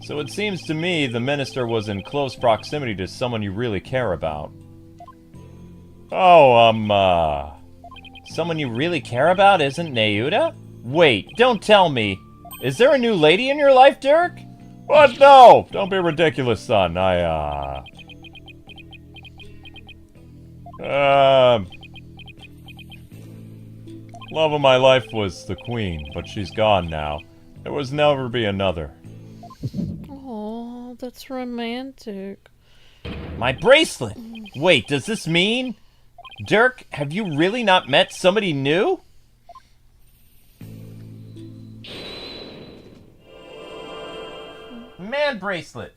So it seems to me the minister was in close proximity to someone you really care about. Oh, Someone you really care about isn't Neuda? Wait, don't tell me. Is there a new lady in your life, Dirk? What? No! Don't be ridiculous, son. Love of my life was the queen, but she's gone now. There was never be another. Oh, that's romantic. My bracelet! Wait, does this mean... Dirk, have you really not met somebody new? Man bracelet!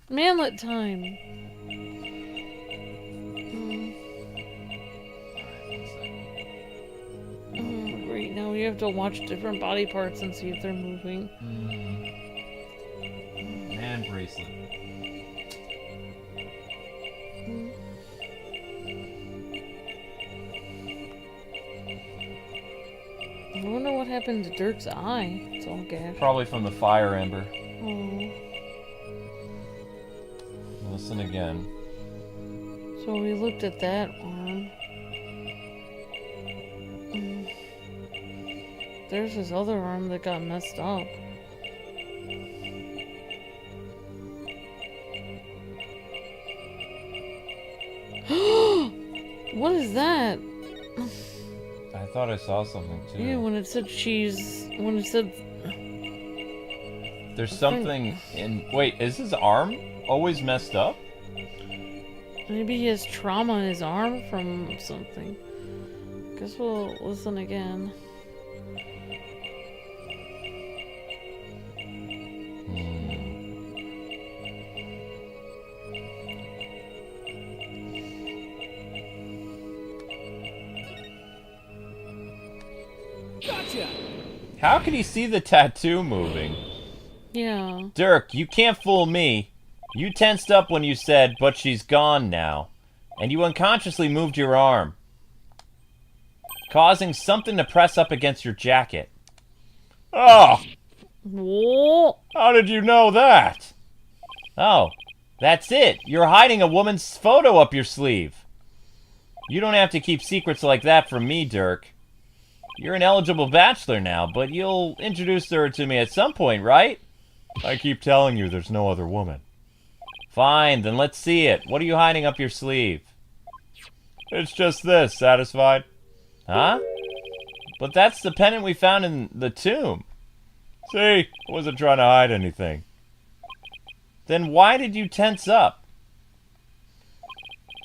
Manlet time. Great, now we have to watch different body parts and see if they're moving. Man bracelet. I wonder what happened to Dirk's eye. It's all gashed. Probably from the fire ember. Oh. Listen again. So we looked at that arm. There's this other arm that got messed up. What is that? I thought I saw something too. Yeah, when it said she's... When it said... There's something in... Wait, is his arm always messed up? Maybe he has trauma in his arm from something. Guess we'll listen again. How could he see the tattoo moving? Yeah. Dirk, you can't fool me. You tensed up when you said, but she's gone now. And you unconsciously moved your arm, causing something to press up against your jacket. Oh! Whoa. How did you know that? Oh, that's it. You're hiding a woman's photo up your sleeve. You don't have to keep secrets like that from me, Dirk. You're an eligible bachelor now, but you'll introduce her to me at some point, right? I keep telling you there's no other woman. Fine, then let's see it. What are you hiding up your sleeve? It's just this. Satisfied? Huh? But that's the pendant we found in the tomb. See? I wasn't trying to hide anything. Then why did you tense up?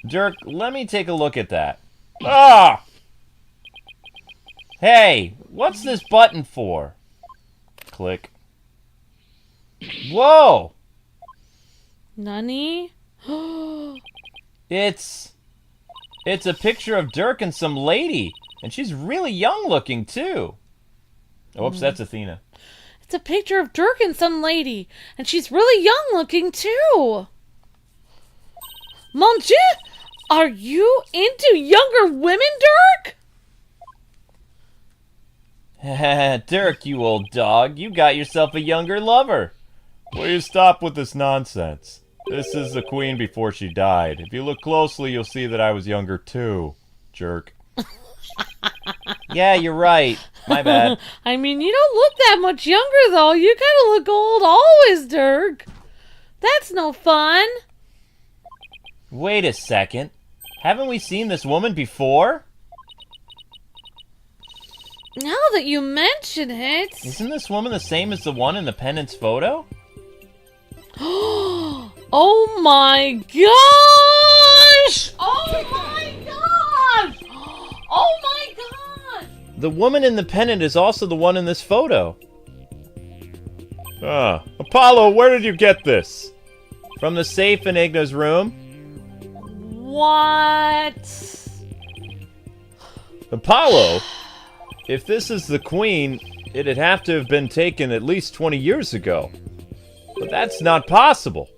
Dirk, let me take a look at that. Ah! Hey, what's this button for? Click. Whoa! Nani? It's a picture of Dirk and some lady, and she's really young looking too. Oops, that's Athena. It's a picture of Dirk and some lady, and she's really young looking too. Mon Dieu! Are you into younger women, Dirk? Dirk, you old dog, you got yourself a younger lover. Will you stop with this nonsense? This is the queen before she died. If you look closely, you'll see that I was younger too. Jerk. Yeah, you're right. My bad. I mean, you don't look that much younger, though. You kind of look old always, Dirk. That's no fun. Wait a second. Haven't we seen this woman before? Now that you mention it... Isn't this woman the same as the one in the pendant's photo? Oh my gosh! Oh my gosh! Oh my gosh! The woman in the pendant is also the one in this photo. Apollo, where did you get this? From the safe in Inga's room. What? Apollo? If this is the queen, it'd have to have been taken at least 20 years ago. But that's not possible.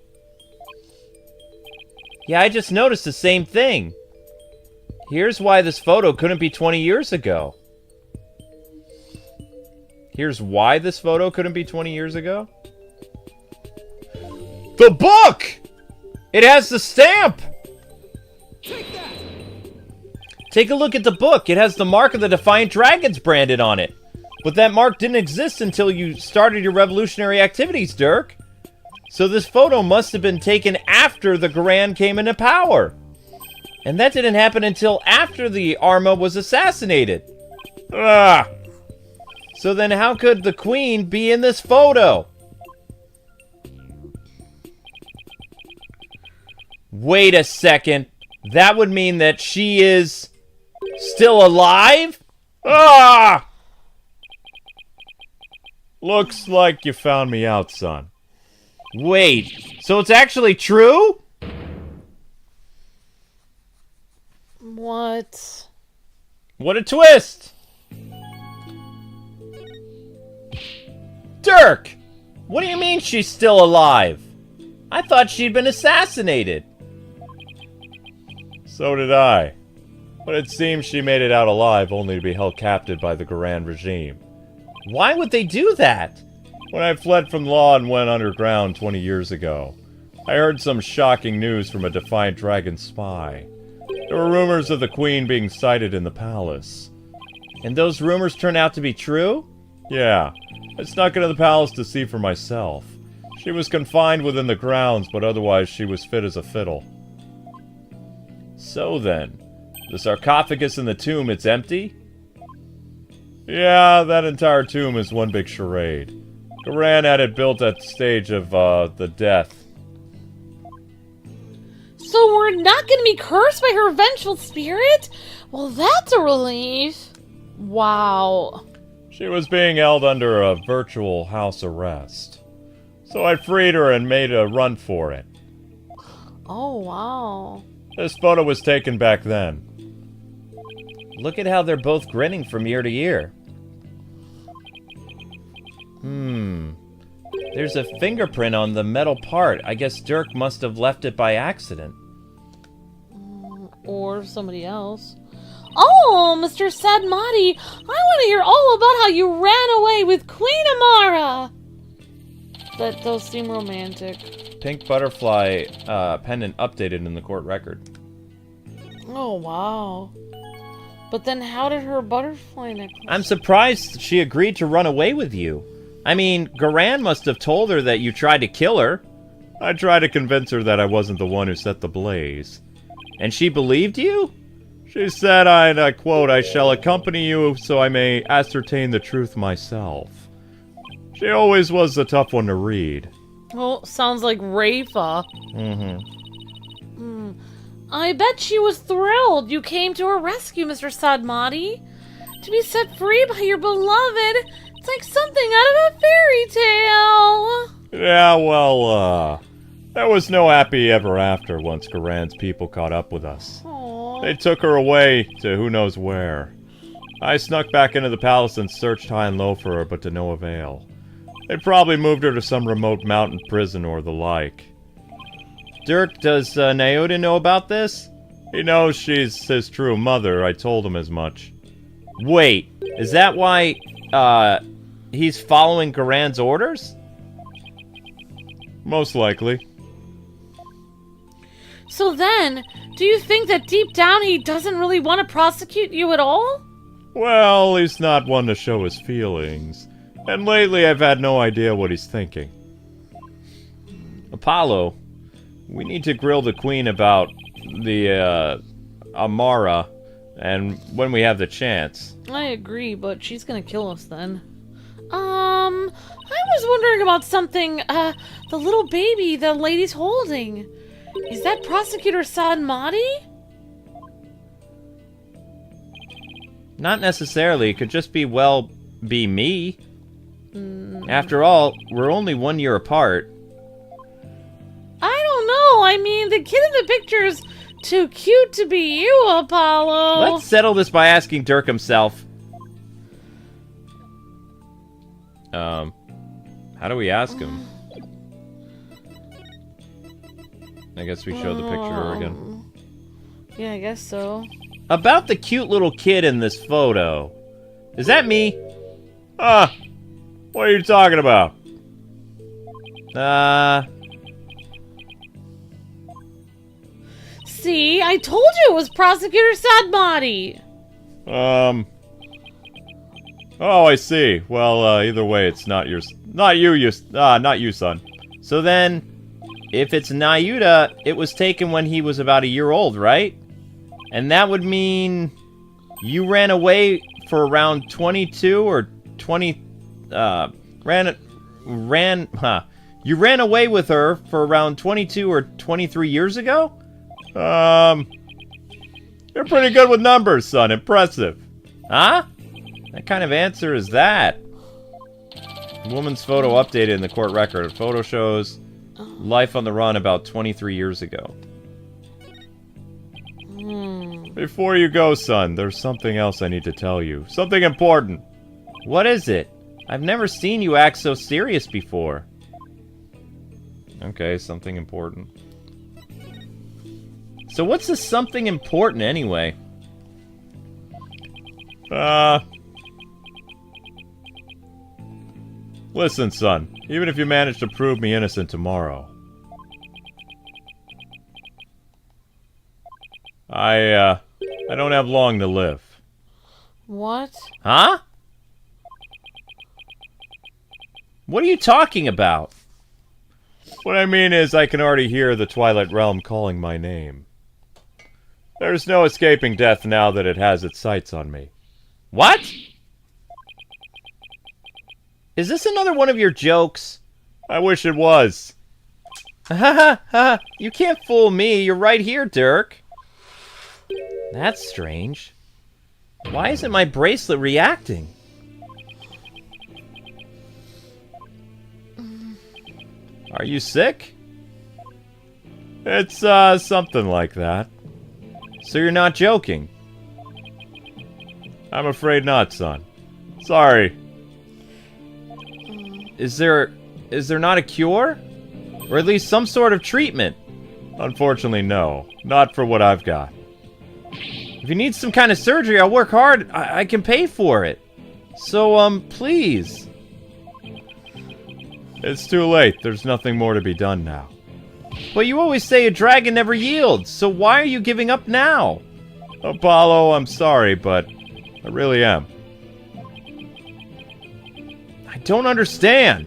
Yeah, I just noticed the same thing. Here's why this photo couldn't be 20 years ago. Here's why this photo couldn't be 20 years ago. The book! It has the stamp! Take a look at the book. It has the mark of the Defiant Dragons branded on it. But that mark didn't exist until you started your revolutionary activities, Dirk. So this photo must have been taken after the Garand came into power. And that didn't happen until after the Arma was assassinated. Ah! So then how could the Queen be in this photo? Wait a second. That would mean that she is still alive? Ah! Looks like you found me out, son. Wait, so it's actually true? What? What a twist! Dirk! What do you mean she's still alive? I thought she'd been assassinated. So did I. But it seems she made it out alive only to be held captive by the Garand regime. Why would they do that? When I fled from law and went underground 20 years ago, I heard some shocking news from a Defiant Dragon spy. There were rumors of the Queen being sighted in the palace. And those rumors turned out to be true? Yeah, I snuck into the palace to see for myself. She was confined within the grounds, but otherwise she was fit as a fiddle. So then, the sarcophagus in the tomb, it's empty? Yeah, that entire tomb is one big charade. Garand had it built at the stage of, the death. So we're not going to be cursed by her vengeful spirit? Well, that's a relief. Wow. She was being held under a virtual house arrest. So I freed her and made a run for it. Oh, wow. This photo was taken back then. Look at how they're both grinning from year to year. There's a fingerprint on the metal part. I guess Dirk must have left it by accident. Or somebody else. Oh, Mr. Sadmati, I want to hear all about how you ran away with Queen Amara. That does seem romantic. Pink butterfly pendant updated in the court record. Oh, wow. But then how did her butterfly necklace... I'm surprised she agreed to run away with you. I mean, Garand must have told her that you tried to kill her. I tried to convince her that I wasn't the one who set the blaze. And she believed you? She said, and I quote, "I shall accompany you so I may ascertain the truth myself." She always was a tough one to read. Oh, sounds like Rayfa. I bet she was thrilled you came to her rescue, Mr. Sadmati. To be set free by your beloved, it's like something out of a fairy tale. Yeah, well, there was no happy ever after once Garand's people caught up with us. Aww. They took her away to who knows where. I snuck back into the palace and searched high and low for her, but to no avail. They probably moved her to some remote mountain prison or the like. Dirk, does Naoda know about this? He knows she's his true mother. I told him as much. Wait, is that why, he's following Garand's orders? Most likely. So then, do you think that deep down he doesn't really want to prosecute you at all? Well, he's not one to show his feelings. And lately I've had no idea what he's thinking. Apollo, we need to grill the Queen about the, Amara, and when we have the chance. I agree, but she's gonna kill us then. I was wondering about something, the little baby the lady's holding. Is that Prosecutor Sadmati? Not necessarily. It could just be me. After all, we're only 1 year apart. I don't know. I mean, the kid in the picture's too cute to be you, Apollo. Let's settle this by asking Dirk himself. How do we ask him? I guess we show the picture to her again. Yeah, I guess so. About the cute little kid in this photo. Is that me? What are you talking about? See, I told you it was Prosecutor Sadbody. Oh, I see. Well, either way, it's not you, son. So then, if it's Nayuta, it was taken when he was about a year old, right? And that would mean you ran away for around 22 or 20, you ran away with her for around 22 or 23 years ago? You're pretty good with numbers, son. Impressive. Huh? What kind of answer is that? The woman's photo updated in the court record. The photo shows life on the run about 23 years ago. Before you go, son, there's something else I need to tell you. Something important. What is it? I've never seen you act so serious before. Okay, something important. So what's this something important anyway? Listen, son. Even if you manage to prove me innocent tomorrow, I don't have long to live. What? Huh? What are you talking about? What I mean is, I can already hear the Twilight Realm calling my name. There's no escaping death now that it has its sights on me. What? Is this another one of your jokes? I wish it was. Ha ha ha! You can't fool me. You're right here, Dirk. That's strange. Why isn't my bracelet reacting? Are you sick? It's, something like that. So you're not joking? I'm afraid not, son. Sorry. Is there not a cure? Or at least some sort of treatment? Unfortunately, no. Not for what I've got. If you need some kind of surgery, I'll work hard. I can pay for it. So, please. It's too late. There's nothing more to be done now. But you always say a dragon never yields, so why are you giving up now? Apollo, I'm sorry, but I really am. I don't understand.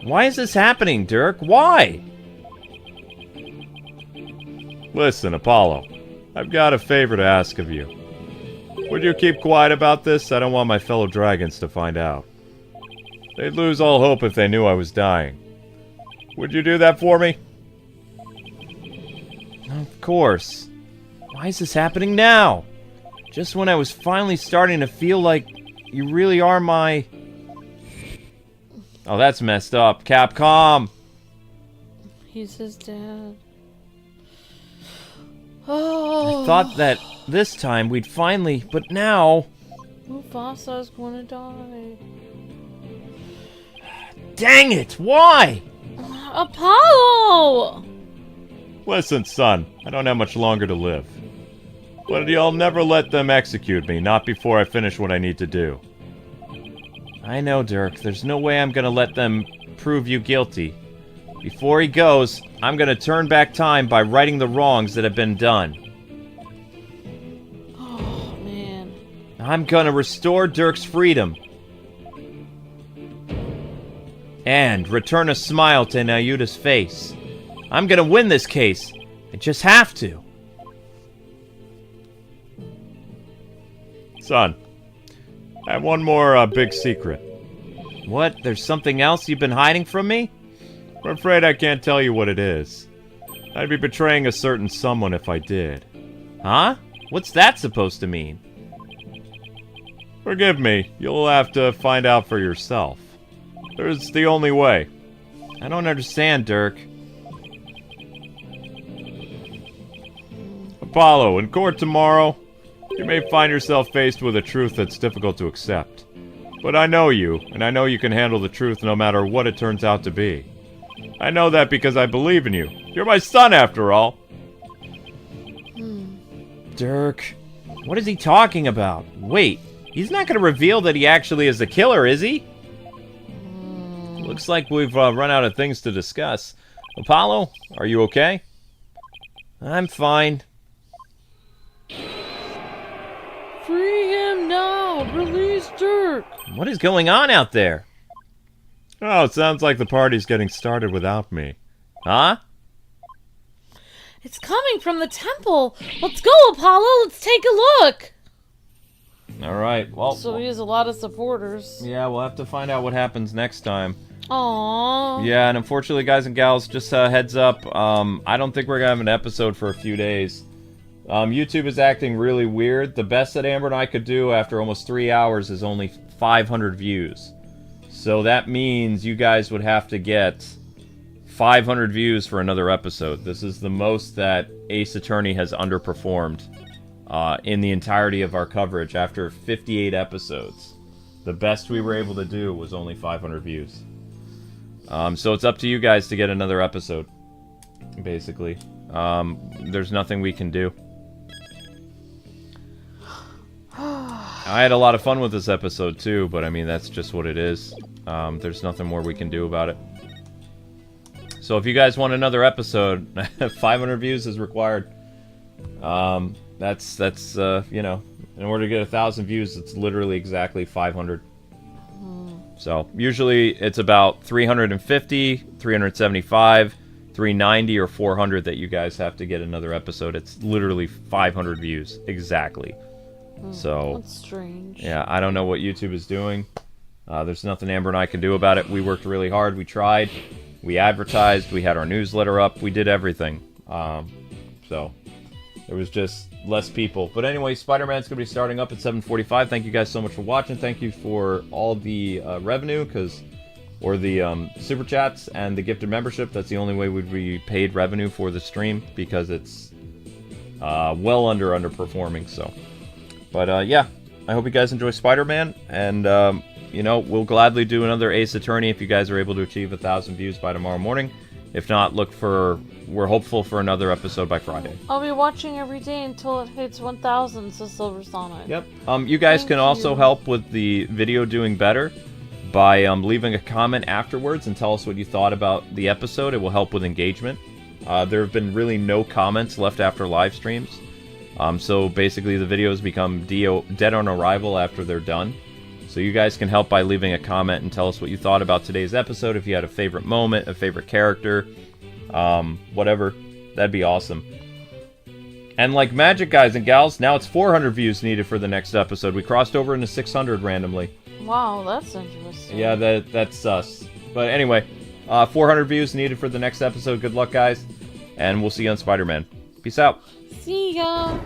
Why is this happening, Dirk? Why? Listen, Apollo. I've got a favor to ask of you. Would you keep quiet about this? I don't want my fellow dragons to find out. They'd lose all hope if they knew I was dying. Would you do that for me? Of course. Why is this happening now? Just when I was finally starting to feel like you really are my... Oh, that's messed up. Capcom! He's his dad. Oh. I thought that this time we'd finally... But now... Mufasa's gonna die. Dang it! Why? Apollo! Listen, son. I don't have much longer to live. But you'll never let them execute me, not before I finish what I need to do. I know, Dirk. There's no way I'm gonna let them prove you guilty. Before he goes, I'm gonna turn back time by righting the wrongs that have been done. Oh, man. I'm gonna restore Dirk's freedom. And return a smile to Nayuta's face. I'm gonna win this case. I just have to. Son, I have one more big secret. What? There's something else you've been hiding from me? I'm afraid I can't tell you what it is. I'd be betraying a certain someone if I did. Huh? What's that supposed to mean? Forgive me, you'll have to find out for yourself. There's the only way. I don't understand, Dirk. Apollo, in court tomorrow, you may find yourself faced with a truth that's difficult to accept. But I know you, and I know you can handle the truth no matter what it turns out to be. I know that because I believe in you. You're my son, after all. Dirk, what is he talking about? Wait, he's not going to reveal that he actually is the killer, is he? Looks like we've run out of things to discuss. Apollo, are you okay? I'm fine. Free him now! Release Dirk! What is going on out there? Oh, it sounds like the party's getting started without me. Huh? It's coming from the temple! Let's go, Apollo! Let's take a look! Alright, well... So he has a lot of supporters. Yeah, we'll have to find out what happens next time. Aww. Yeah, and unfortunately, guys and gals, just heads up, I don't think we're gonna have an episode for a few days. YouTube is acting really weird. The best that Amber and I could do after almost 3 hours is only 500 views. So that means you guys would have to get 500 views for another episode. This is the most that Ace Attorney has underperformed in the entirety of our coverage after 58 episodes. The best we were able to do was only 500 views. So it's up to you guys to get another episode, basically. There's nothing we can do. I had a lot of fun with this episode too, but I mean, that's just what it is. There's nothing more we can do about it. So if you guys want another episode, 500 views is required. That's you know, in order to get 1,000 views, it's literally exactly 500. So usually it's about 350, 375, 390, or 400 that you guys have to get another episode. It's literally 500 views exactly. So That's strange. yeah, I don't know what YouTube is doing. There's nothing Amber and I can do about it. We worked really hard. We tried. We advertised. We had our newsletter up. We did everything. So there was just less people. But anyway, Spider-Man's going to be starting up at 7:45. Thank you guys so much for watching. Thank you for all the revenue, or the super chats and the gifted membership. That's the only way we'd be paid revenue for the stream, because it's well underperforming. So, but yeah, I hope you guys enjoy Spider-Man, and you know, we'll gladly do another Ace Attorney if you guys are able to achieve 1,000 views by tomorrow morning. If not, we're hopeful for another episode by Friday. I'll be watching every day until it hits 1,000, says Silver Sonic. Yep. You guys Thank can also you. help with the video doing better by leaving a comment afterwards and tell us what you thought about the episode. It will help with engagement. There have been really no comments left after live streams. So basically the videos become dead on arrival after they're done. So you guys can help by leaving a comment and tell us what you thought about today's episode. If you had a favorite moment, a favorite character, whatever, that'd be awesome. And like magic, guys and gals, now it's 400 views needed for the next episode. We crossed over into 600 randomly. Wow, that's interesting. Yeah, that's sus. But anyway, 400 views needed for the next episode. Good luck, guys. And we'll see you on Spider-Man. Peace out. See ya!